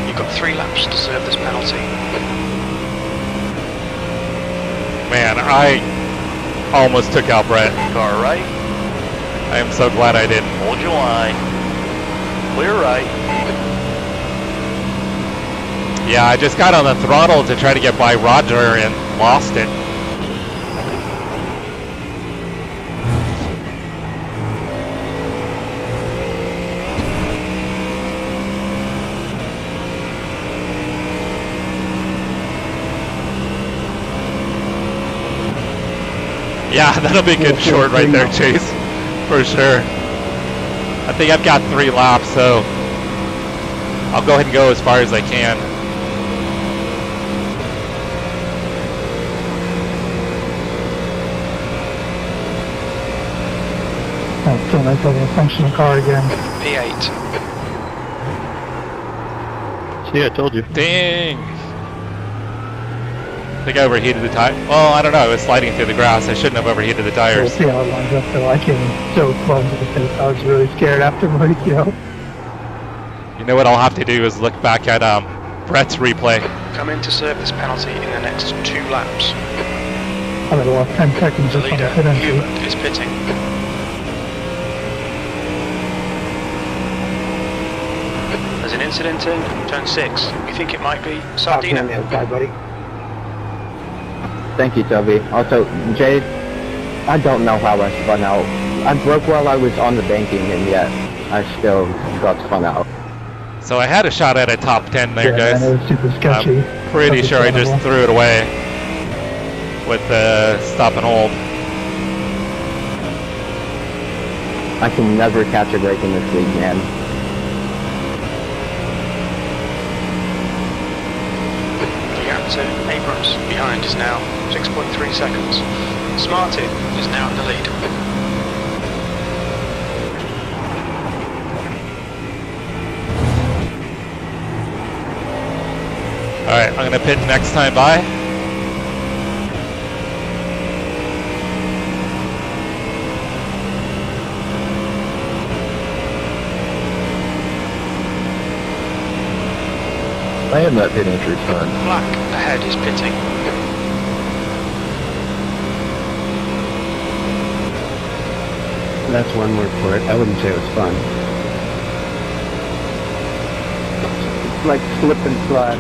You've got 3 laps to serve this penalty. Man, I almost took out Brett. Car right. I am so glad I didn't. Hold your line. Clear right. Yeah, I just got on the throttle to try to get by Roger and lost it. Yeah, that'll be a good short right there, Chase. For sure. I think I've got 3 laps, so I'll go ahead and go as far as I can. That's so nice having a functional car again. P8. See, I told you. Dang! I think I overheated the tire. Well, I don't know. I was sliding through the grass. I shouldn't have overheated the We'll tires. see how it lines up though. I came so close to the finish. I was really scared after Mauricio. You know what I'll have to do is look back at Brett's replay. Come in to serve this penalty in the next 2 laps. I would have lost 10 seconds The just on the leader, pit entry. Hubert, is pitting. There's an incident in turn 6. We think it might be Sardina. outside, buddy. Thank you, Toby. Also, Jade, I don't know how I spun out. I broke while I was on the banking, and yet I still got spun out. So I had a shot at a top 10 there, Yeah, guys. man, it was super sketchy. I'm pretty sure I just threw it away with the stop and hold. I can never catch a break in this league, man. The gap to Abrams behind is now 6.3 seconds. Smarty is now in the lead. Alright, I'm going to pit next time by. Man, that pit entry's fun. Black ahead is pitting. That's one word for it. I wouldn't say it was fun. It's like slip and slide.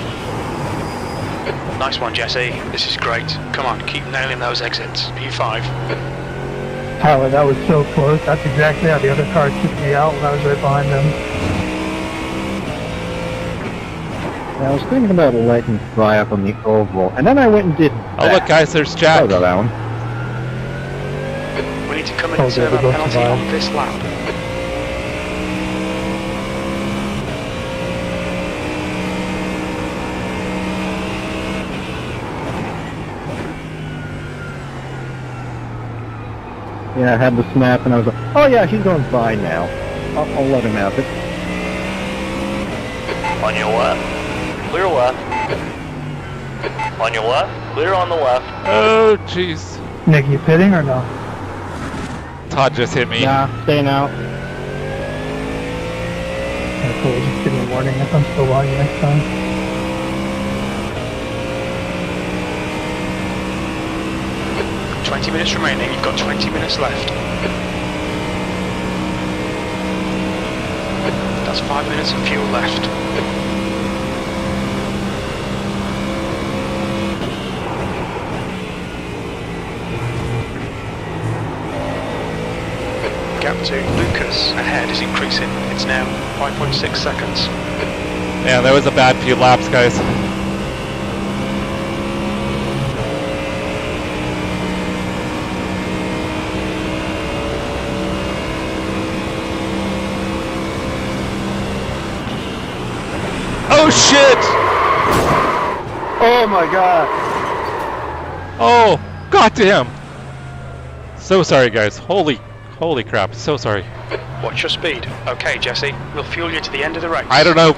Nice one, Jesse. This is great. Come on, keep nailing those exits. P5. Tyler, that was so close. That's exactly how the other car took me out when I was right behind them. I was thinking about letting fly up on the oval, and then I went and did Oh, look, guys, there's Jack. Oh, that one. We need to come and serve our penalty on this lap. Yeah, I had the snap, and I was like, oh yeah, he's going fine now. I'll let him have it. On your left. Clear left. On your left. Clear on the left. Oh, jeez. Nick, you pitting or no? Todd just hit me. Nah, staying out. Yeah, cool. Just give me a warning if I'm still on you next time. Got 20 minutes remaining. You've got 20 minutes left. That's 5 minutes of fuel left. Gap to Lucas ahead is increasing. It's now 5.6 seconds. Yeah, that was a bad few laps, guys. Oh, shit! Oh my god! Oh, goddamn! So sorry, guys. Holy crap, so sorry. Watch your speed. Okay, Jesse, we'll fuel you to the end of the race. I don't know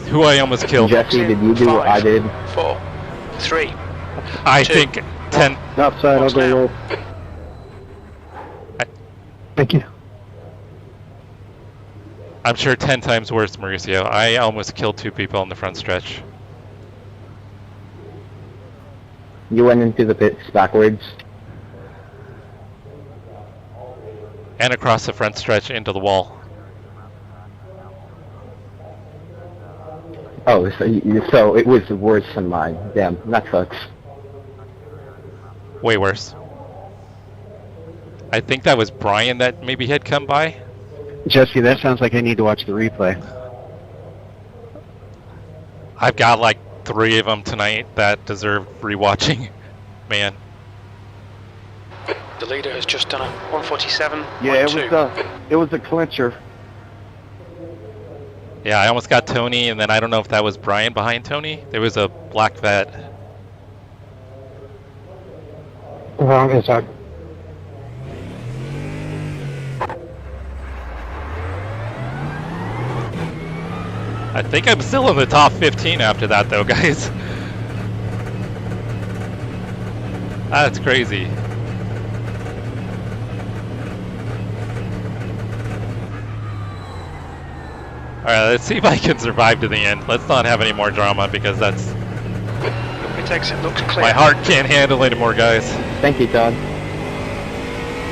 who I almost killed. Jesse, did you do what I did? 4, 3. I 2, think 10. Outside, I'll go roll. Thank you. I'm sure 10 times worse, Mauricio. I almost killed 2 people on the front stretch. You went into the pits backwards. And across the front stretch into the wall. Oh, so it was worse than mine. Damn, that sucks. Way worse. I think that was Brian that maybe had come by. Jesse, that sounds like I need to watch the replay. I've got like 3 of them tonight that deserve rewatching. Man. The leader has just done a 147. Yeah, it was a clincher. Yeah, I almost got Tony, and then I don't know if that was Brian behind Tony. There was a black vet. Wrong inside. I think I'm still in the top 15 after that, though, guys. That's crazy. Alright, let's see if I can survive to the end. Let's not have any more drama, because that's... It takes, it looks clear. My heart can't handle anymore, guys. Thank you, Todd.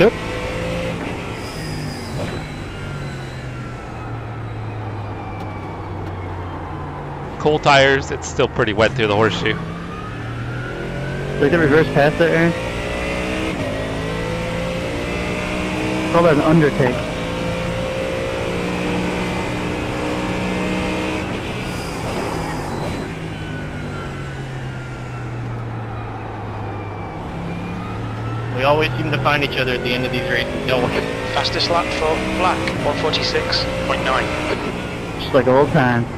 Yep. Cold tires, it's still pretty wet through the horseshoe. They can reverse pass there, Aaron? Call that an undertake. We always seem to find each other at the end of these races, don't we? Fastest lap for Black, 146.9. Just like old times.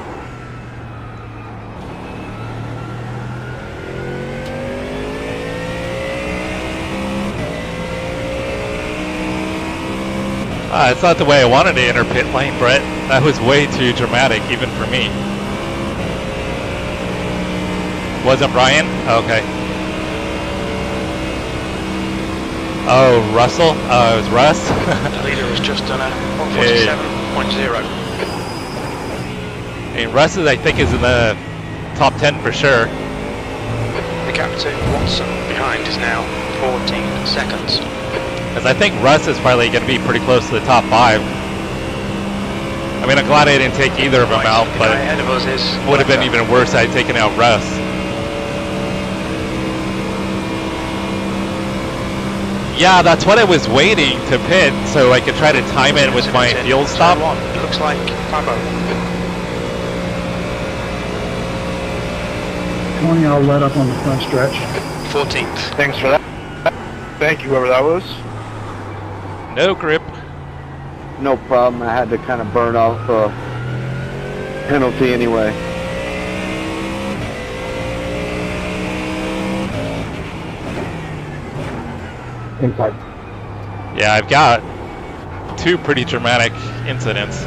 It's not the way I wanted to enter pit lane, Brett. That was way too dramatic, even for me. Wasn't Brian? Okay. Oh, Russell? Oh, it was Russ? The leader has just done a 147.0. I mean, Russ, I think, is in the top 10 for sure. The gap to Watson behind is now 14 seconds. Because I think Russ is probably going to be pretty close to the top 5. I mean, I'm glad I didn't take either of them out, The but guy ahead of us is it would have been even worse had I taken out Russ. Yeah, that's what I was waiting to pit so I could try to time it with my fuel stop. Turn 1, it looks like Fabo. 20, I'll let up on the front stretch. 14th. Thanks for that. Thank you, whoever that was. No grip. No problem. I had to kind of burn off a penalty anyway. Inside. Yeah, I've got 2 pretty dramatic incidents.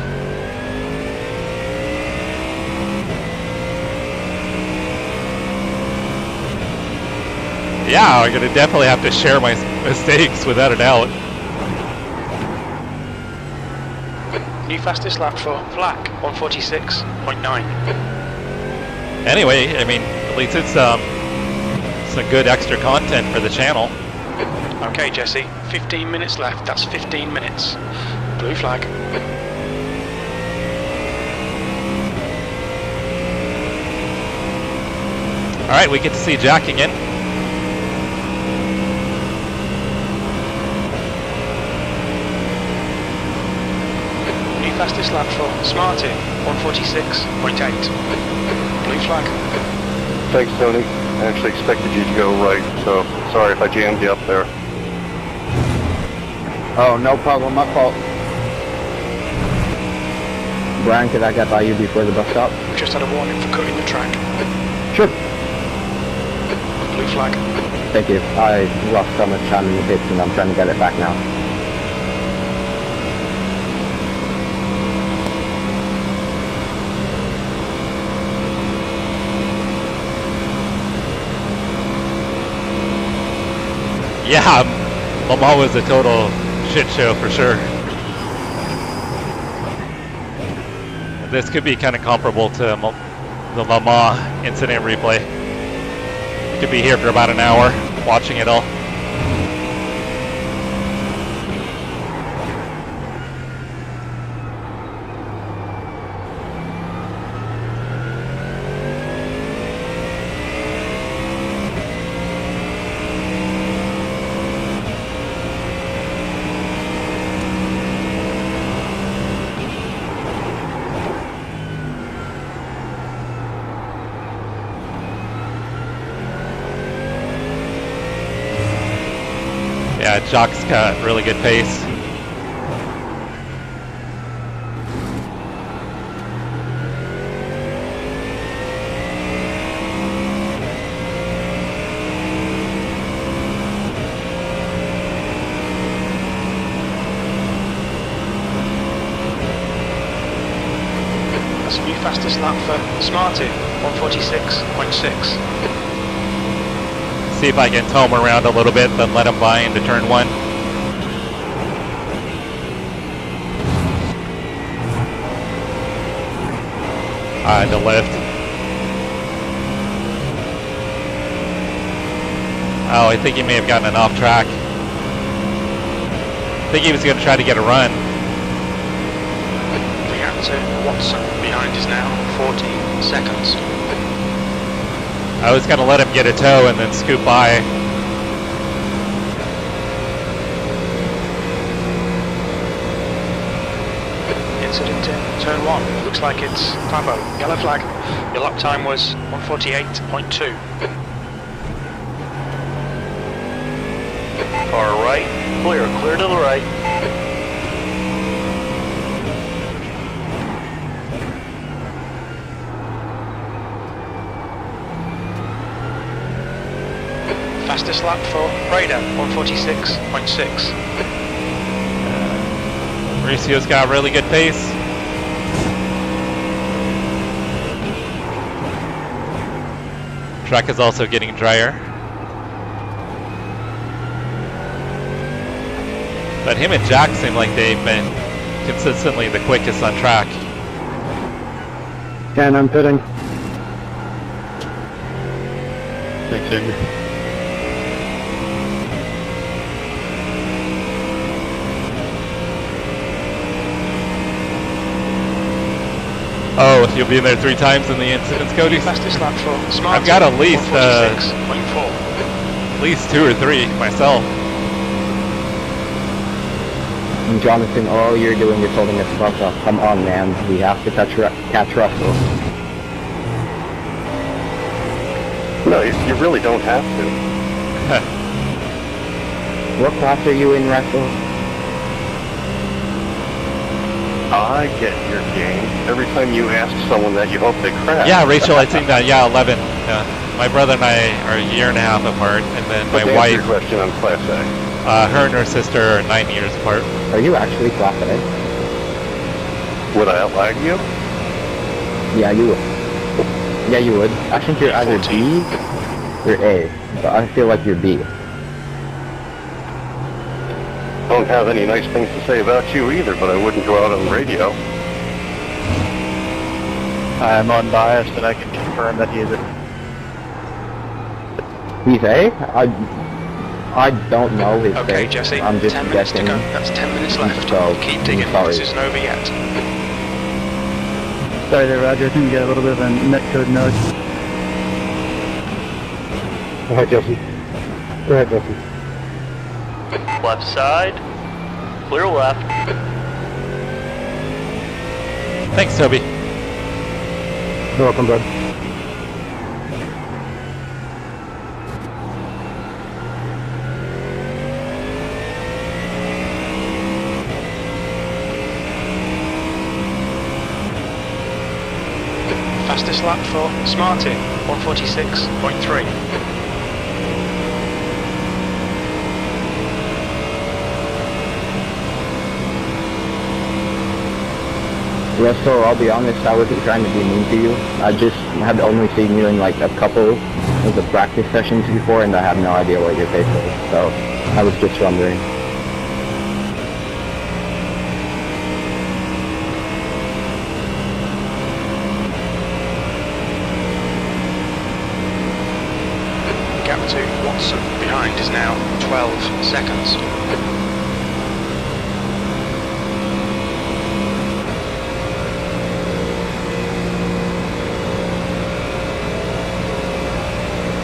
Yeah, I'm gonna definitely have to share my mistakes without a doubt. New fastest lap for Flack, 146.9. Anyway, I mean, at least it's some good extra content for the channel. Okay, Jesse, 15 minutes left. That's 15 minutes. Blue flag. All right, we get to see Jack again. New fastest lap for Smarty, 146.8. Blue flag. Thanks, Tony. I actually expected you to go right, so sorry if I jammed you up there. Oh, no problem. My fault. Brian, could I get by you before the bus stop? We just had a warning for cutting the track. Sure. Blue flag. Thank you. I lost so much time in the pits and I'm trying to get it back now. Yeah, Le Mans was a total shit show for sure. This could be kind of comparable to the Le Mans incident replay. We could be here for about an hour watching it all. Yeah, Jock's got really good pace. That's a new fastest lap for Smarty, 146.6. See if I can tow him around a little bit, then let him by into turn 1. The lift. Oh, I think he may have gotten an off track. I think he was going to try to get a run. The gap to Watson behind is now 14 seconds. I was going to let him get a tow and then scoop by. Incident in turn 1. Looks like it's Fabo. Yellow flag. Your lap time was 148.2. Car right, clear to the right. Fastest lap for Raider, 146.6. Mauricio's got really good pace. Track is also getting drier. But him and Jack seem like they've been consistently the quickest on track. And I'm pitting. Thanks, Andrew. Oh, you'll be in there 3 times in the incidents, Cody? Fastest lap for Smart. I've got at least 146.4. at least 2 or 3 myself. And Jonathan, all you're doing is holding us up. Come on, man. We have to catch Russell. No, you really don't have to. What class are you in, Russell? I get your game. Every time you ask someone that, you hope they crash. Yeah, Rachel, I think that. Yeah, 11. Yeah. My brother and I are a year and a half apart, and then my Let's wife. answer your question on Class A. Her and her sister are 9 years apart. Are you actually class A? Would I outlag you? Yeah, you would. Yeah, you would. I think you're either B or A, but I feel like you're B. Don't have any nice things to say about you either, but I wouldn't go out on the radio. I'm unbiased and I can confirm that he is a... He's A? I don't know his Okay, face. Jesse, I'm just 10 minutes guessing. to go. That's 10 minutes left. So, Keep digging. sorry. This isn't over yet. Sorry there, Roger. I think we got a little bit of a netcode nudge. Go ahead, Jesse. Go ahead, Jesse. Left side. Clear left. Thanks, Toby. You're welcome, bud. Fastest lap for Smarty, 146.3. Russell, I'll be honest, I wasn't trying to be mean to you. I just had only seen you in like a couple of the practice sessions before, and I have no idea what your face is, so I was just wondering. Gap to Watson behind is now 12 seconds.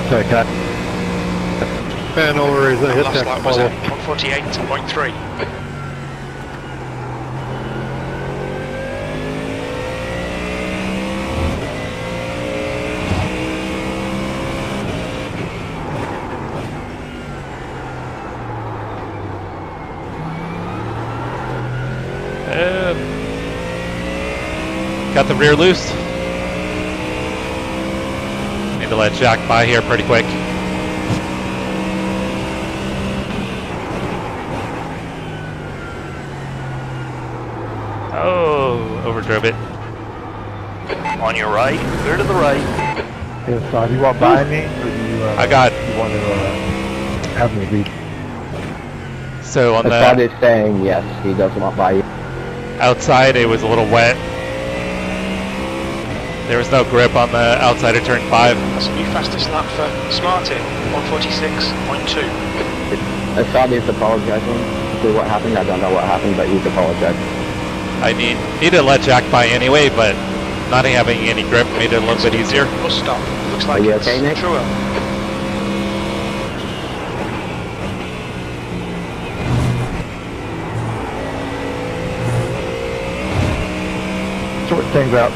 Sorry, Cat. Yeah, no worries. I hit Last that lap was follow. at 148.3. Got the rear loose. Need to let Jack by here pretty quick. Oh, overdrove it. On your right. Clear to the right. Yes, you want by me, or do you, I got. you want to have me lead? So on Assad the is saying yes, he does want by you. outside, it was a little wet. There was no grip on the outside of turn 5. That's a new fastest lap for Smarty, 146.2. Assad is apologizing for what happened. I don't know what happened, but he's apologizing. I need to let Jack by anyway, but not having any grip made it a little bit easier. Bus stop. Looks like Are you it's okay, Nick? truer. Sort things out.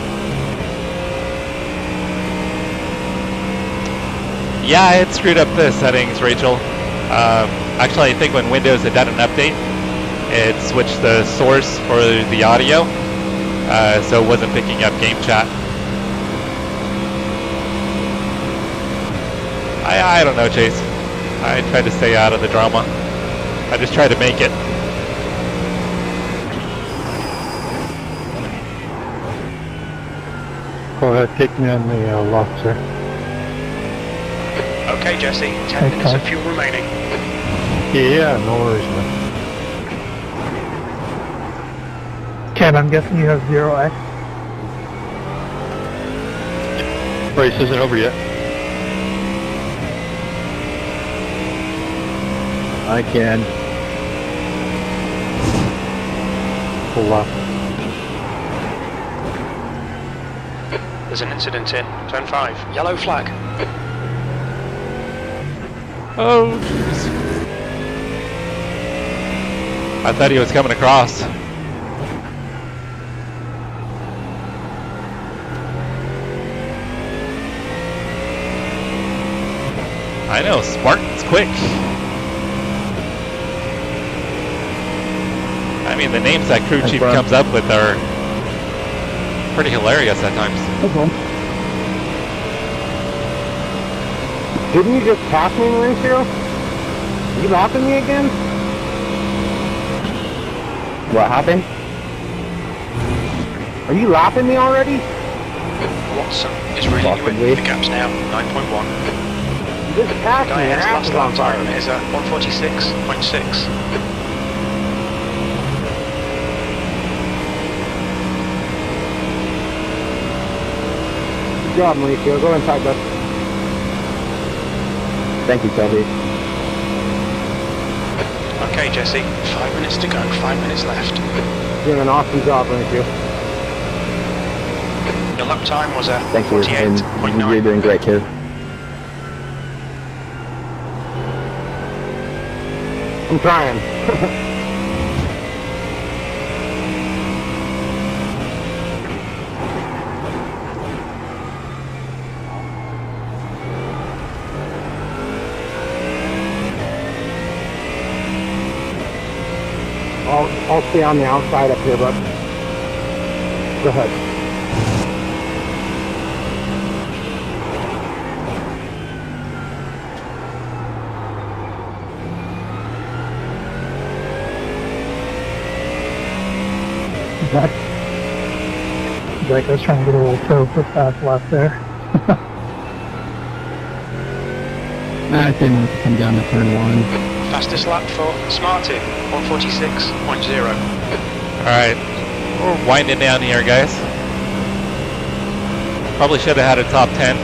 Yeah, I had screwed up the settings, Rachel. Actually, I think when Windows had done an update, it switched the source for the audio, so it wasn't picking up game chat. I don't know, Chase. I tried to stay out of the drama. I just tried to make it. Go ahead, take me on the lock, sir. Okay, Jesse, 10 minutes of fuel remaining. Yeah, no worries, man. Ken, I'm guessing you have 0x. Race isn't over yet. I can. Pull left. There's an incident in turn 5. Yellow flag. Oh, jeez. I thought he was coming across. I know, Spartan's quick. I mean, the names that crew chief comes up with are pretty hilarious at times. Didn't you just pass me, Mauricio? You lapping me again? What happened? Are you lapping me already? Watson is reading you in. The gap's now 9.1. You just passed me. Diane's last lap time is at 146.6. Good job, Mauricio. Go inside, bud. Thank you, Toby. Okay, Jesse. 5 minutes to go. 5 minutes left. You're doing an awesome job, Mauricio. Your lap time was at Thank you, and 48.9. you're doing great too. I'm trying. I'll stay on the outside up here, bud. Go ahead. Like I was trying to get a little toe for fast left there. I think we come down to turn one. Fastest lap for Smarty, 146.0. Alright, we're winding down here, guys. Probably should have had a top 10.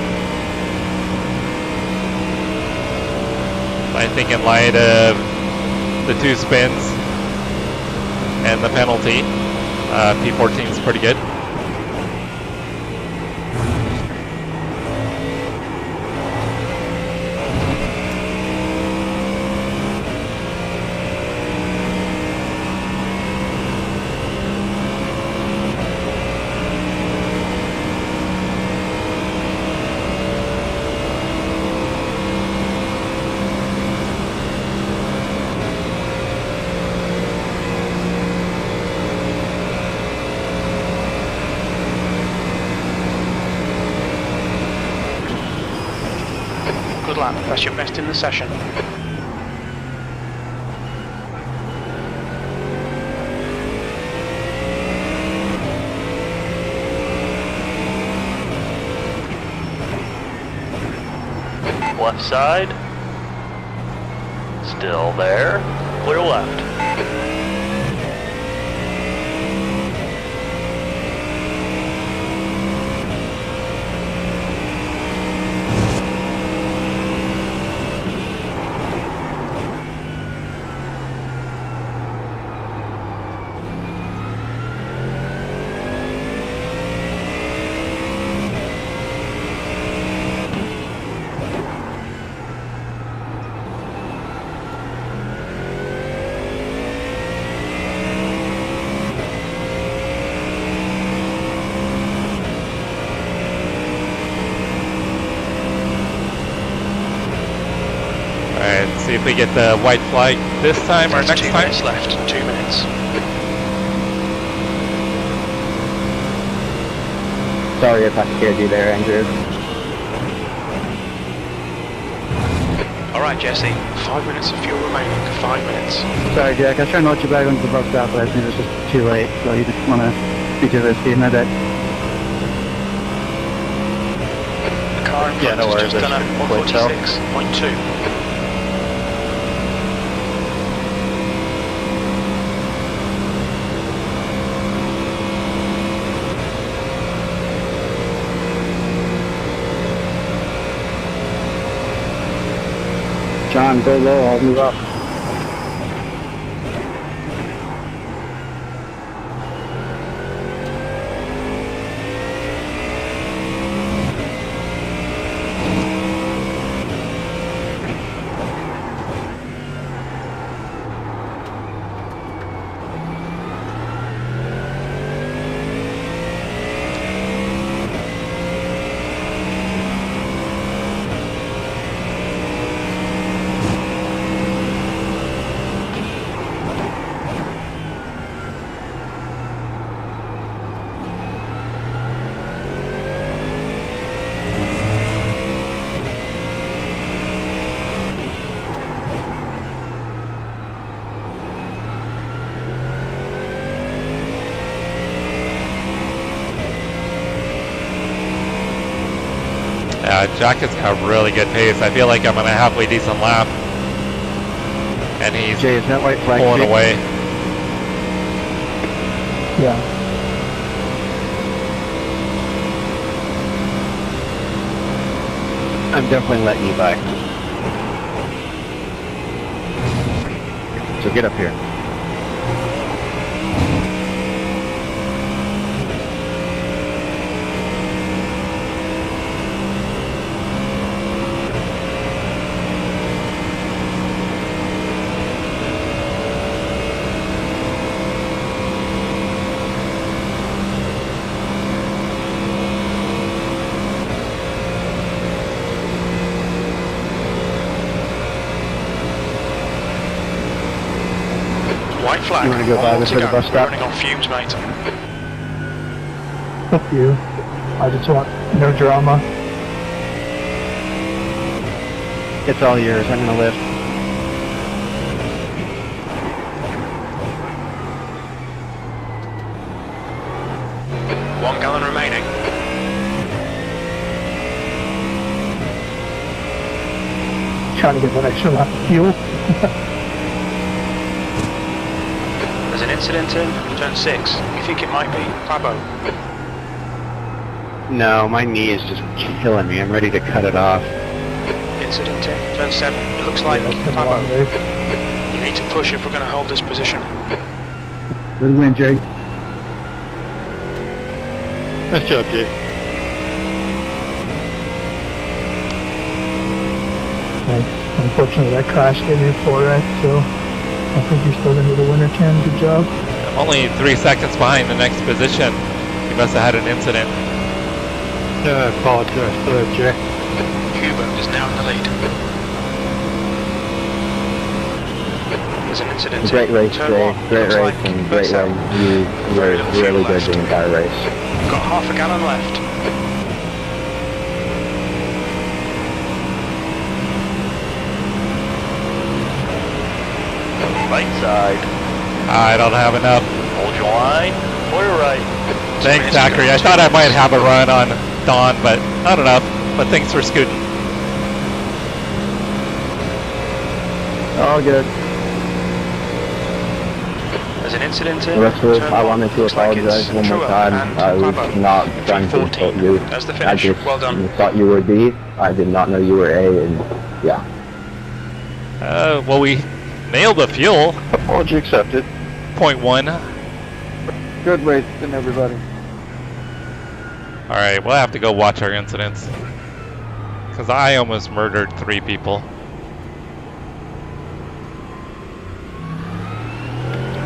I think in light of the 2 spins and the penalty, P14 is pretty good. Good lap, that's your best in the session. Left side. Still there. Clear left. Alright, see if we get the white flag this time or next 2 time. minutes left, 2 minutes. Sorry if I scared you there, Andrew. Alright, Jesse, 5 minutes of fuel remaining, 5 minutes. Sorry, Jack. I was trying to let you back onto the bus stop, but I think it was just too late. So you just want to be too risky, my bad. The car in front is just done at 146.2. John, go low, I'll move up. Jack has got really good pace. I feel like I'm on a halfway decent lap. And he's Jay, is that white flag pulling fixed? away. Yeah. I'm definitely letting you by. So get up here. White flag. You wanna go One by more this to for the go. bus We're stop? running on fumes, mate. Fuck you. I just want no drama. It's all yours. I'm gonna lift. One gallon remaining. Trying to get that extra lap of fuel. There's an incident in turn 6. You think it might be Pabo? No, my knee is just killing me. I'm ready to cut it off. Incident in turn 7. It looks like That's been a long Pabo. race. You need to push if we're going to hold this position. Good win, Jake. Nice job, Jay. Unfortunately, that crash gave me a 4X, so I think you're still going to be the winner, Ken. Good job. Only 3 seconds behind the next position. He must have had an incident. Yeah, I apologize for that, Jay. Cuba is now in the lead. There's an incident in Great race, turn Jay. 1. Great Looks race like and great Purcell. win. You were Very little fuel really good left. the entire race. Got half a gallon left. Right side. I don't have enough. Hold your line. Clear right. Thanks, Zachary. I thought I might have a run on Dawn, but not enough. But thanks for scooting. All good. There's an incident in Russell, turn I 1. wanted to Looks like it's apologize one more Truex time. and I was Pabo. not trying to 14. insult you. That's the I finish. just Well done. thought you were B. I did not know you were A, and yeah. Well, we nailed the fuel. Apology accepted. 0.1. Good racing, everybody. All right, we'll have to go watch our incidents. Because I almost murdered 3 people.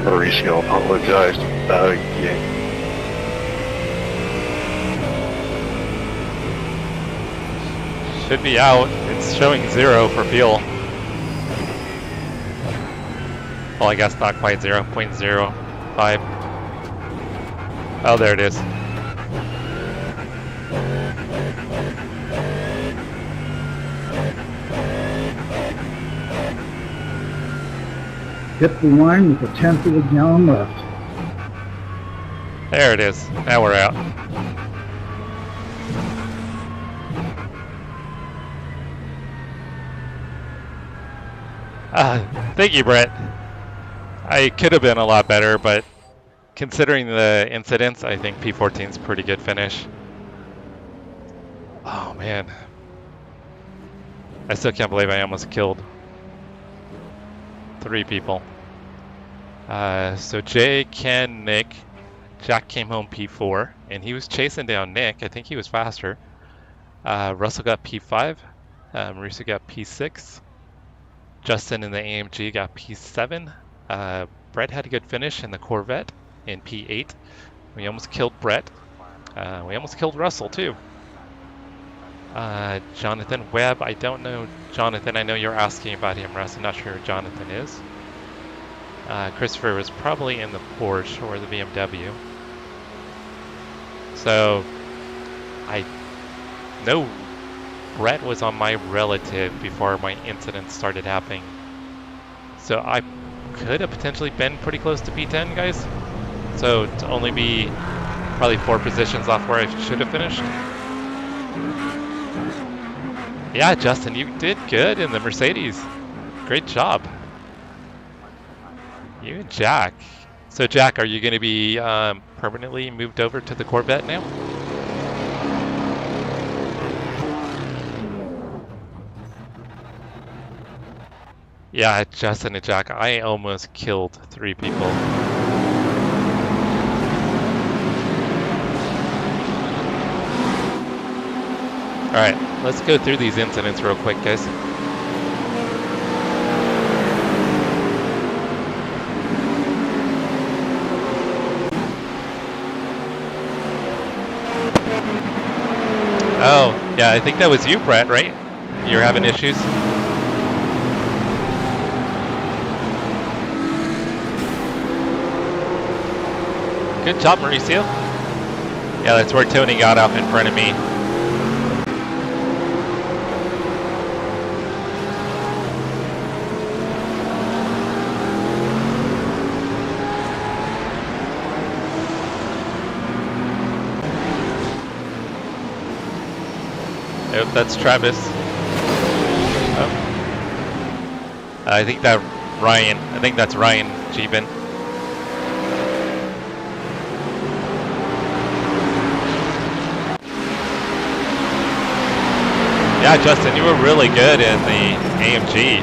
Mauricio apologized again. Should be out. It's showing 0 for fuel. Well, I guess not quite 0, 0.05. Oh, there it is. Hit the line with a tenth of a gallon left. There it is. Now we're out. Thank you, Brett. I could have been a lot better, but considering the incidents, I think P14 is a pretty good finish. Oh, man. I still can't believe I almost killed 3 people. So Jay, Ken, Nick, Jack came home P4, and he was chasing down Nick. I think he was faster. Russell got P5. Marisa got P6. Justin in the AMG got P7. Brett had a good finish in the Corvette in P8. We almost killed Brett. We almost killed Russell too. Jonathan Webb, I don't know Jonathan. I know you're asking about him, Russ. I'm not sure who Jonathan is. Christopher was probably in the Porsche or the BMW. So I know Brett was on my relative before my incident started happening. So I could have potentially been pretty close to P10, guys. So to only be probably 4 positions off where I should have finished. Yeah, Justin, you did good in the Mercedes. Great job. You and Jack. So Jack, are you going to be permanently moved over to the Corvette now? Yeah, Justin and Jack, I almost killed 3 people. Alright, let's go through these incidents real quick, guys. Oh, yeah, I think that was you, Brett, right? You're having issues? Good job, Mauricio. Yeah, that's where Tony got off in front of me. Nope, that's Travis. Oh. I think that's Ryan Jeeben. Yeah, Justin, you were really good in the AMG.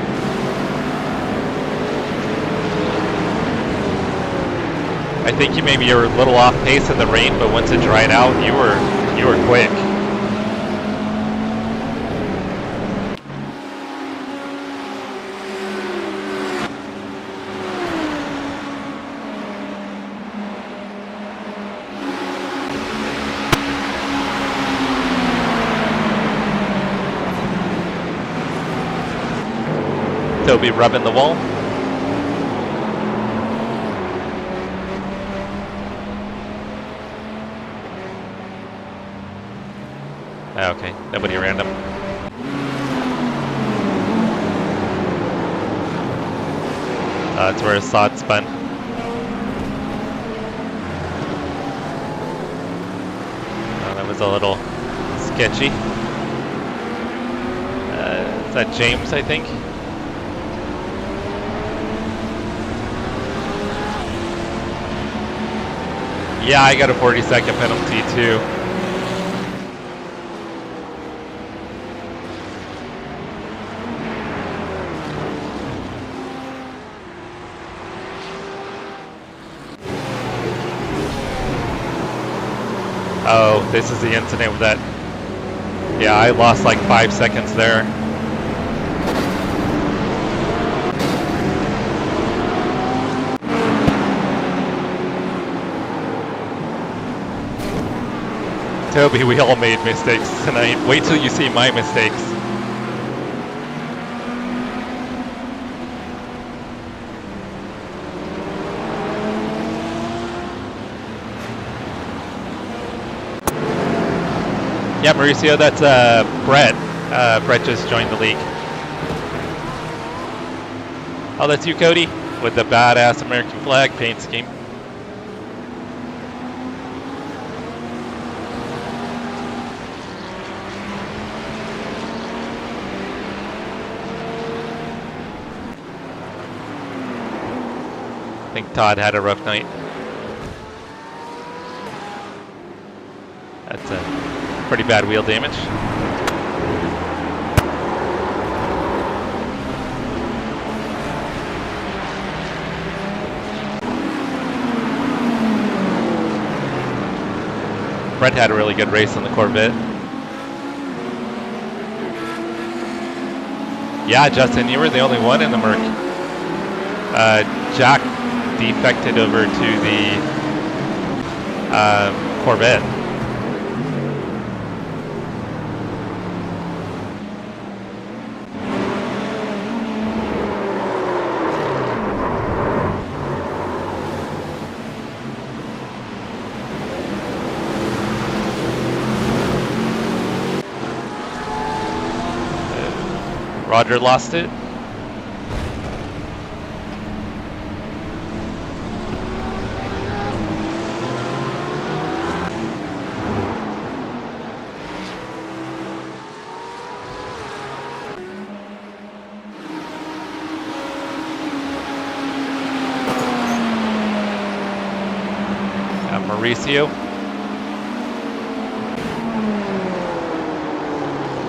I think you maybe were a little off pace in the rain, but once it dried out, you were quick. Toby rubbing the wall. Okay, nobody random. That's where Assad spun. That was a little sketchy. Is that James, I think? Yeah, I got a 40-second penalty too. Oh, this is the incident with that. Yeah, I lost like 5 seconds there. Toby, we all made mistakes tonight. Wait till you see my mistakes. Yeah, Mauricio, that's Brett. Brett just joined the league. Oh, that's you, Cody, with the badass American flag paint scheme. I think Todd had a rough night. That's a pretty bad wheel damage. Brett had a really good race on the Corvette. Yeah, Justin, you were the only one in the Merc. Jack defected over to the Corvette. Roger lost it. Mauricio.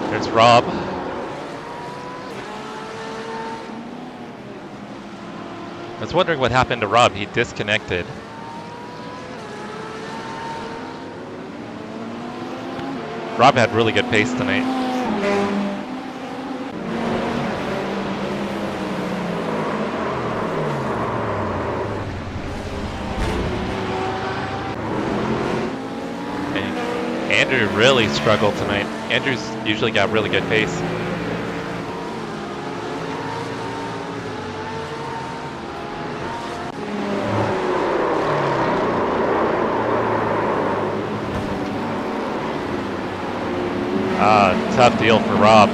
There's Rob. I was wondering what happened to Rob. He disconnected. Rob had really good pace tonight. And Andrew really struggled tonight. Andrew's usually got really good pace. Tough deal for Rob.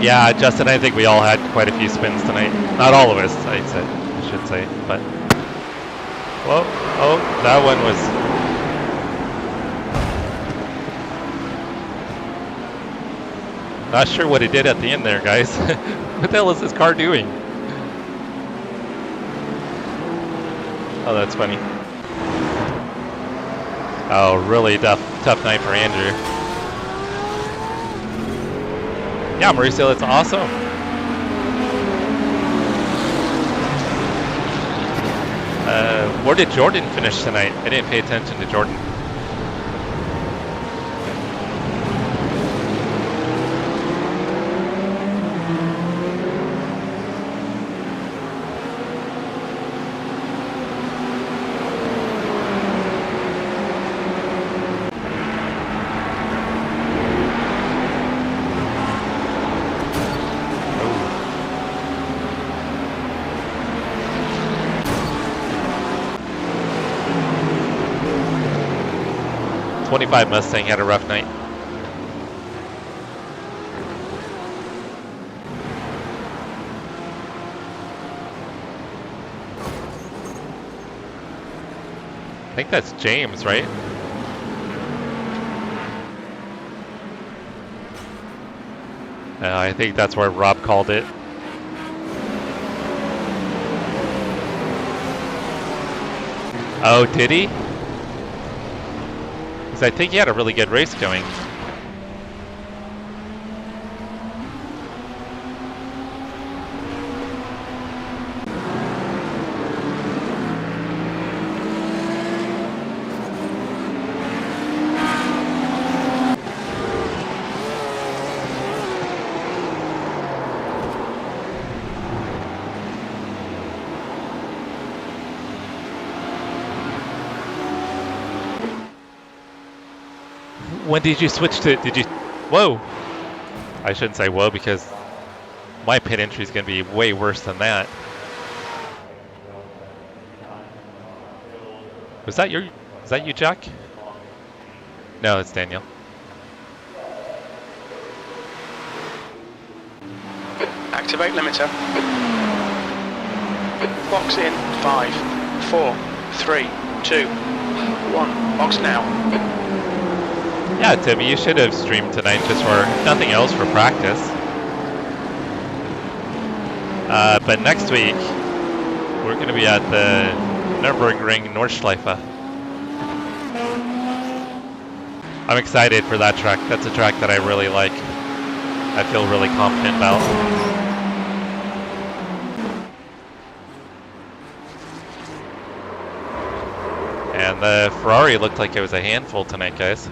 Yeah, Justin, I think we all had quite a few spins tonight. Not all of us, I should say, but... Whoa, oh, that one was... Not sure what he did at the end there, guys. What the hell is this car doing? Oh, that's funny. Oh, really tough night for Andrew. Yeah, Mauricio, that's awesome. Where did Jordan finish tonight? I didn't pay attention to Jordan. '25 Mustang had a rough night. I think that's James, right? I think that's where Rob called it. Oh, did he? Because I think he had a really good race going. When did you switch to, whoa. I shouldn't say whoa because my pit entry is going to be way worse than that. Is that you, Jack? No, it's Daniel. Activate limiter. Box in 5, 4, 3, 2, 1. Box now. Yeah, Timmy, you should have streamed tonight just for, if nothing else, for practice. But next week, we're going to be at the Nürburgring Nordschleife. I'm excited for that track. That's a track that I really like. I feel really confident about. And the Ferrari looked like it was a handful tonight, guys.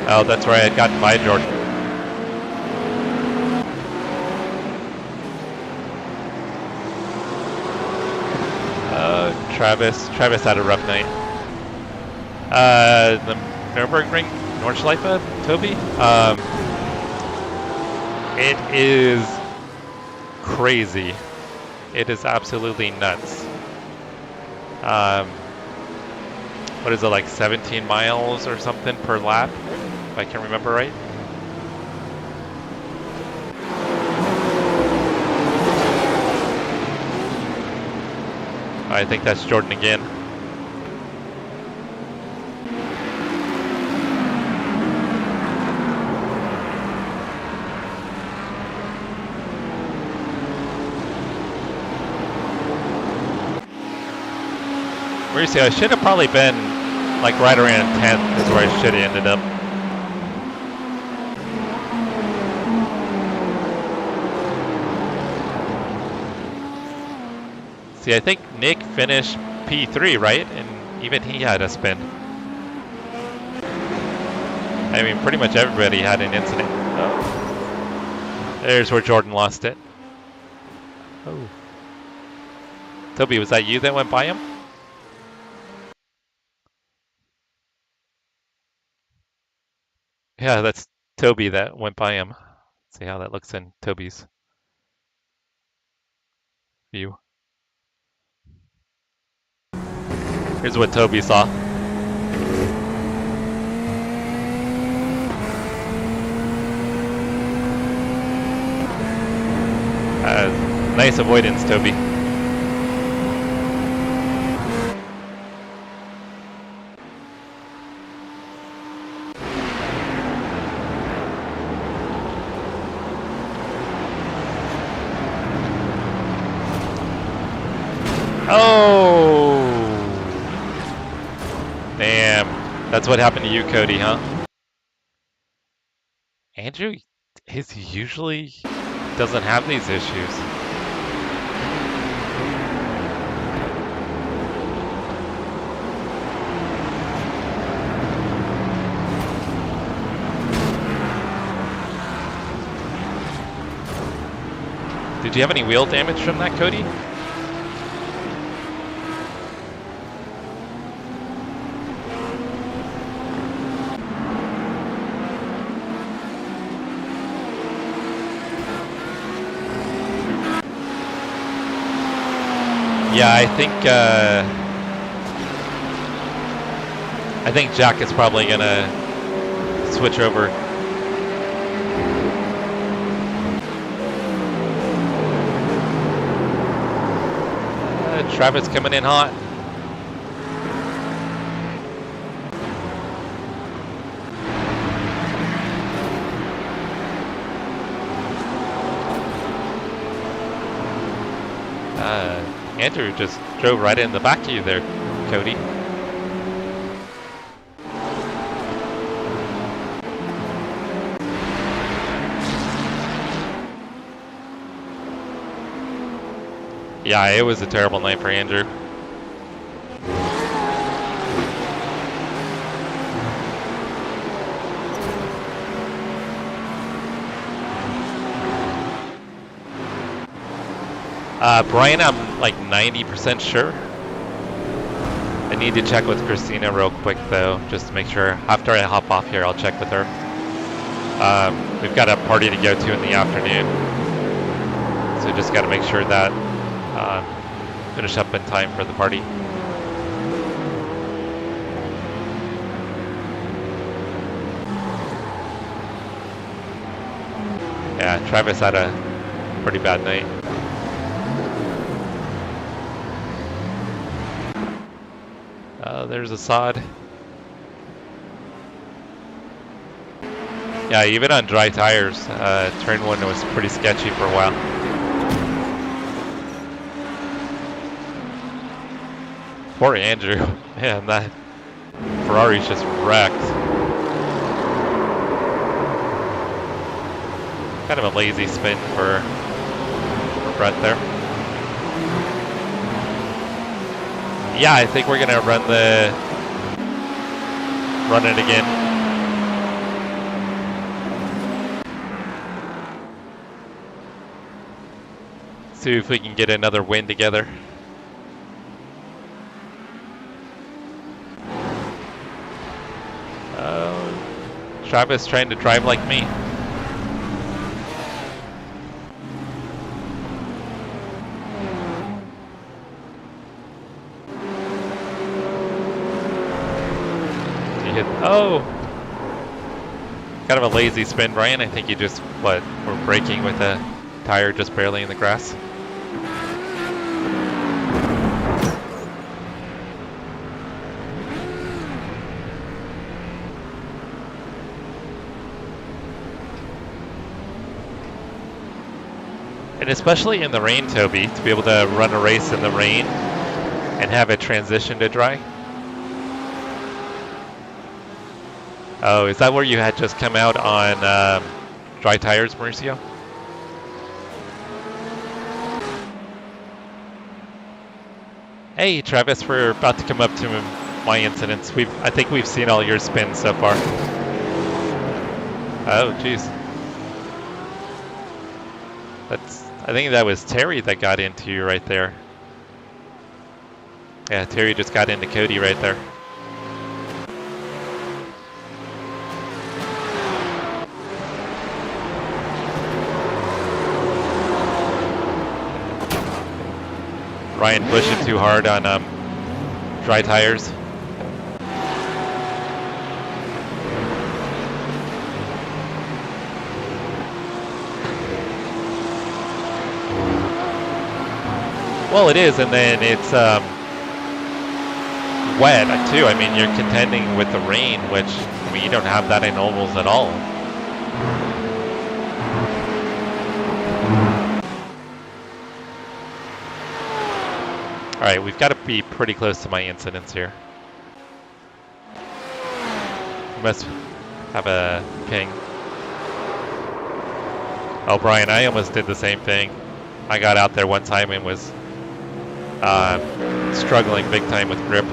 Oh, that's right, I got by Jordan. Travis had a rough night. The Nürburgring Nordschleife, Toby? It is crazy. It is absolutely nuts. What is it, like 17 miles or something per lap? If I can remember right. I think that's Jordan again. Where you see, I should have probably been like right around 10th is where I should have ended up. See, I think Nick finished P3, right? And even he had a spin. I mean, pretty much everybody had an incident. Oh. There's where Jordan lost it. Oh. Toby, was that you that went by him? Yeah, that's Toby that went by him. See how that looks in Toby's view. Here's what Toby saw. Nice avoidance, Toby. Oh! Damn. That's what happened to you, Cody, huh? Andrew usually doesn't have these issues. Did you have any wheel damage from that, Cody? Yeah, I think Jack is probably gonna switch over. Travis coming in hot. Andrew just drove right in the back of you there, Cody. Yeah, it was a terrible night for Andrew. Brian, I'm like 90% sure. I need to check with Christina real quick though, just to make sure. After I hop off here, I'll check with her. We've got a party to go to in the afternoon, so just got to make sure that finish up in time for the party. Yeah, Travis had a pretty bad night. There's Assad. Yeah, even on dry tires, turn one was pretty sketchy for a while. Poor Andrew. Man, that Ferrari's just wrecked. Kind of a lazy spin for Brett there. Yeah, I think we're gonna run it again. See if we can get another win together. Travis trying to drive like me. Oh! Kind of a lazy spin, Brian. I think you just, were braking with a tire just barely in the grass. And especially in the rain, Toby, to be able to run a race in the rain and have it transition to dry. Oh, is that where you had just come out on dry tires, Mauricio? Hey, Travis, we're about to come up to my incidents. I think we've seen all your spins so far. Oh, jeez. I think that was Terry that got into you right there. Yeah, Terry just got into Cody right there. Ryan pushing too hard on dry tires. Well, it is, and then it's wet too. I mean, you're contending with the rain, which, I mean, you don't have that in ovals at all. Alright, we've got to be pretty close to my incidents here. We must have a ping. Oh, Brian, I almost did the same thing. I got out there one time and was struggling big time with grip.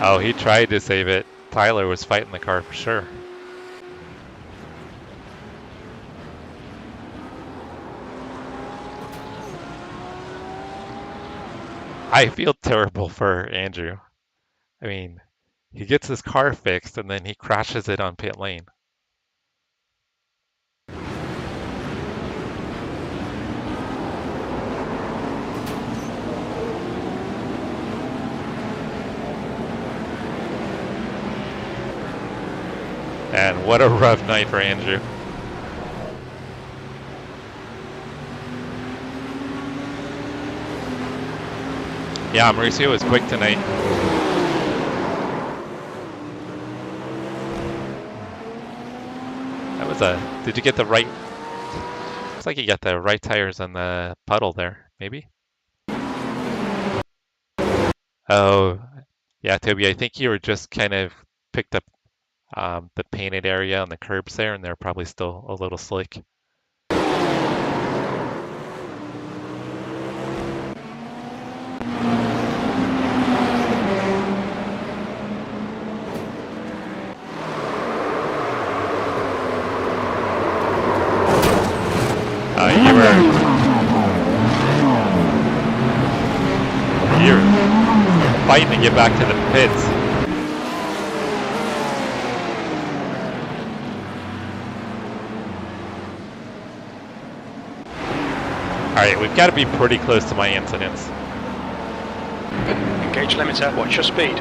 Oh, he tried to save it. Tyler was fighting the car for sure. I feel terrible for Andrew. I mean, he gets his car fixed and then he crashes it on pit lane. And what a rough night for Andrew. Yeah, Mauricio was quick tonight. That was did you get the right, looks like you got the right tires on the puddle there, maybe? Oh, yeah, Toby, I think you were just kind of picked up the painted area on the curbs there, and they're probably still a little slick. You're fighting to get back to the pits. Alright, we've got to be pretty close to my incidents. Engage limiter, watch your speed.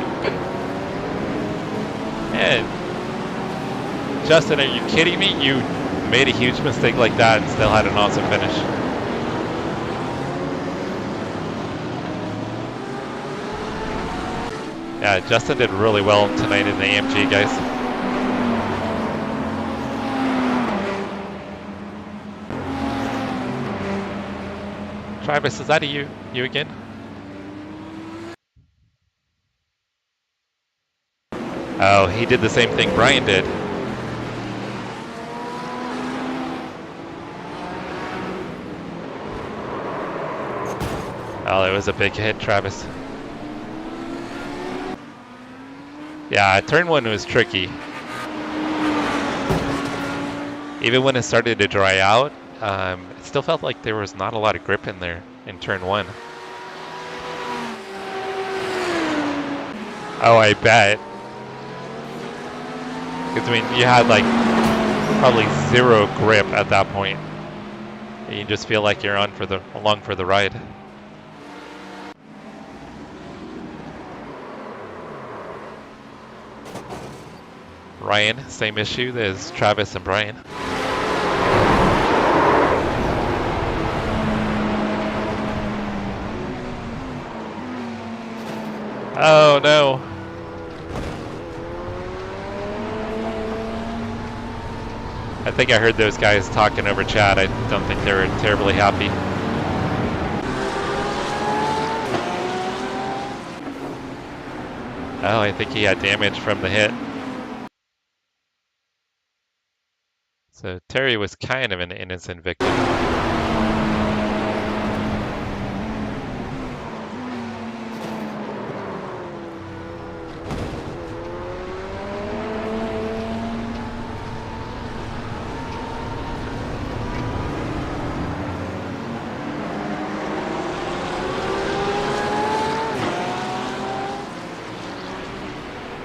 And Justin, are you kidding me? You made a huge mistake like that and still had an awesome finish. Yeah, Justin did really well tonight in the AMG, guys. Travis, is that you again? Oh, he did the same thing Brian did. Oh, it was a big hit, Travis. Yeah, turn one was tricky. Even when it started to dry out, it still felt like there was not a lot of grip in there in turn one. Oh, I bet. Because, I mean, you had like probably zero grip at that point. And you just feel like you're along for the ride. Ryan, same issue as Travis and Brian. Oh no. I think I heard those guys talking over chat. I don't think they were terribly happy. Oh, I think he had damage from the hit. So Terry was kind of an innocent victim.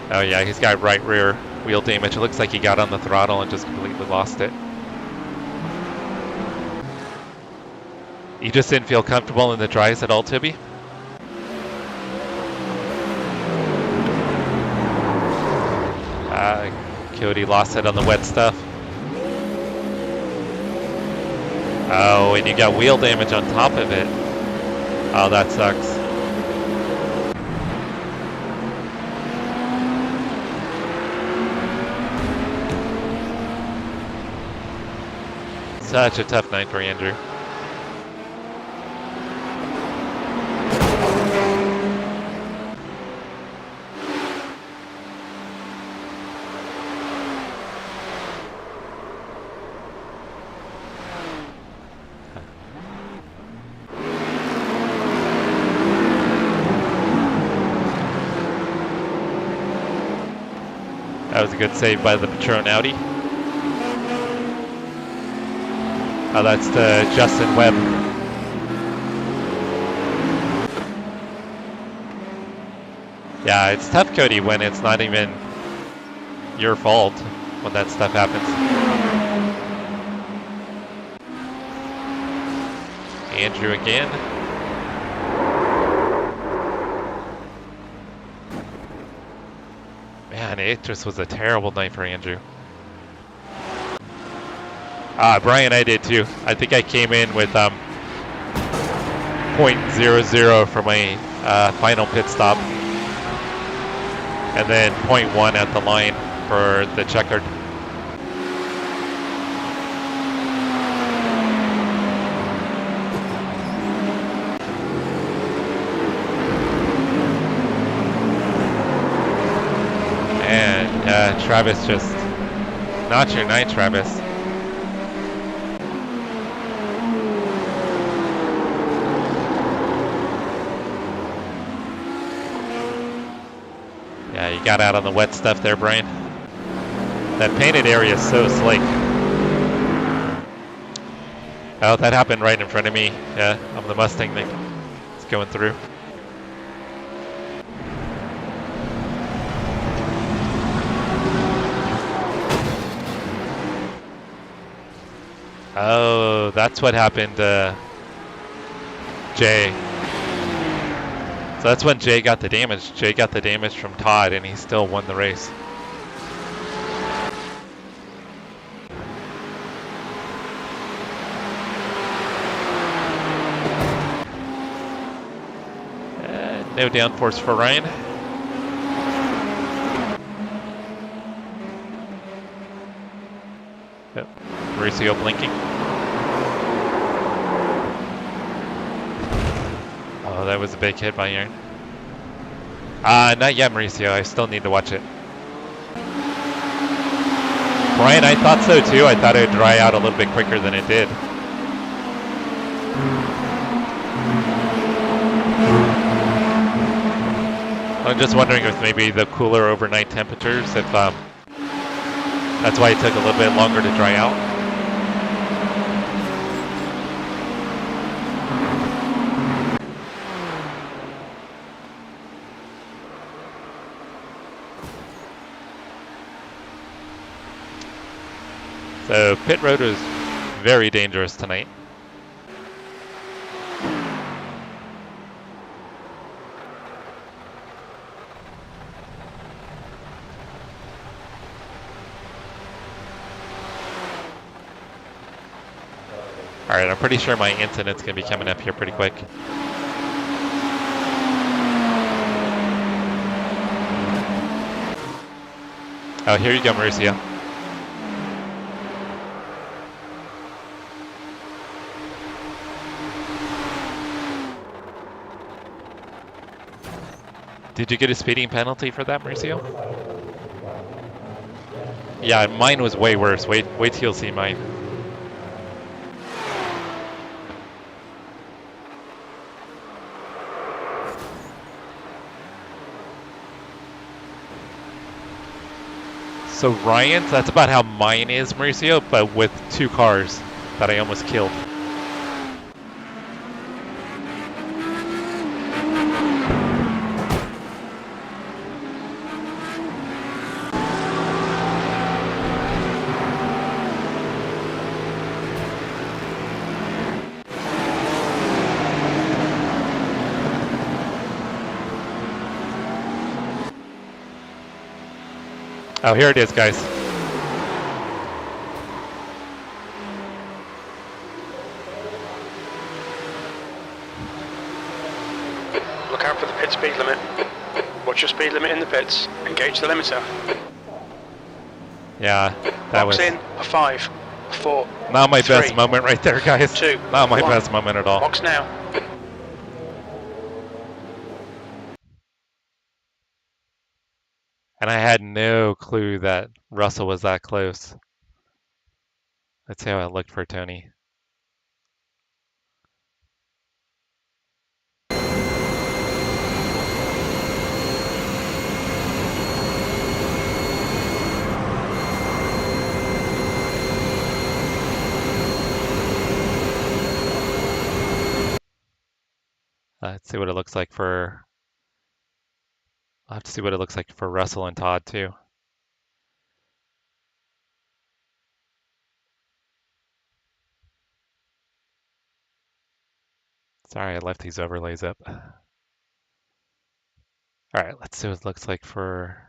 Oh yeah, he's got right rear wheel damage. It looks like he got on the throttle and just completely lost it. You just didn't feel comfortable in the dries at all, Tibby? Cody lost it on the wet stuff. Oh, and you got wheel damage on top of it. Oh, that sucks. Such a tough night for Andrew. That was a good save by the Patron Audi. Oh, that's the Justin Webb. Yeah, it's tough, Cody, when it's not even your fault when that stuff happens. Andrew again. Man, it just was a terrible night for Andrew. Brian, I did too. I think I came in with 0.00 for my final pit stop. And then 0.1 at the line for the checkered. And Travis just, not your night, Travis. Yeah, you got out on the wet stuff there, Brian. That painted area is so slick. Oh, that happened right in front of me. Yeah, on the Mustang thing. It's going through. Oh, that's what happened to Jay. So that's when Jay got the damage. Jay got the damage from Todd, and he still won the race. No downforce for Ryan. Yep. Mauricio blinking. Oh, that was a big hit by Aaron. Not yet, Mauricio. I still need to watch it. Brian, I thought so too. I thought it would dry out a little bit quicker than it did. I'm just wondering if maybe the cooler overnight temperatures, if that's why it took a little bit longer to dry out. So pit road was very dangerous tonight. Alright, I'm pretty sure my incident's going to be coming up here pretty quick. Oh, here you go, Mauricio. Did you get a speeding penalty for that, Mauricio? Yeah, mine was way worse. Wait till you'll see mine. So Ryan's, that's about how mine is, Mauricio, but with 2 cars that I almost killed. Oh, here it is, guys. Look out for the pit speed limit. Watch your speed limit in the pits. Engage the limiter. Yeah, that Box was in. A 5, a 4. not my 3, best moment right there, guys. 2. Not my 1. best moment at all. Box now. And I had no clue that Russell was that close. Let's see how it looked for Tony. Let's see what it looks like for... I'll have to see what it looks like for Russell and Todd, too. Sorry, I left these overlays up. All right, let's see what it looks like for...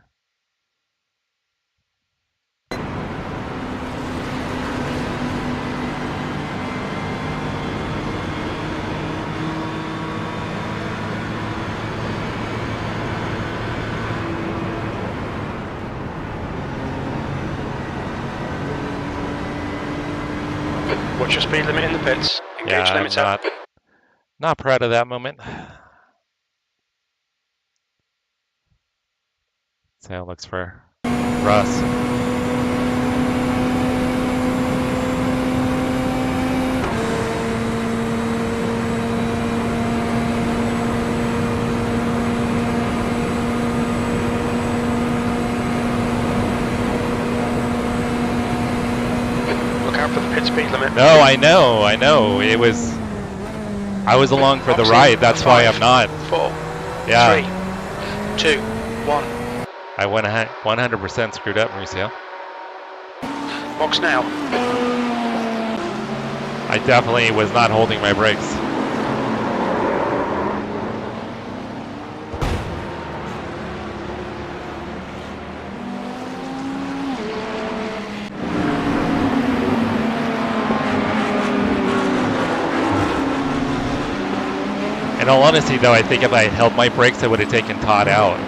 Watch your speed limit in the pits. Engage Yeah, limiter. not proud of that moment. See how it looks for Russ. Look out for the pit speed limit. No, I know. It was... I was along for the Box in. ride, that's why I'm not. 4, Yeah. 3, 2, 1. I went 100% screwed up, Mauricio. Box now. I definitely was not holding my brakes. In all honesty, though, I think if I had held my brakes, I would have taken Todd out.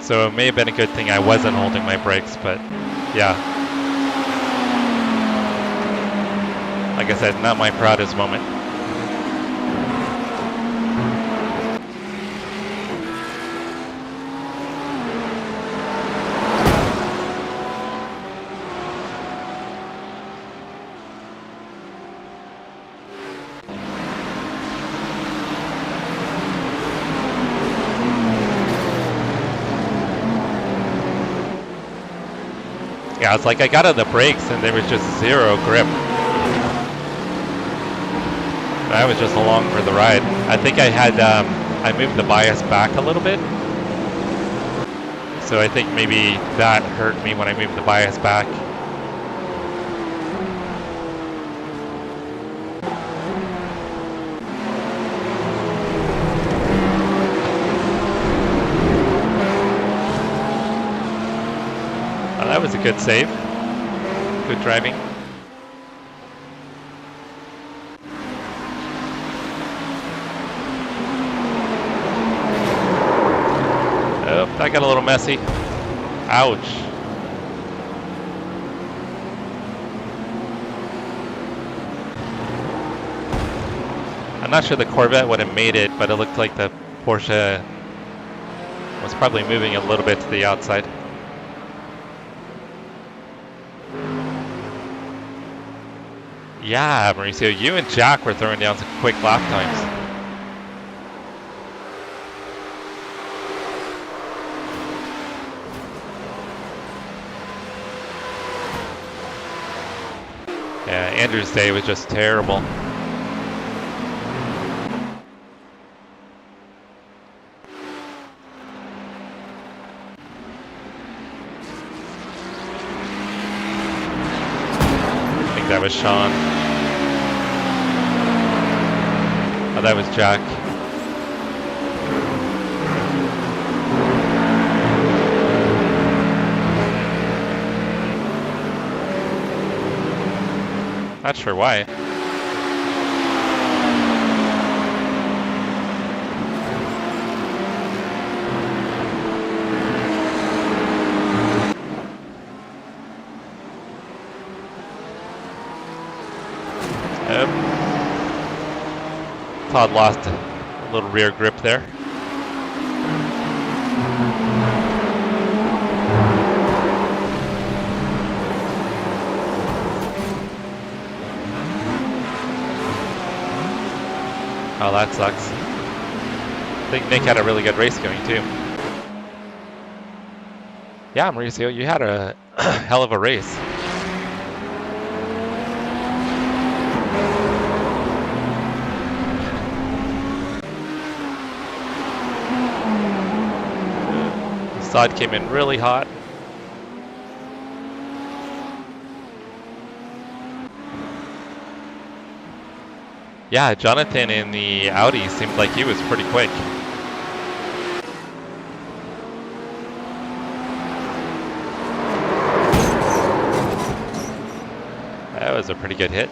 So it may have been a good thing I wasn't holding my brakes, but yeah. Like I said, not my proudest moment. Yeah, it's like I got on the brakes and there was just zero grip. I was just along for the ride. I think I had, I moved the bias back a little bit. So I think maybe that hurt me when I moved the bias back. That was a good save. Good driving. Oh, that got a little messy. Ouch. not sure the Corvette would have made it, but it looked like the Porsche was probably moving a little bit to the outside. Yeah, Mauricio, you and Jack were throwing down some quick lap times. Yeah, Andrew's day was just terrible. I think that was Sean. Oh, that was Jack. Not sure why. Todd lost a little rear grip there. Oh, that sucks. I think Nick had a really good race going too. Yeah, Mauricio, you had a hell of a race. Side came in really hot. Yeah, Jonathan in the Audi seemed like he was pretty quick. That was a pretty good hit.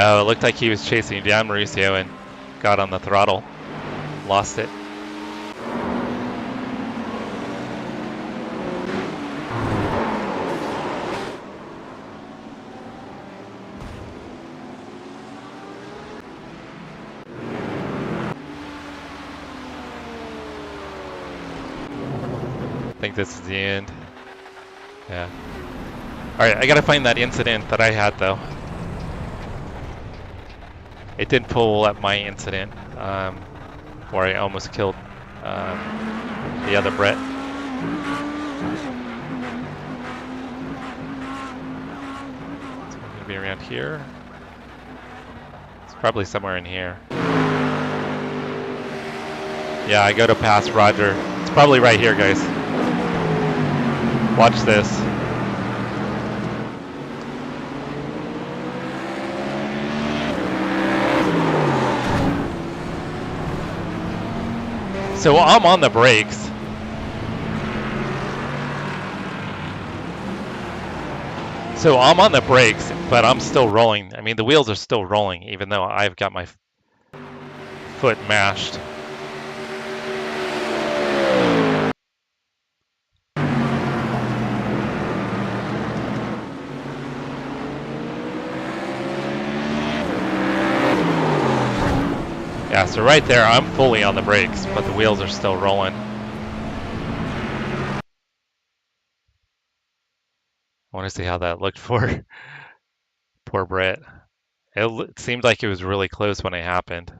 Oh, it looked like he was chasing down Mauricio and got on the throttle. Lost it. I think this is the end. Yeah. Alright, I gotta find that incident that I had though. It did pull up my incident where I almost killed the other Brett. It's going to be around here. It's probably somewhere in here. Yeah, I go to pass Roger. It's probably right here, guys. Watch this. So I'm on the brakes. So I'm on the brakes, but I'm still rolling. I mean, the wheels are still rolling, even though I've got my foot mashed. Yeah, so right there, I'm fully on the brakes, but the wheels are still rolling. I want to see how that looked for poor Brett. It seemed like it was really close when it happened.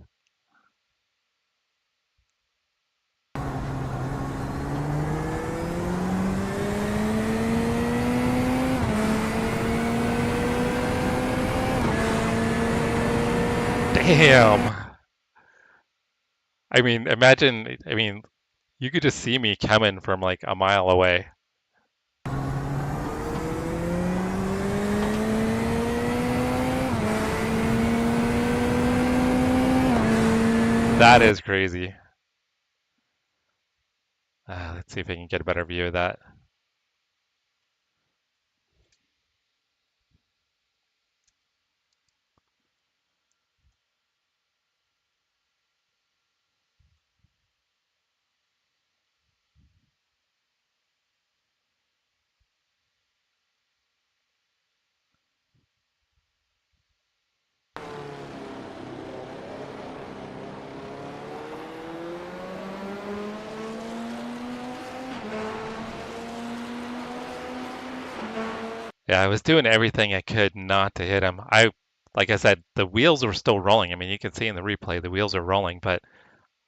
Damn. I mean, imagine, you could just see me coming from like a mile away. That is crazy. Let's see if I can get a better view of that. Yeah, I was doing everything I could not to hit him. Like I said, the wheels were still rolling. I mean, you can see in the replay, the wheels are rolling, but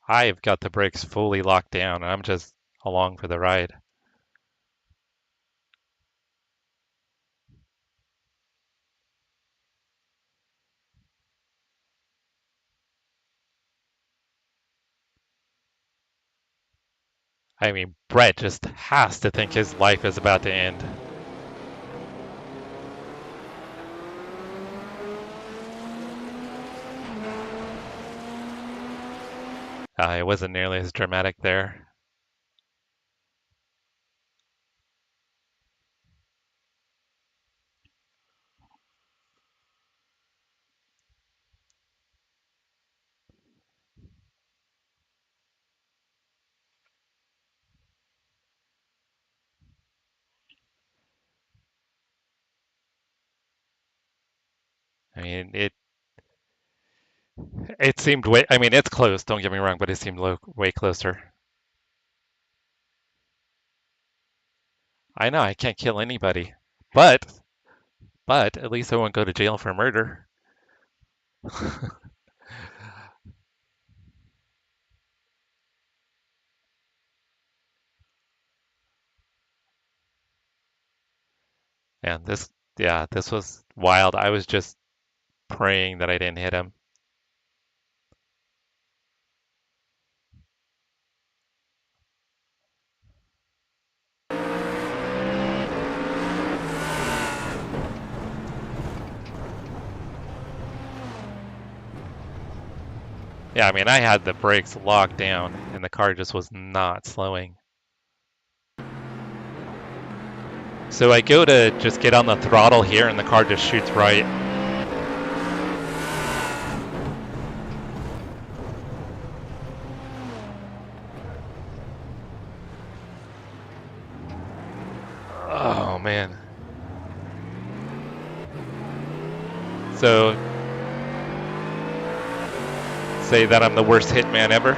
I've got the brakes fully locked down, and I'm just along for the ride. I mean, Brett just has to think his life is about to end. It wasn't nearly as dramatic there. I mean, it seemed way. I mean, it's close. Don't get me wrong, but it seemed way closer. I know I can't kill anybody, but at least I won't go to jail for murder. And this was wild. I was just praying that I didn't hit him. Yeah, I mean, I had the brakes locked down, and the car just was not slowing. So I go to just get on the throttle here, and the car just shoots right. Oh, man. So, say that I'm the worst hitman ever.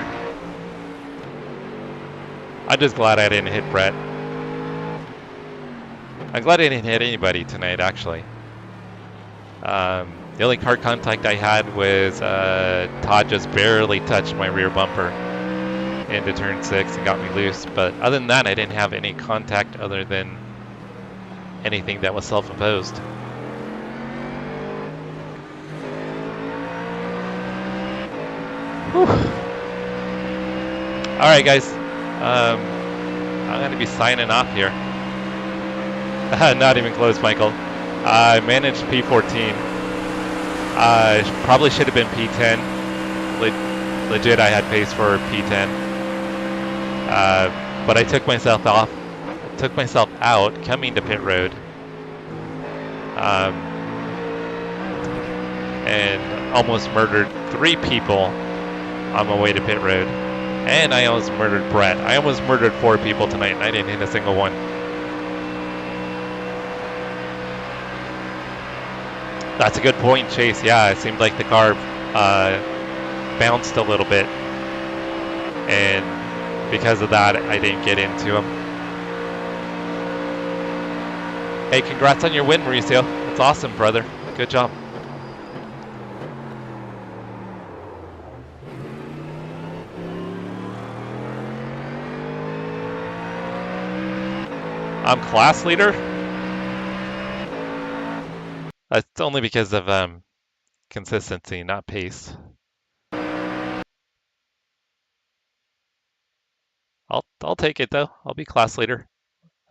I'm just glad I didn't hit Brett. I'm glad I didn't hit anybody tonight, actually. The only car contact I had was Todd just barely touched my rear bumper into turn 6 and got me loose. But other than that, I didn't have any contact other than anything that was self-imposed. Alright guys, I'm going to be signing off here. Not even close, Michael. I managed P14. Probably should have been P10. Legit, I had pace for P10. But I took myself off. I took myself out coming to pit road. And almost murdered 3 people on my way to pit road. And I almost murdered Brett. I almost murdered 4 people tonight, and I didn't hit a single one. That's a good point, Chase. Yeah, it seemed like the car bounced a little bit. And because of that, I didn't get into him. Hey, congrats on your win, Mauricio. That's awesome, brother. Good job. I'm class leader. That's only because of consistency, not pace. I'll take it though. I'll be class leader.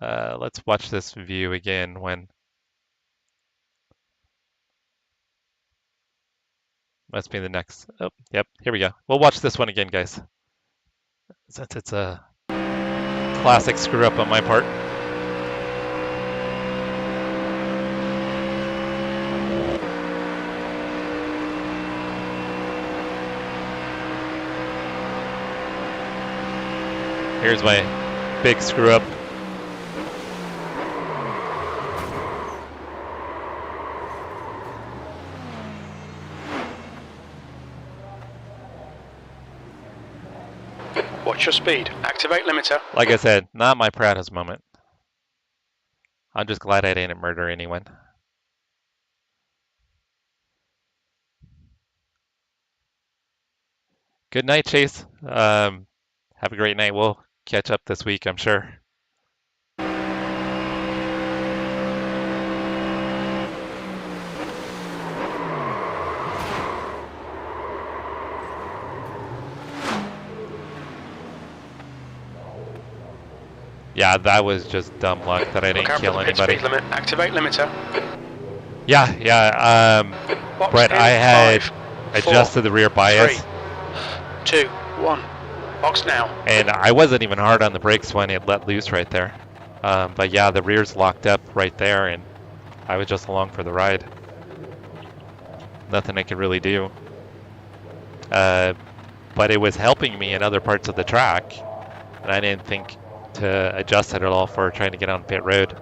Let's watch this view again when. Must be the next. Oh, yep. Here we go. We'll watch this one again, guys. Since it's a classic screw up on my part. Here's my big screw up. Watch your speed. Activate limiter. Like I said, not my proudest moment. I'm just glad I didn't murder anyone. Good night, Chase. Have a great night. We'll catch up this week, I'm sure. Yeah, that was just dumb luck that I didn't kill anybody. Speed limit. Activate limiter. Yeah. Brett, I had adjusted the rear bias. 3, 2, 1. Box now. And I wasn't even hard on the brakes when it let loose right there. But yeah, the rear's locked up right there, and I was just along for the ride. Nothing I could really do. But it was helping me in other parts of the track, and I didn't think to adjust it at all for trying to get on pit road.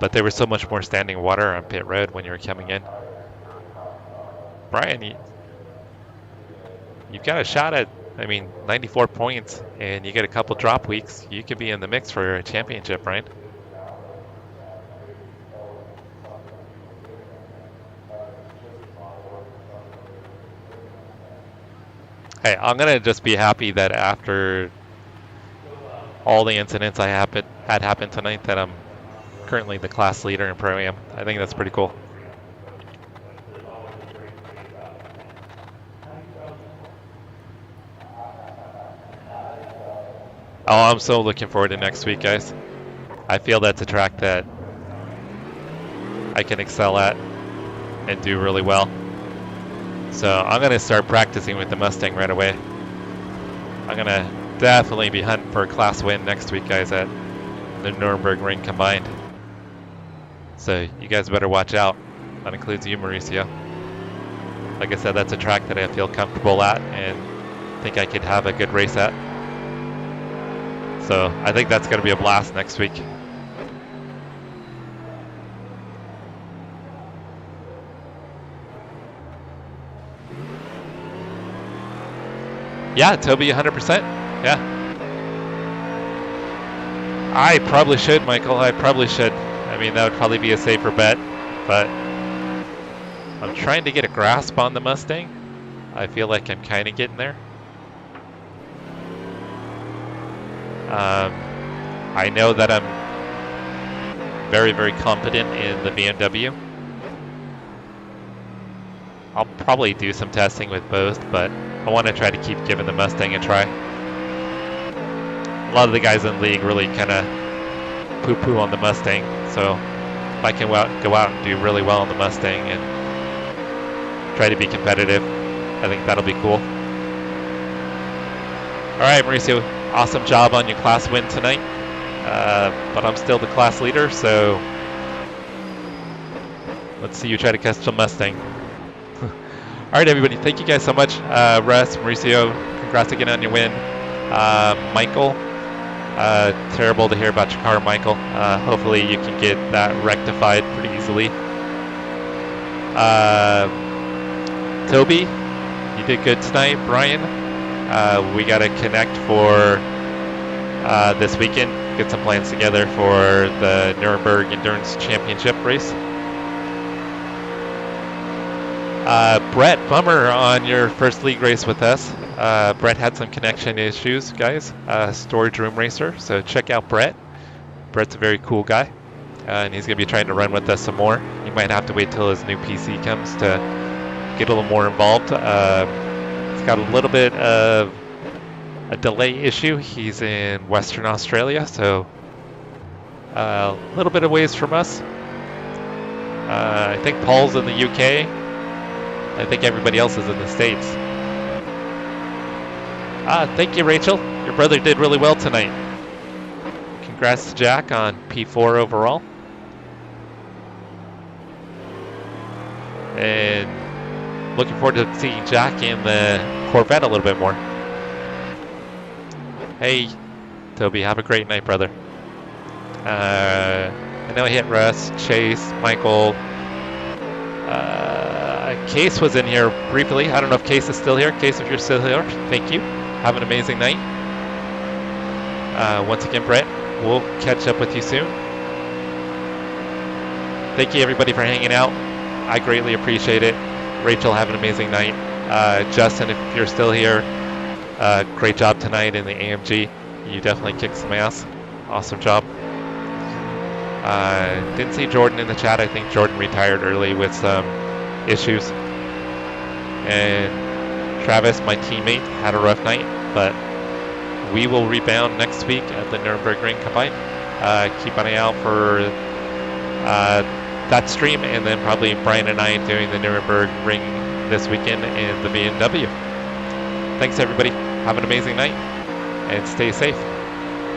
But there was so much more standing water on pit road when you were coming in. Brian, you've got a shot at, 94 points, and you get a couple drop weeks. You could be in the mix for a championship, right? Hey, I'm gonna just be happy that after all the incidents I had happen tonight, that I'm currently the class leader in Pro-Am. I think that's pretty cool. Oh, I'm so looking forward to next week, guys. I feel that's a track that I can excel at and do really well. So I'm going to start practicing with the Mustang right away. I'm going to definitely be hunting for a class win next week, guys, at the Nürburgring Ring combined. So you guys better watch out. That includes you, Mauricio. Like I said, that's a track that I feel comfortable at and think I could have a good race at. So I think that's going to be a blast next week. Yeah, Toby, 100%. Yeah. I probably should, Michael. I probably should. That would probably be a safer bet, but I'm trying to get a grasp on the Mustang. I feel like I'm kind of getting there. I know that I'm very, very competent in the BMW. I'll probably do some testing with both, but I want to try to keep giving the Mustang a try. A lot of the guys in the league really kind of poo-poo on the Mustang, so if I can go out and do really well on the Mustang and try to be competitive, I think that'll be cool. All right, Mauricio, awesome job on your class win tonight, but I'm still the class leader, so let's see you try to catch the Mustang. All right, everybody, thank you guys so much. Russ, Mauricio, congrats again on your win. Michael, terrible to hear about your car, Michael. Hopefully you can get that rectified pretty easily. Toby, you did good tonight. Brian, we got to connect for this weekend, get some plans together for the Nuremberg Endurance Championship race. Brett, bummer on your first league race with us. Brett had some connection issues, guys. Storage room racer, so check out Brett. Brett's a very cool guy, and he's going to be trying to run with us some more. He might have to wait till his new PC comes to get a little more involved. He's got a little bit of a delay issue. He's in Western Australia, so a little bit of ways from us. I think Paul's in the UK. I think everybody else is in the States. Thank you, Rachel. Your brother did really well tonight. Congrats to Jack on P4 overall. And looking forward to seeing Jack in the Corvette a little bit more. Hey, Toby, have a great night, brother. I know I hit Russ, Chase, Michael. Case was in here briefly. I don't know if Case is still here. Case, if you're still here, thank you. Have an amazing night. Once again, Brett, we'll catch up with you soon. thank you everybody for hanging out. I greatly appreciate it. Rachel, have an amazing night. Justin, if you're still here, great job tonight in the AMG. You definitely kicked some ass. Awesome job. Didn't see Jordan in the chat. I think Jordan retired early with some issues. And Travis, my teammate, had a rough night, but we will rebound next week at the Nürburgring Combine. Keep an eye out for that stream, and then probably Brian and I doing the Nürburgring this weekend in the BMW. Thanks everybody. Have an amazing night and stay safe.